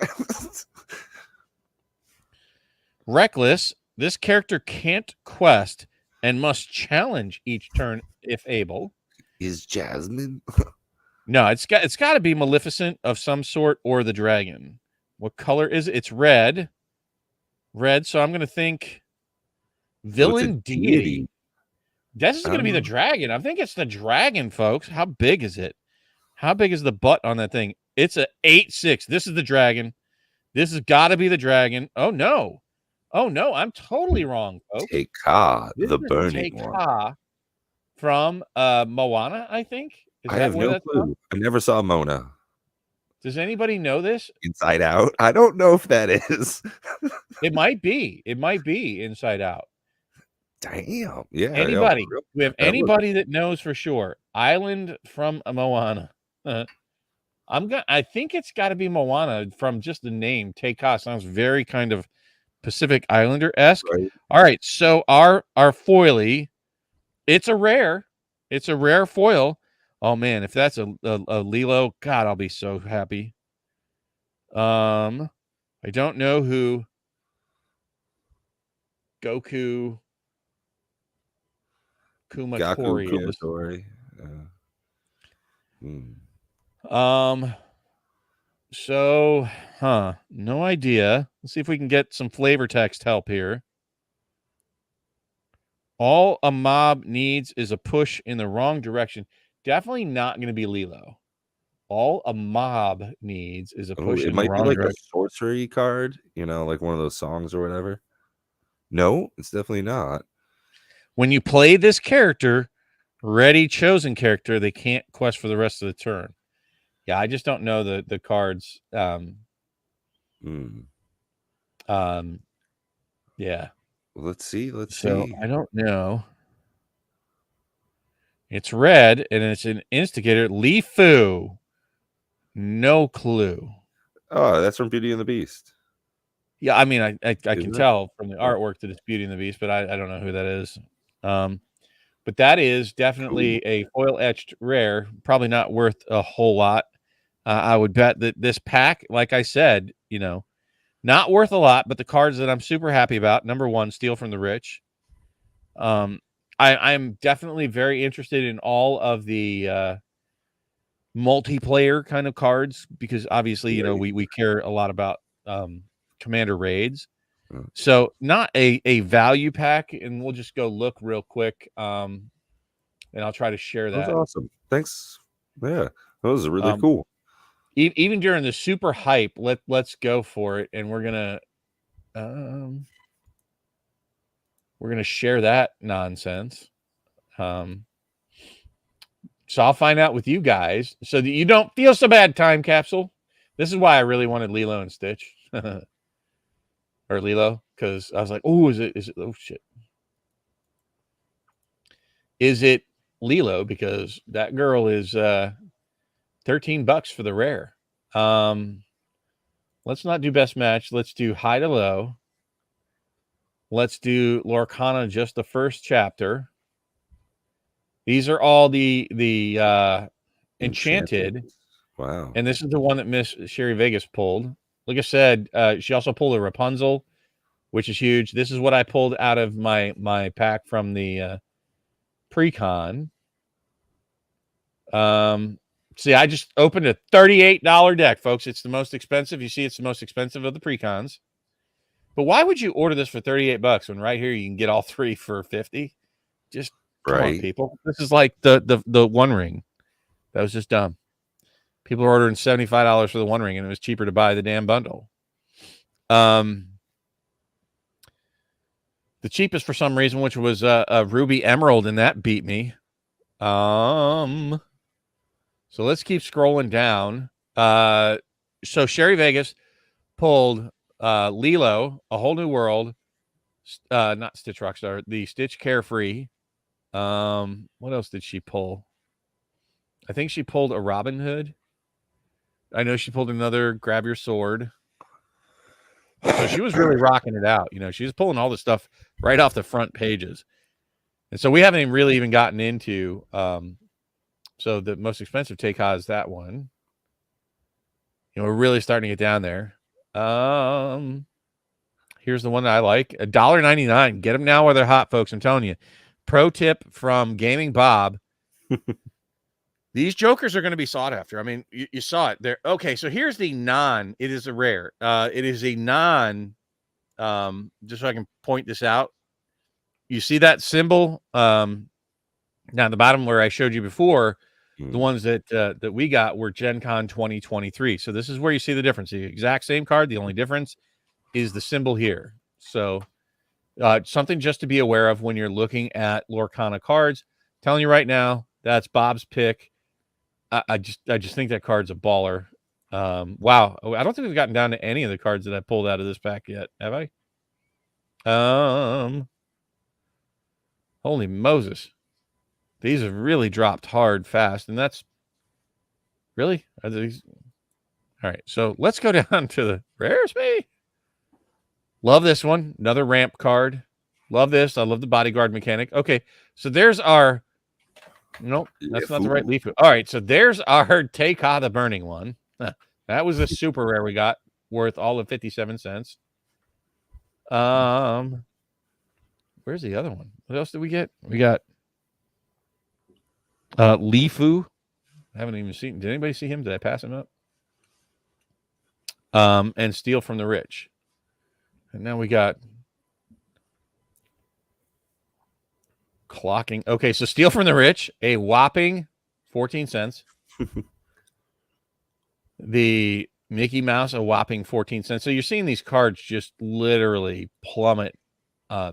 Reckless. This character can't quest and must challenge each turn if able. Is Jasmine? No, it's got to be Maleficent of some sort or the dragon. What color is it? It's red. Red. So I'm going to think villain deity. This is going to be the dragon. I think it's the dragon, folks. How big is it? How big is the butt on that thing? It's a 8/6. This is the dragon. This has got to be the dragon. Oh no. Oh no, I'm totally wrong, folks. Teka, the burning one. From Moana, I think. I have no clue. I never saw Mona. Does anybody know this? Inside Out? I don't know if that is. It might be. It might be Inside Out. Damn. Yeah. Anybody? We have anybody that knows for sure. Island from Moana. I think it's got to be Moana from just the name. Teka sounds very kind of Pacific Islander-esque. Right. All right. So our foily, it's a rare. It's a rare foil. Oh man, if that's a Lilo, God, I'll be so happy. I don't know who Goku Gaku Kumatori is. Kumatori. Hmm. So, no idea. Let's see if we can get some flavor text help here. All a mob needs is a push in the wrong direction. Definitely not going to be Lilo. All a mob needs is a push It in the might be wrong like a direction. sorcery card, like one of those songs or whatever. No, it's definitely not. When you play this character, ready chosen character, they can't quest for the rest of the turn. Yeah, I just don't know the cards. Yeah. Let's see. So I don't know. It's red and it's an instigator. Lifu. No clue. Oh, that's from Beauty and the Beast. Yeah, I mean, I can it? tell from the artwork that it's Beauty and the Beast, but I don't know who that is. But that is definitely a foil etched rare. Probably not worth a whole lot. I would bet that this pack, like I said, not worth a lot, but the cards that I'm super happy about. Number one, Steal from the Rich. I'm definitely very interested in all of the multiplayer kind of cards because obviously, we care a lot about Commander raids. So not a value pack, and we'll just go look real quick. And I'll try to share that. That's awesome. Thanks. Yeah, that was really cool. Even during the super hype, let's go for it, and we're gonna share that nonsense. So I'll find out with you guys so that you don't feel so bad, Time Capsule. This is why I really wanted Lilo and Stitch. Or Lilo, because I was like, oh, is it oh shit. Is it Lilo? Because that girl is $13 for the rare. Let's not do best match. Let's do high to low. Let's do Lorcana, just the first chapter. These are all the Enchanted. Wow. And this is the one that Miss Sherry Vegas pulled. Like I said, she also pulled a Rapunzel, which is huge. This is what I pulled out of my pack from the pre-con. See, I just opened a $38 deck, folks. It's the most expensive. You see, it's the most expensive of the pre-cons. But why would you order this for $38 when right here you can get all three for $50? Just come on, people. This is like the One Ring. That was just dumb. People are ordering $75 for the One Ring, and it was cheaper to buy the damn bundle. The cheapest for some reason, which was a Ruby Emerald, and that beat me. So let's keep scrolling down. So Sherry Vegas pulled Lilo, A Whole New World, not Stitch Rockstar, the Stitch Carefree. What else did she pull? I think she pulled a Robin Hood. I know she pulled another Grab Your Sword. So she was really rocking it out. She was pulling all the stuff right off the front pages. And so we haven't really even gotten into so the most expensive Teika is that one. We're really starting to get down there. Here's the one that I like. $1.99. Get them now while they're hot, folks. I'm telling you. Pro tip from Gaming Bob. These jokers are going to be sought after. I mean, you saw it there. Okay, so here's the non. It is a rare. It is a non. Just so I can point this out. You see that symbol? Now at the bottom where I showed you before, the ones that we got were Gen Con 2023. So this is where you see the difference. The exact same card. The only difference is the symbol here. So something just to be aware of when you're looking at Lorcana cards. I'm telling you right now, that's Bob's pick. I just think that card's a baller. Wow. I don't think we've gotten down to any of the cards that I pulled out of this pack yet. Have I? Holy Moses. These have really dropped hard fast. And that's really, are these? All right. So let's go down to the rares, me. Love this one. Another ramp card. Love this. I love the bodyguard mechanic. Okay. So there's our Nope, that's not the Fool. right Leaf. All right, so there's our Teika the Burning one. That was a super rare we got, worth all of 57 cents. Where's the other one? What else did we get? We got Lifu. I haven't even seen. Did anybody see him? Did I pass him up? And Steal from the Rich. And now we got clocking. Okay, so Steal from the Rich, a whopping 14 cents. The Mickey Mouse, a whopping 14 cents. So you're seeing these cards just literally plummet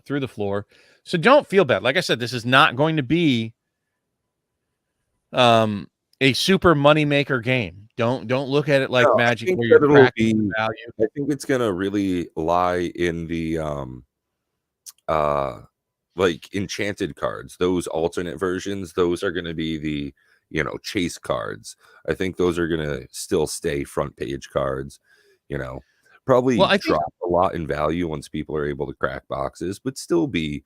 through the floor. So don't feel bad. Like I said, this is not going to be a super moneymaker game. Don't look at it like Magic where you're cracking value. I think it's gonna really lie in the like enchanted cards. Those alternate versions, those are gonna be the chase cards. I think those are gonna still stay front page cards. Probably drop a lot in value once people are able to crack boxes, but still be,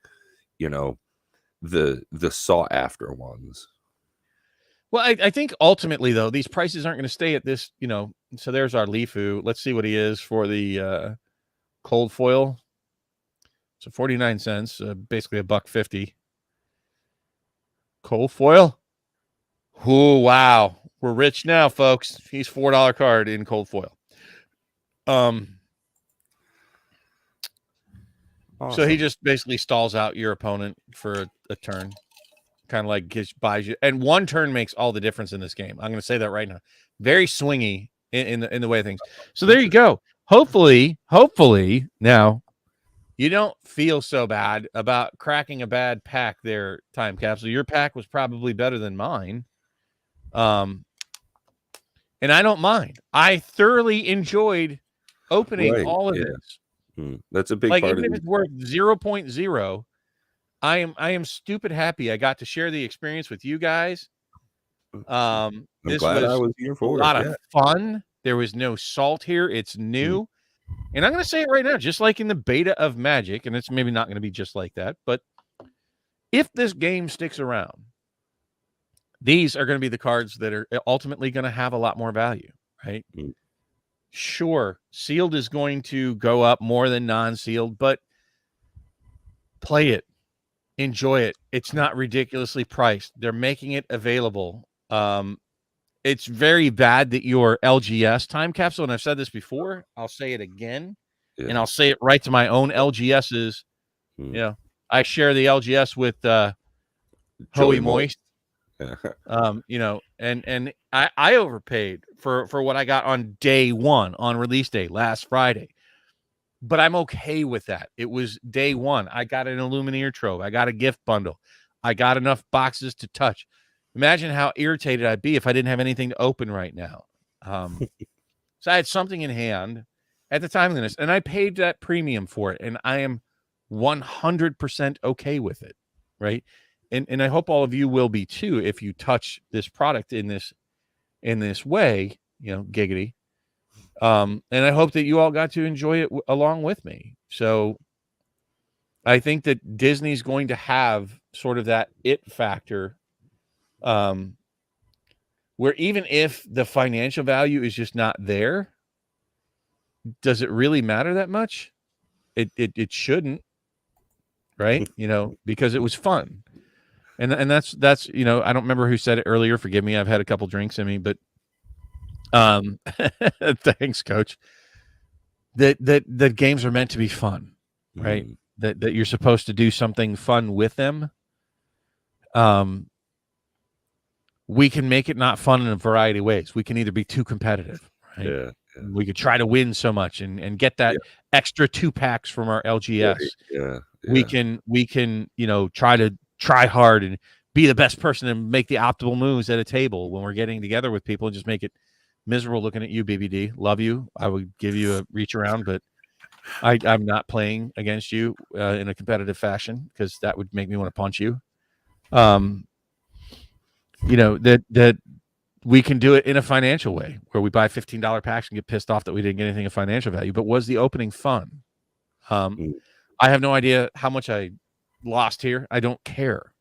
the sought after ones. Well, I think ultimately though, these prices aren't going to stay at this. So there's our Lifu. Let's see what he is for the cold foil. So 49 cents, basically $1.50. Cold foil. Oh, wow. We're rich now, folks. He's $4 card in cold foil. Awesome. So he just basically stalls out your opponent for a turn. Kind of like buys you. And one turn makes all the difference in this game. I'm going to say that right now. Very swingy in the way of things. So there you go. Hopefully, now you don't feel so bad about cracking a bad pack there, Time Capsule. Your pack was probably better than mine. And I don't mind. I thoroughly enjoyed opening all of this. That's a big part even if it's worth 0.0, I am stupid happy I got to share the experience with you guys. I'm this glad was I was here for a lot of fun. There was no salt here. It's new. And I'm going to say it right now, just like in the beta of Magic, and it's maybe not going to be just like that, but if this game sticks around, these are going to be the cards that are ultimately going to have a lot more value, right? Sure, sealed is going to go up more than non-sealed, but play it. Enjoy it. It's not ridiculously priced. They're making it available. It's very bad that your LGS Time Capsule, and I've said this before, I'll say it again, and I'll say it right to my own LGSs. I share the LGS with Hoey Moist. And I overpaid for what I got on day one, on release day last Friday. But I'm okay with that. It was day one. I got an Illumineer trove. I got a gift bundle. I got enough boxes to touch. Imagine how irritated I'd be if I didn't have anything to open right now. So I had something in hand at the time of this, and I paid that premium for it, and I am 100% okay with it, right? And I hope all of you will be too if you touch this product in this way, giggity. And I hope that you all got to enjoy it along with me. So I think that Disney's going to have sort of that it factor, where even if the financial value is just not there, does it really matter that much? It shouldn't, right? Because it was fun. And that's I don't remember who said it earlier. Forgive me. I've had a couple drinks in me, but thanks, Coach. That games are meant to be fun, right? That you're supposed to do something fun with them. We can make it not fun in a variety of ways. We can either be too competitive, right? Yeah. We could try to win so much and get that extra 2 packs from our LGS. Yeah. We can try hard and be the best person and make the optimal moves at a table when we're getting together with people and just make it miserable looking at you, BBD. Love you. I would give you a reach around, but I'm not playing against you in a competitive fashion because that would make me want to punch you. That we can do it in a financial way where we buy $15 packs and get pissed off that we didn't get anything of financial value. But was the opening fun? I have no idea how much I lost here. I don't care.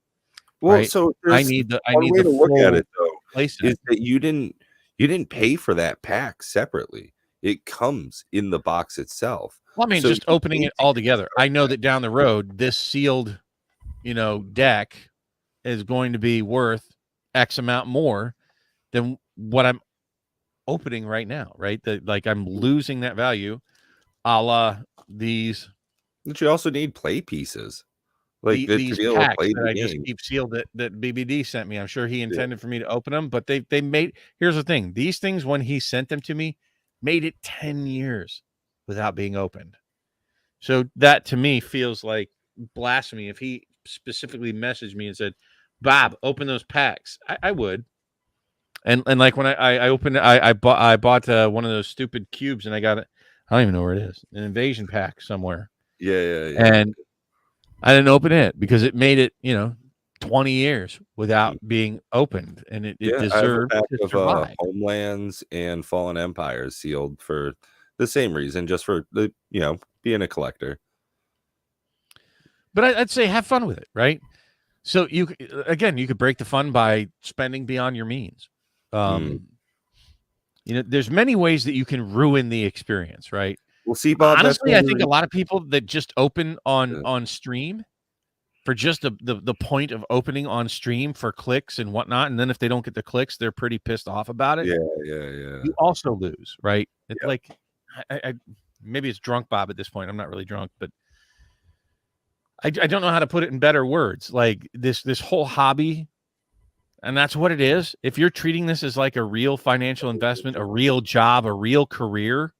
Well, right? so I there's need one way the to look at full it though, playset. is that you didn't pay for that pack separately. It comes in the box itself. Well, I mean, So just you opening paid it to all get the together. I starter know pack. that down the road, this sealed, deck is going to be worth X amount more than what I'm opening right now, right? That like I'm losing that value, a la these But you also need play pieces, like that to these be able to packs play that the I just game. keep sealed that BBD sent me. I'm sure he Yeah. intended for me to open them, but they made. Here's the thing: these things, when he sent them to me, made it 10 years without being opened. So that to me feels like blasphemy. If he specifically messaged me and said, "Bob, open those packs," I would. And like when I opened, I bought one of those stupid cubes, and I got it. I don't even know where it is. An invasion pack somewhere, Yeah. and I didn't open it because it made it 20 years without being opened, and it Yeah, I have a deserved pack to of survive. Homelands and Fallen Empires sealed for the same reason, just for the being a collector. But I'd say have fun with it, right? So you could break the fun by spending beyond your means. Mm. There's many ways that you can ruin the experience, right? Well, see, Bob, that's Honestly, one I of the think a lot of people that just open reasons. on stream for just the point of opening on stream for clicks and whatnot, and then if they don't get the clicks, they're pretty pissed off about it. Yeah. You also lose, right? It's Yep. like I maybe it's drunk Bob at this point. I'm not really drunk, but I don't know how to put it in better words. Like this whole hobby, and that's what it is. If you're treating this as like a real financial investment, a real job, a real career,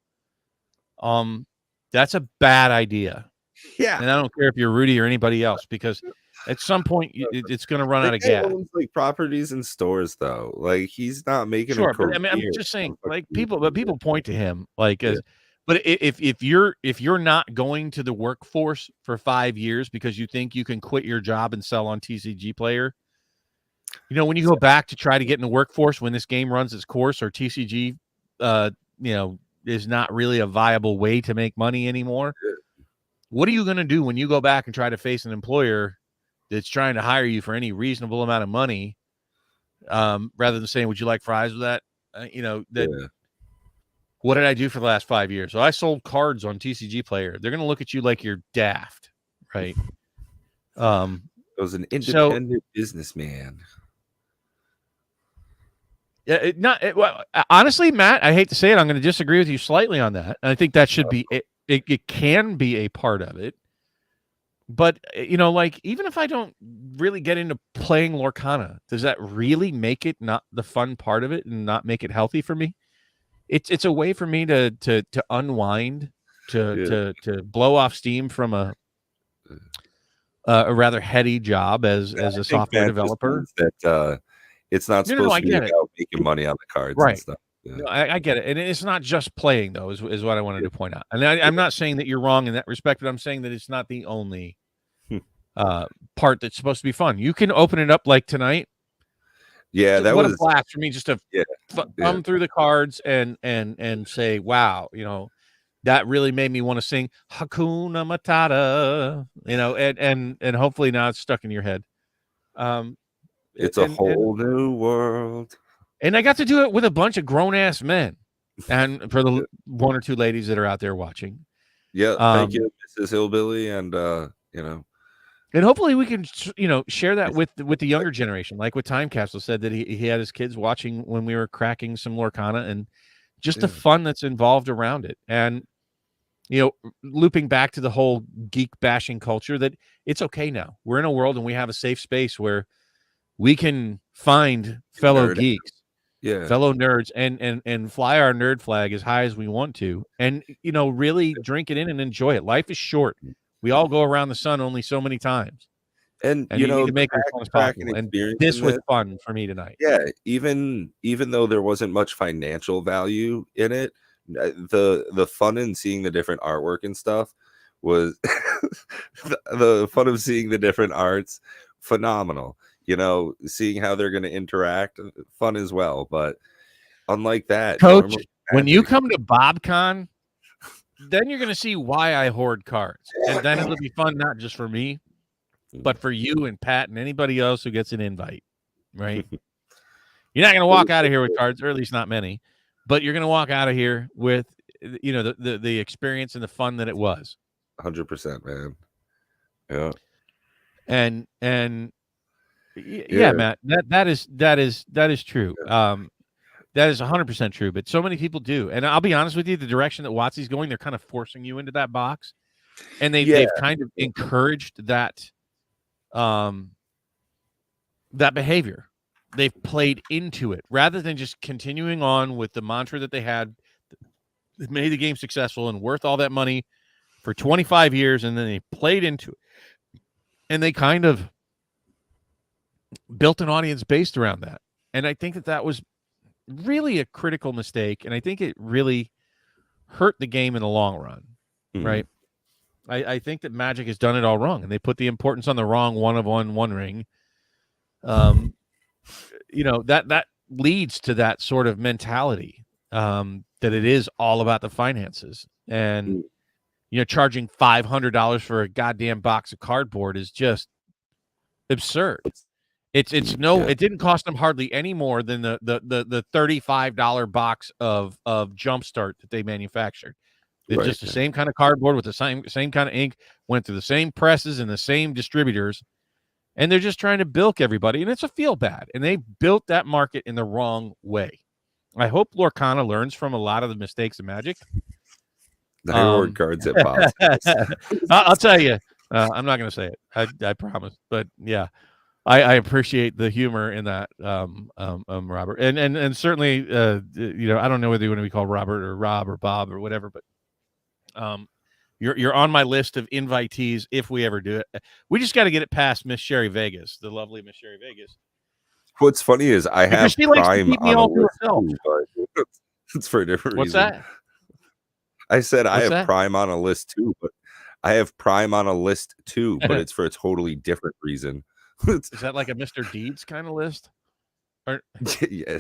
that's a bad idea. Yeah. And I don't care if you're Rudy or anybody else, because at some point it's going to run The out of guy gas. owns like properties and stores, though. Like he's not making a Sure, but career. I mean, I'm just saying, from like fucking people point to him like Yeah. as, but if you're not going to the workforce for 5 years because you think you can quit your job and sell on TCG Player, when you go back to try to get in the workforce when this game runs its course or TCG, is not really a viable way to make money anymore. What are you going to do when you go back and try to face an employer that's trying to hire you for any reasonable amount of money, rather than saying, "Would you like fries with that?" Yeah. What did I do for the last 5 years? So I sold cards on TCG Player. They're going to look at you like you're daft, right? I was an independent businessman. Yeah, well, honestly, Matt, I hate to say it, I'm going to disagree with you slightly on that. And I think that should be it can be a part of it. But like even if I don't really get into playing Lorcana, does that really make it not the fun part of it and not make it healthy for me? It's a way for me to unwind, to blow off steam from a rather heady job as a software Matt just developer. means that it's not No, supposed I to be get it. about making money on the cards and Right. stuff. Yeah. No, I get it. And it's not just playing, though, is what I wanted to point out. And I'm not saying that you're wrong in that respect, but I'm saying that it's not the only part that's supposed to be fun. You can open it up like tonight. Yeah, that what was a blast for me just to thumb through the cards and say, wow, that really made me want to sing Hakuna Matata, and hopefully now it's stuck in your head. It's a whole new world. And I got to do it with a bunch of grown-ass men. And for the one or two ladies that are out there watching. Yeah, thank you, Mrs. Hillbilly, and and hopefully we can share that with the younger generation, like what Time Capsule said that he had his kids watching when we were cracking some Lorcana, and just the fun that's involved around it. And looping back to the whole geek bashing culture, that it's okay now. We're in a world and we have a safe space where we can find fellow geeks, fellow nerds, and fly our nerd flag as high as we want to, and really drink it in and enjoy it. Life is short. We all go around the sun only so many times, and you need to make it as fun as possible. And this was fun for me tonight. Yeah, even though there wasn't much financial value in it, the fun in seeing the different artwork and stuff was the fun of seeing the different arts phenomenal. Seeing how they're going to interact, fun as well. But unlike that, Coach, when you come to BobCon, then you're going to see why I hoard cards, and then it'll be fun not just for me, But for you and Pat and anybody else who gets an invite, right? You're not going to walk out of here with cards, or at least not many, but you're going to walk out of here with, you know, the experience and the fun that it was. 100%, man. Yeah. And yeah, Matt, that is true. That is 100% true. But so many people do, and I'll be honest with you, the direction that WotC's going, they're kind of forcing you into that box, and they've kind of encouraged that that behavior. They've played into it rather than just continuing on with the mantra that they had that made the game successful and worth all that money for 25 years, and then they played into it, and they kind of built an audience based around that. And I think that was really a critical mistake, and I think it really hurt the game in the long run, right? I think that Magic has done it all wrong, and they put the importance on the wrong one ring. You know, that leads to that sort of mentality, that it is all about the finances. And, you know, charging $500 for a goddamn box of cardboard is just absurd. It didn't cost them hardly any more than the $35 box of Jumpstart that they manufactured. It's just the same kind of cardboard with the same kind of ink, went through the same presses and the same distributors, and they're just trying to bilk everybody, and it's a feel bad. And they built that market in the wrong way. I hope Lorcana learns from a lot of the mistakes of Magic. The reward cards at Bob's. I'll tell you, I'm not going to say it. I promise. But yeah, I appreciate the humor in that, Robert, and certainly, you know, I don't know whether you want to be called Robert or Rob or Bob or whatever, but you're on my list of invitees if we ever do it. We just got to get it past Miss Sherry Vegas, the lovely Miss Sherry Vegas. What's funny is I have Prime on a list too, but it's for a different reason. What's that? I said I have Prime on a list too, but it's for a totally different reason. Is that like a Mr. Deeds kind of list? Or yeah.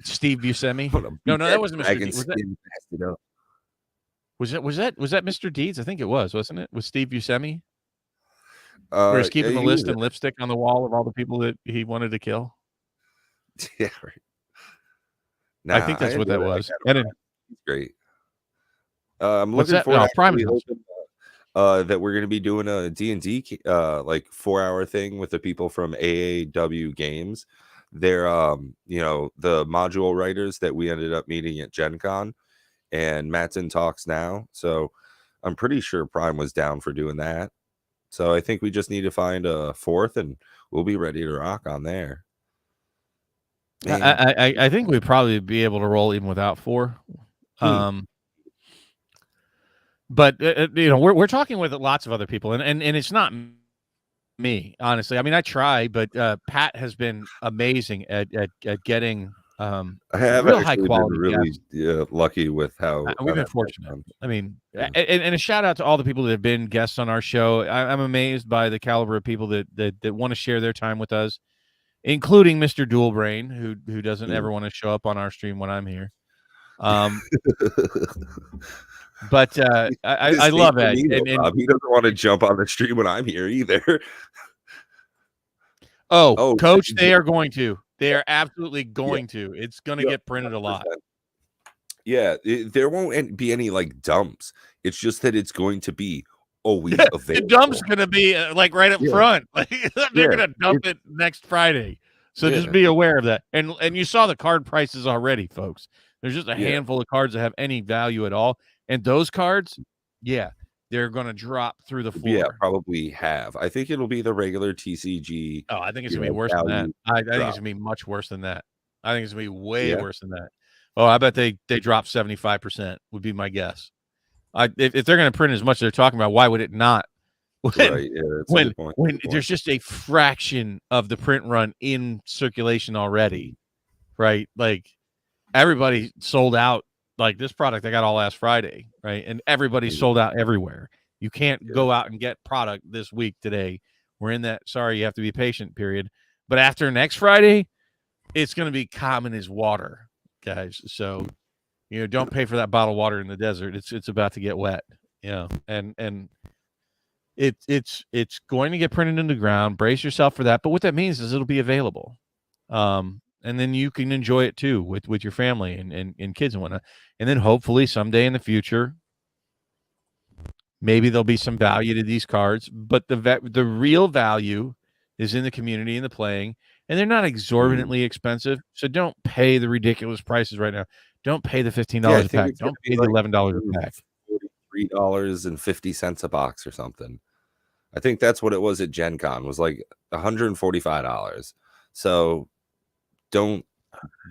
Steve Buscemi? No, that wasn't Mr. Deeds. Was that Mr. Deeds? I think it was, wasn't it? Was Steve Buscemi? Where he's keeping the list and lipstick on the wall of all the people that he wanted to kill. Yeah, right. I think that's what that was. Great. I'm looking forward to that we're going to be doing a D&D like 4-hour thing with the people from AAW Games. They're you know, the module writers that we ended up meeting at Gen Con, and Matt's in talks now. So I'm pretty sure Prime was down for doing that. So I think we just need to find a fourth, and we'll be ready to rock on there. I think we'd probably be able to roll even without 4. But you know, we're talking with lots of other people, and it's not me, honestly. I mean, I try, but Pat has been amazing at getting I have real high quality. Really lucky with how we've been fortunate. I mean, and a shout out to all the people that have been guests on our show. I'm amazed by the caliber of people that want to share their time with us, including Mr. Dual Brain, who doesn't ever want to show up on our stream when I'm here. But I love that. And he doesn't want to jump on the stream when I'm here either. Oh, Coach, they are going to. They are absolutely going to. It's going to get printed 100%. A lot. Yeah, there won't be any like dumps. It's just that it's going to be always available. The dump's going to be like right up front. Like, they're going to dump it next Friday. So just be aware of that. And you saw the card prices already, folks. There's just a handful of cards that have any value at all. And those cards, they're going to drop through the floor. Yeah, probably have. I think it'll be the regular TCG. Oh, I think it's going to be worse than that. I think it's going to be much worse than that. I think it's going to be way worse than that. Oh, I bet they drop 75% would be my guess. If they're going to print as much as they're talking about, why would it not? When there's just a fraction of the print run in circulation already, right? Like everybody sold out. Like this product I got all last Friday, right? And everybody sold out everywhere. You can't go out and get product this week today. We're in that, sorry, you have to be patient period. But after next Friday, it's going to be common as water, guys. So, you know, don't pay for that bottle of water in the desert. It's about to get wet, you know. And It's going to get printed into the ground. Brace yourself for that. But what that means is it'll be available. And then you can enjoy it too with your family and kids and whatnot. And then hopefully someday in the future, maybe there'll be some value to these cards, but the real value is in the community and the playing, and they're not exorbitantly expensive. So don't pay the ridiculous prices right now. Don't pay the $15 a pack. Don't pay the $11 a pack. $43.50 a box or something. I think that's what it was at Gen Con, was like $145. So don't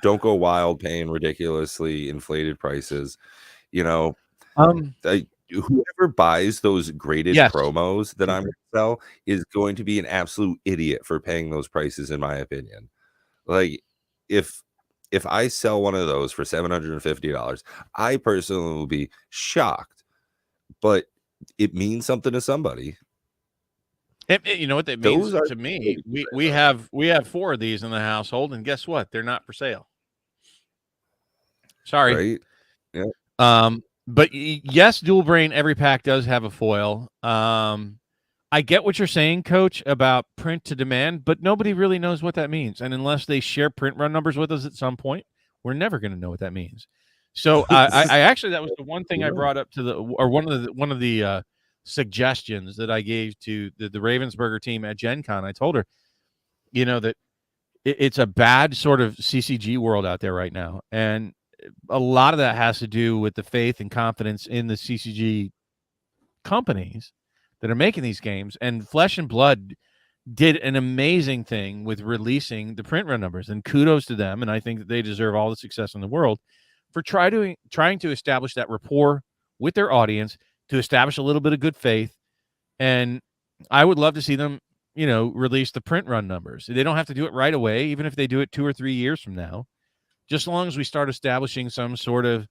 go wild paying ridiculously inflated prices. You know, whoever buys those graded promos that I'm going to sell is going to be an absolute idiot for paying those prices, in my opinion. Like, if I sell one of those for $750, I personally will be shocked, but it means something to somebody. You know what that means to me? We have 4 of these in the household, and guess what? They're not for sale. Sorry. Right? Yeah. But yes, Dual Brain, every pack does have a foil. I get what you're saying, Coach, about print to demand, but nobody really knows what that means. And unless they share print run numbers with us at some point, we're never going to know what that means. So I actually, that was the one thing I brought up to one of the suggestions that I gave to the Ravensburger team at Gen Con. I told her, you know, that it's a bad sort of CCG world out there right now. And a lot of that has to do with the faith and confidence in the CCG companies that are making these games. And Flesh and Blood did an amazing thing with releasing the print run numbers, and kudos to them. And I think that they deserve all the success in the world for trying to establish that rapport with their audience, to establish a little bit of good faith. And I would love to see them, you know, release the print run numbers. They don't have to do it right away, even if they do it 2 or 3 years from now. Just as long as we start establishing some sort of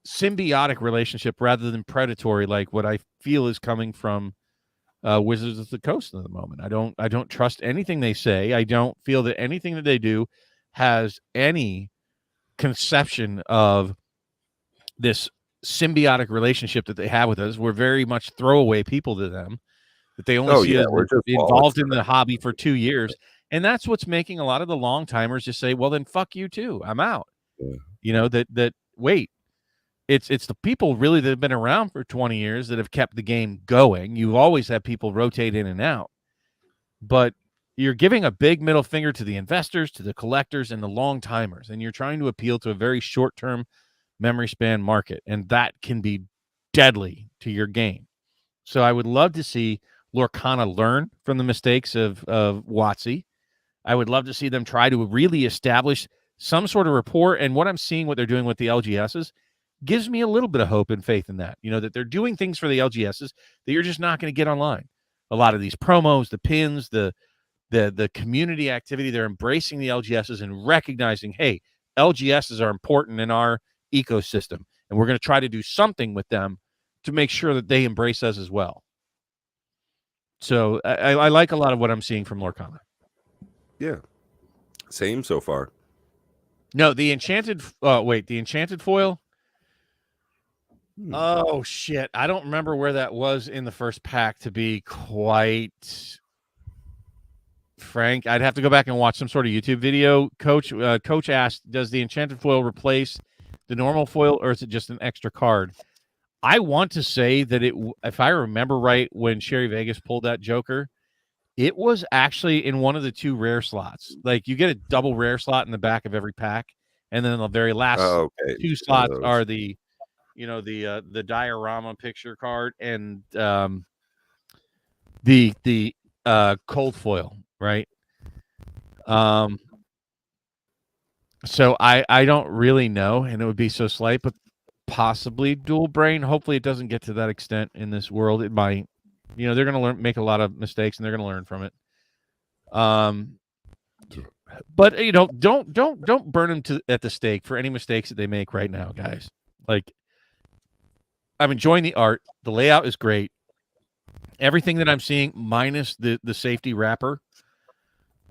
symbiotic relationship rather than predatory, like what I feel is coming from Wizards of the Coast at the moment. I don't trust anything they say. I don't feel that anything that they do has any conception of this symbiotic relationship that they have with us. We're very much throwaway people to them, that they only see us involved in the hobby for 2 years. And that's what's making a lot of the long timers just say, well, then fuck you too. I'm out. Yeah. You know, that wait, it's the people really that have been around for 20 years that have kept the game going. You've always had people rotate in and out, but you're giving a big middle finger to the investors, to the collectors, and the long timers. And you're trying to appeal to a very short-term memory span market. And that can be deadly to your game. So I would love to see Lorcana learn from the mistakes of WotC. I would love to see them try to really establish some sort of rapport. And what I'm seeing, what they're doing with the LGSs, gives me a little bit of hope and faith in that. You know, that they're doing things for the LGSs that you're just not going to get online. A lot of these promos, the pins, the community activity, they're embracing the LGSs and recognizing, hey, LGSs are important in our ecosystem, and we're going to try to do something with them to make sure that they embrace us as well. So I like a lot of what I'm seeing from Lorcana. Yeah. Same so far. No, the enchanted foil. Oh shit. I don't remember where that was in the first pack, to be quite frank. I'd have to go back and watch some sort of YouTube video. Coach asked, does the enchanted foil replace the normal foil, or is it just an extra card? I want to say that if I remember right, when Sherry Vegas pulled that Joker, it was actually in one of the 2 rare slots. Like, you get a double rare slot in the back of every pack, and then the very last 2 slots are the, you know, the diorama picture card and the cold foil, right? So I don't really know, and it would be so slight, but possibly Dual Brain. Hopefully it doesn't get to that extent in this world. It might. You know, they're going to make a lot of mistakes, and they're going to learn from it. But you know, don't burn them at the stake for any mistakes that they make right now, guys. Like, I'm enjoying the art. The layout is great. Everything that I'm seeing, minus the safety wrapper,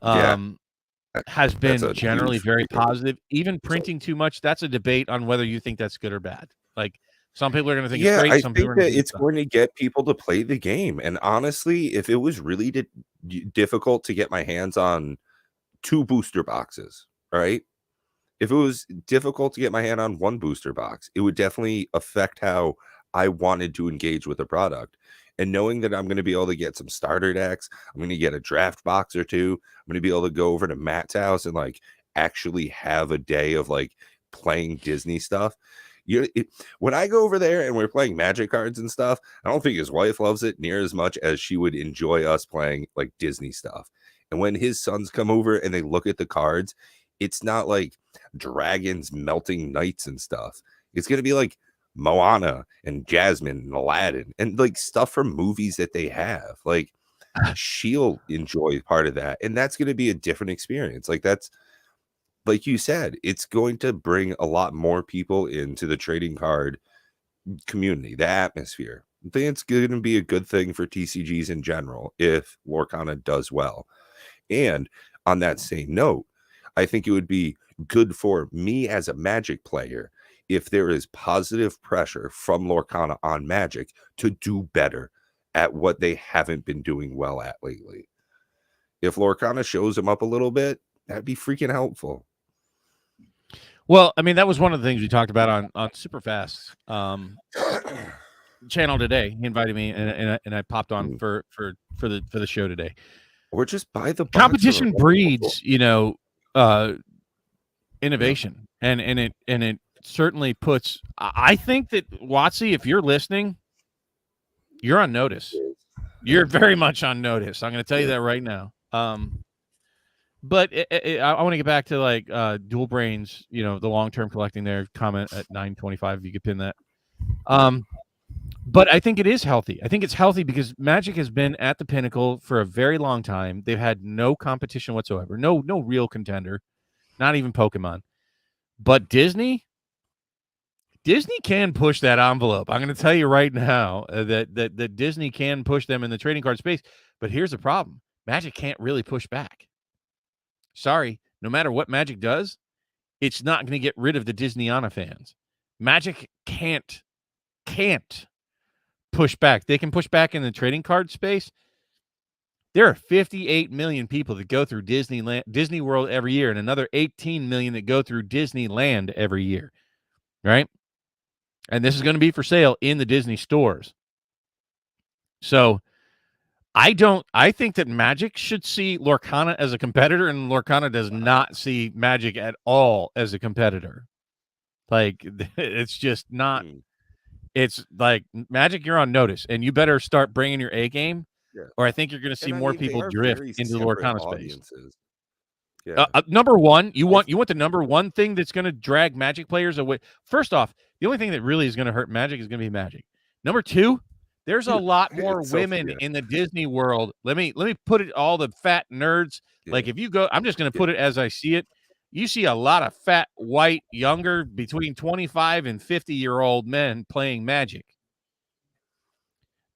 has been generally very positive. Even printing too much, that's a debate on whether you think that's good or bad. Like, Some people are going to think it's Yeah, great. I Some people think are going to that think it's it's not. going to get people to play the game. And honestly, if it was really difficult to get my hands on 2 booster boxes, right? If it was difficult to get my hand on 1 booster box, it would definitely affect how I wanted to engage with the product. And knowing that I'm going to be able to get some starter decks, I'm going to get a draft box or 2, I'm going to be able to go over to Matt's house and like actually have a day of like playing Disney stuff. When I go over there and we're playing Magic cards and stuff, I don't think his wife loves it near as much as she would enjoy us playing like Disney stuff. And when his sons come over and they look at the cards, it's not like dragons melting knights and stuff. It's going to be like Moana and Jasmine and Aladdin and like stuff from movies that they have. Like she'll enjoy part of that. And that's going to be a different experience. Like that's, like you said, it's going to bring a lot more people into the trading card community, the atmosphere. I think it's going to be a good thing for TCGs in general if Lorcana does well. And on that same note, I think it would be good for me as a Magic player if there is positive pressure from Lorcana on Magic to do better at what they haven't been doing well at lately. If Lorcana shows them up a little bit, that'd be freaking helpful. Well, I mean, that was one of the things we talked about on Superfast channel today. He invited me, and I popped on for the show today. Or just buy the box. Competition breeds, innovation, and it certainly puts. I think that Watsy, if you're listening, you're on notice. You're very much on notice. I'm going to tell you that right now. But I want to get back to like Dual Brains, the long-term collecting there comment at 925. If you could pin that. But I think it is healthy. I think it's healthy because Magic has been at the pinnacle for a very long time. They've had no competition whatsoever. No real contender, not even Pokemon. But Disney can push that envelope. I'm going to tell you right now that Disney can push them in the trading card space. But here's the problem. Magic can't really push back. Sorry, no matter what Magic does, it's not going to get rid of the Disneyana fans. Magic can't push back. They can push back in the trading card space. There are 58 million people that go through Disney World every year, and another 18 million that go through Disneyland every year, right? And this is going to be for sale in the Disney stores. So I think that Magic should see Lorcana as a competitor, and Lorcana does not see Magic at all as a competitor. Like, it's just not. It's like, Magic, you're on notice, and you better start bringing your A game, or I think you're going to see more people drift into the Lorcana space. Yeah. Number one, you want the number one thing that's going to drag Magic players away. First off, the only thing that really is going to hurt Magic is going to be Magic. Number two, there's a lot more women in the Disney world. Let me put it, all the fat nerds. Yeah. Like, if you go, I'm just going to put it as I see it. You see a lot of fat, white, younger, between 25 and 50-year-old men playing Magic.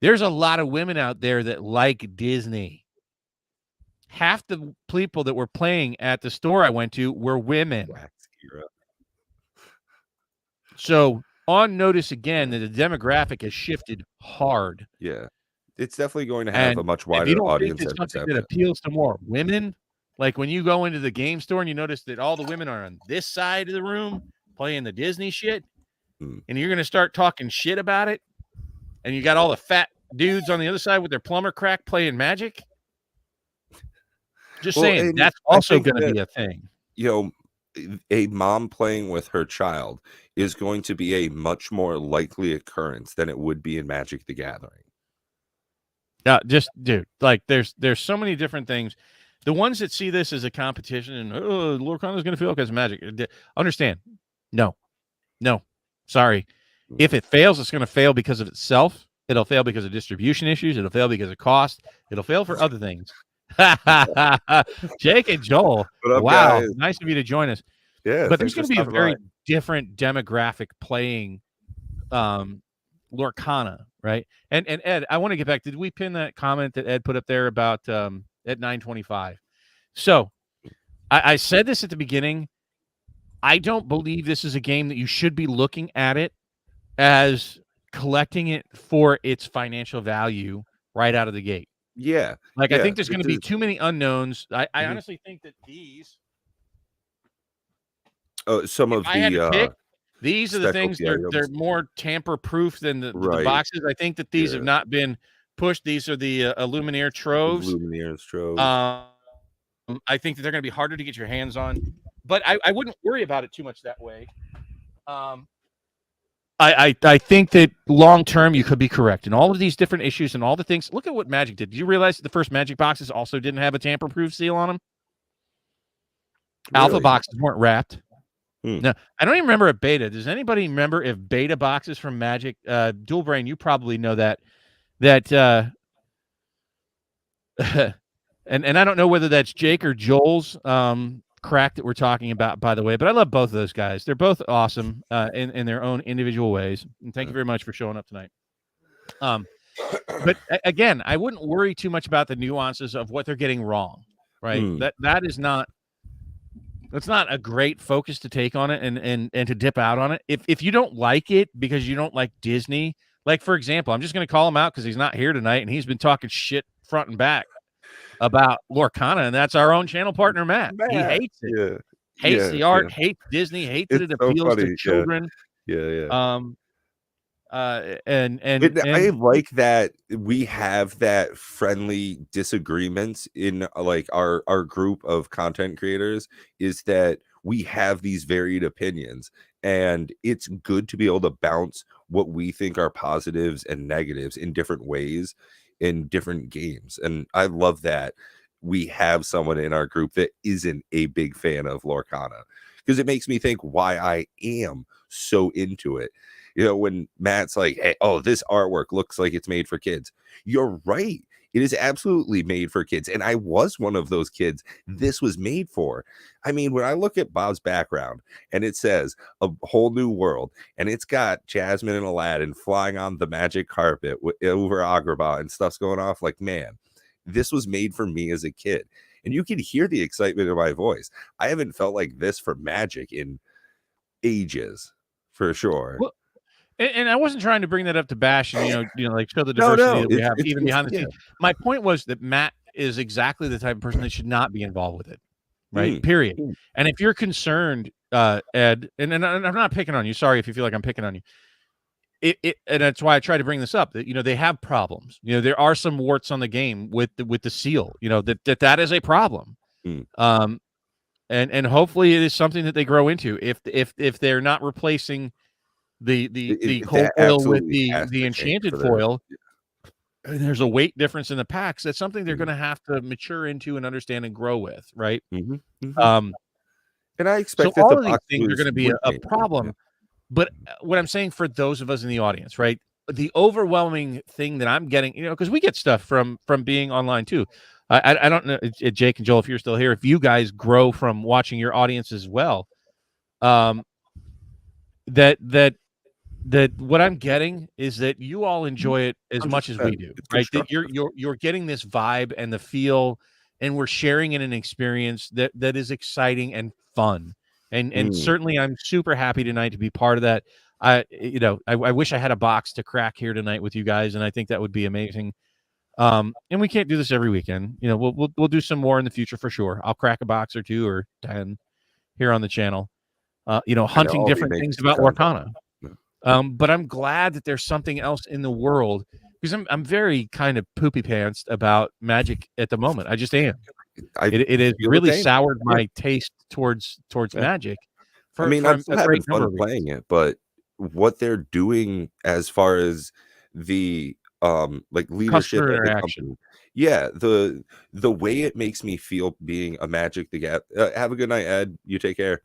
There's a lot of women out there that like Disney. Half the people that were playing at the store I went to were women. So on notice again that the demographic has shifted hard. Yeah, it's definitely going to have a much wider audience. It's something that appeals to more women. Like, when you go into the game store and you notice that all the women are on this side of the room playing the Disney shit, and you're going to start talking shit about it, and you got all the fat dudes on the other side with their plumber crack playing Magic. Just saying, that's also going to be a thing. A mom playing with her child is going to be a much more likely occurrence than it would be in Magic the Gathering. Yeah, just, dude, like, there's so many different things. The ones that see this as a competition and Lorcana's going to fail because of Magic, understand? No, sorry. If it fails, it's going to fail because of itself. It'll fail because of distribution issues. It'll fail because of cost. It'll fail for other things. Jake and Joel, up, wow, guys? Nice of you to join us. Yeah, but there's going to be a very different demographic playing Lorcana, right? And Ed, I want to get back. Did we pin that comment that Ed put up there about at 925? So I said this at the beginning. I don't believe this is a game that you should be looking at it as collecting it for its financial value right out of the gate. Yeah. Like, I think there's it going to be does- too many unknowns. I Mhm. honestly think that these, Some if of I had to pick, the these are the things specialty they're items. more tamper proof than the Right. boxes. I think that these have Yeah. not been pushed. These are the Illuminaire troves. Lumineers troves. I think that they're going to be harder to get your hands on, but I wouldn't worry about it too much that way. I think that long term you could be correct in all of these different issues and all the things. Look at what Magic did. Did you realize that the first Magic boxes also didn't have a tamper-proof seal on them? Alpha Really? boxes weren't wrapped. Hmm. No, I don't even remember a beta. Does anybody remember if beta boxes from Magic? Dual Brain, you probably know that. And I don't know whether that's Jake or Joel's crack that we're talking about, by the way. But I love both of those guys. They're both awesome in their own individual ways. And thank you very much for showing up tonight. But again, I wouldn't worry too much about the nuances of what they're getting wrong. Right? That is not. It's not a great focus to take on it and to dip out on it. If you don't like it because you don't like Disney, like, for example, I'm just going to call him out because he's not here tonight and he's been talking shit front and back about Lorcana, and that's our own channel partner, Matt. He hates it. Yeah. Hates the art, hates Disney, hates that it appeals to children. Yeah. And I like that we have that friendly disagreements in like our group of content creators, is that we have these varied opinions, and it's good to be able to bounce what we think are positives and negatives in different ways in different games. And I love that we have someone in our group that isn't a big fan of Lorcana, because it makes me think why I am so into it. You know, when Matt's like, hey, oh, this artwork looks like it's made for kids. You're right. It is absolutely made for kids. And I was one of those kids this was made for. I mean, when I look at Bob's background and it says a whole new world, and it's got Jasmine and Aladdin flying on the magic carpet over Agrabah and stuff's going off, like, man, this was made for me as a kid. And you can hear the excitement in my voice. I haven't felt like this for Magic in ages, for sure. Well, and I wasn't trying to bring that up to bash and like show the diversity that we have even behind the scenes. My point was that Matt is exactly the type of person that should not be involved with it, right? Period. And if you're concerned, Ed, and I'm not picking on you. Sorry if you feel like I'm picking on you. And that's why I try to bring this up. That they have problems. There are some warts on the game with the seal. That is a problem. And hopefully it is something that they grow into. If they're not replacing the cold foil with the enchanted foil, and there's a weight difference in the packs, that's something they're going to have to mature into and understand and grow with, right? And I expect so all of these things are going to be a problem. But what I'm saying for those of us in the audience, right, the overwhelming thing that I'm getting, because we get stuff from being online too. I don't know, Jake and Joel, if you're still here, if you guys grow from watching your audience as well, that what I'm getting is that you all enjoy it as much as we do, right? That you're getting this vibe and the feel, and we're sharing in an experience that is exciting and fun. And certainly I'm super happy tonight to be part of that. I wish I had a box to crack here tonight with you guys, and I think that would be amazing. And we can't do this every weekend. We'll do some more in the future for sure. I'll crack a box or 2 or 10 here on the channel. Hunting different things about Lorcana. But I'm glad that there's something else in the world, because I'm very kind of poopy pants about Magic at the moment. I just am. It has really soured my taste towards Magic. I'm still having fun playing it, but what they're doing as far as the like leadership customer of the interaction, company, the way it makes me feel being a Magic the Gathering. Have a good night, Ed. You take care.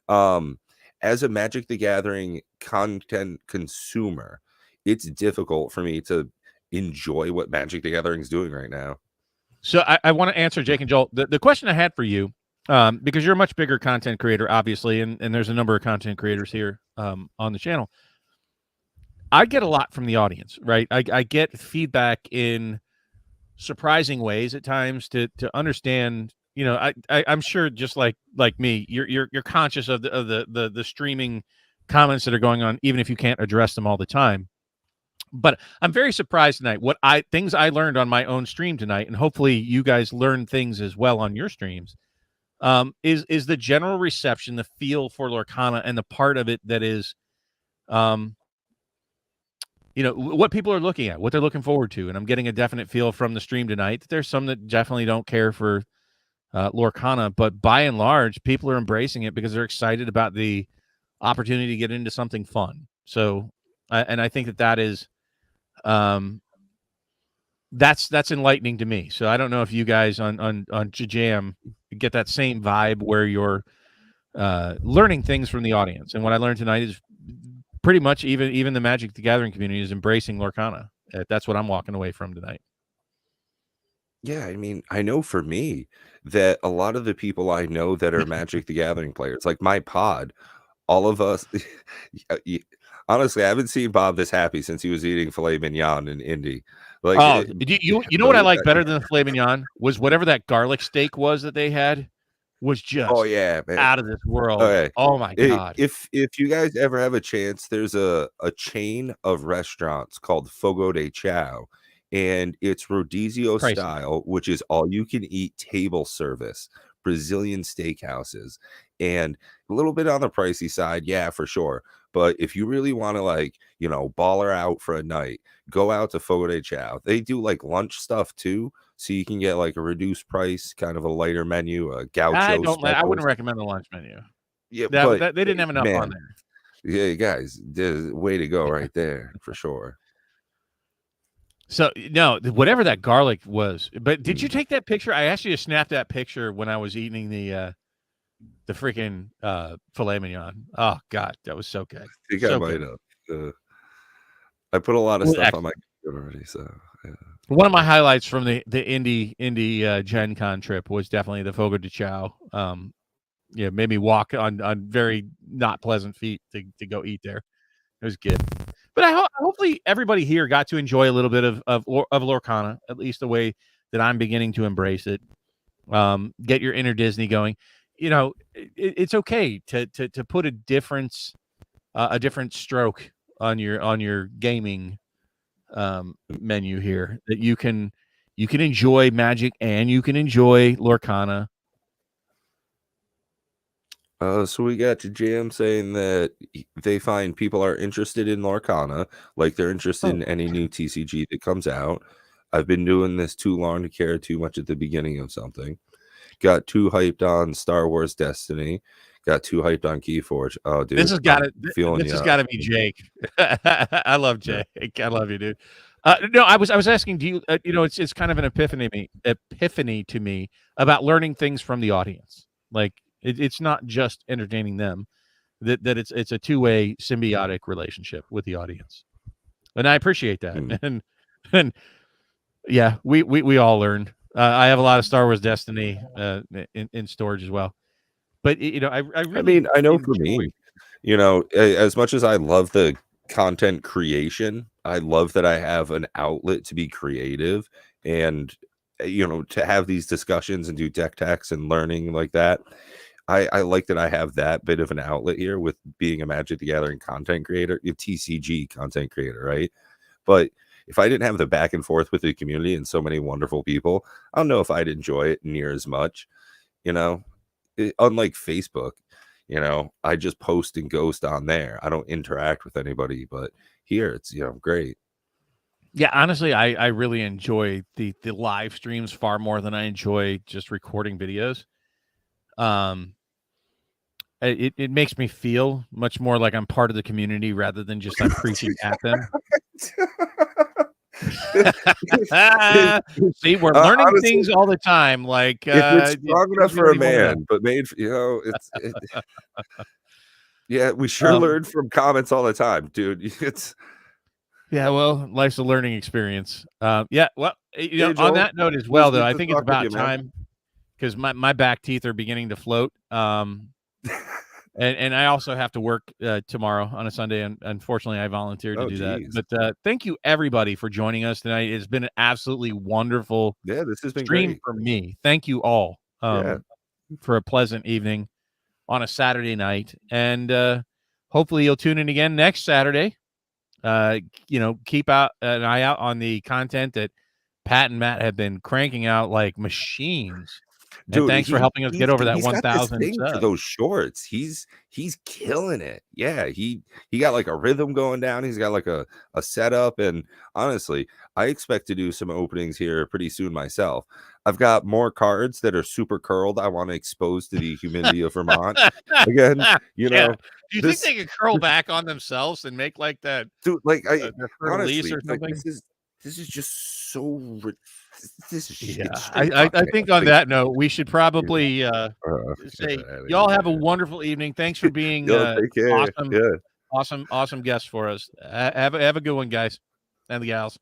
As a Magic the Gathering content consumer, it's difficult for me to enjoy what Magic the Gathering is doing right now. So I want to answer Jake and Joel. The question I had for you, because you're a much bigger content creator, obviously, and there's a number of content creators here on the channel. I get a lot from the audience, right? I get feedback in surprising ways at times to understand. I'm sure just like me, you're conscious of the streaming comments that are going on, even if you can't address them all the time. But I'm very surprised tonight. Things I learned on my own stream tonight, and hopefully you guys learn things as well on your streams. Is the general reception, the feel for Lorcana, and the part of it that is, what people are looking at, what they're looking forward to. And I'm getting a definite feel from the stream tonight that there's some that definitely don't care for Lorcana, but by and large, people are embracing it because they're excited about the opportunity to get into something fun. So, and I think that is, that's enlightening to me. So I don't know if you guys on Jam get that same vibe where you're learning things from the audience. And what I learned tonight is pretty much even the Magic the Gathering community is embracing Lorcana. That's what I'm walking away from tonight. Yeah, I mean, I know for me that a lot of the people I know that are Magic the Gathering players, like my pod, all of us, honestly, I haven't seen Bob this happy since he was eating filet mignon in Indy. Like, you know what I like better than the filet mignon was whatever that garlic steak was that they had was just man. out of this world. Okay. Oh my God. If you guys ever have a chance, there's a chain of restaurants called Fogo de Chao, and it's Rodizio Pricey style, which is all you can eat table service, Brazilian steakhouses, and a little bit on the pricey side, yeah, for sure. But if you really want to, like, baller out for a night, go out to Fogo de Chao. They do like lunch stuff too, so you can get like a reduced price, kind of a lighter menu, a gaucho. I wouldn't recommend the lunch menu. Yeah, but they didn't have enough on there. Yeah, guys, there's way to go right there for sure. So no, whatever that garlic was. But did you take that picture? I asked you to snap that picture when I was eating the freaking filet mignon. Oh God, that was so good. I think I might have. I put a lot of stuff on my computer already. So yeah. One of my highlights from the Indy Gen Con trip was definitely the Fogo de Chao. Made me walk on very not pleasant feet to go eat there. It was good. But hopefully everybody here got to enjoy a little bit of Lorcana, at least the way that I'm beginning to embrace it. Get your inner Disney going. It's okay to put a different stroke on your gaming menu here, that you can enjoy Magic and you can enjoy Lorcana. So we got Jam saying that they find people are interested in Lorcana, like they're interested in any new TCG that comes out. I've been doing this too long to care too much at the beginning of something. Got too hyped on Star Wars Destiny. Got too hyped on Keyforge. Oh, dude, this has got to be Jake. I love Jake. I love you, dude. No, I was asking, do you? It's kind of an epiphany to me about learning things from the audience. Like it's not just entertaining them. That it's a two-way symbiotic relationship with the audience, and I appreciate that. And yeah, we all learned. I have a lot of Star Wars Destiny in storage as well. But I know for me, as much as I love the content creation, I love that I have an outlet to be creative and to have these discussions and do deck techs and learning like that. I like that I have that bit of an outlet here with being a Magic the Gathering content creator, a TCG content creator, right? But if I didn't have the back and forth with the community and so many wonderful people, I don't know if I'd enjoy it near as much. Unlike Facebook, I just post and ghost on there. I don't interact with anybody, but here it's great. Yeah, honestly, I really enjoy the live streams far more than I enjoy just recording videos. It makes me feel much more like I'm part of the community rather than just I'm preaching at them. See, we're learning things all the time. Like it's strong enough for a man, but made yeah, we sure learn from comments all the time, dude. Well, life's a learning experience. Yeah, well, Joel, on that note as well, though, I think it's about time because my back teeth are beginning to float. And I also have to work tomorrow on a Sunday, and unfortunately, I volunteered to do that. But thank you, everybody, for joining us tonight. It's been an absolutely wonderful this has been stream great for me. Thank you all for a pleasant evening on a Saturday night. And hopefully you'll tune in again next Saturday. Keep out an eye out on the content that Pat and Matt have been cranking out like machines. Dude, and thanks for helping us get over that he's got this 1,000 thing for subs. those shorts. He's killing it. Yeah, he got like a rhythm going down. He's got like a setup, and honestly, I expect to do some openings here pretty soon myself. I've got more cards that are super curled I want to expose to the humidity of Vermont. Again, you know, do you think they could curl back on themselves and make like that? Dude, like honestly, or something? Like, this is just so. This is I think on that note, we should probably say y'all have a wonderful evening. Thanks for being take care. awesome guests for us. Have a good one, guys and the gals.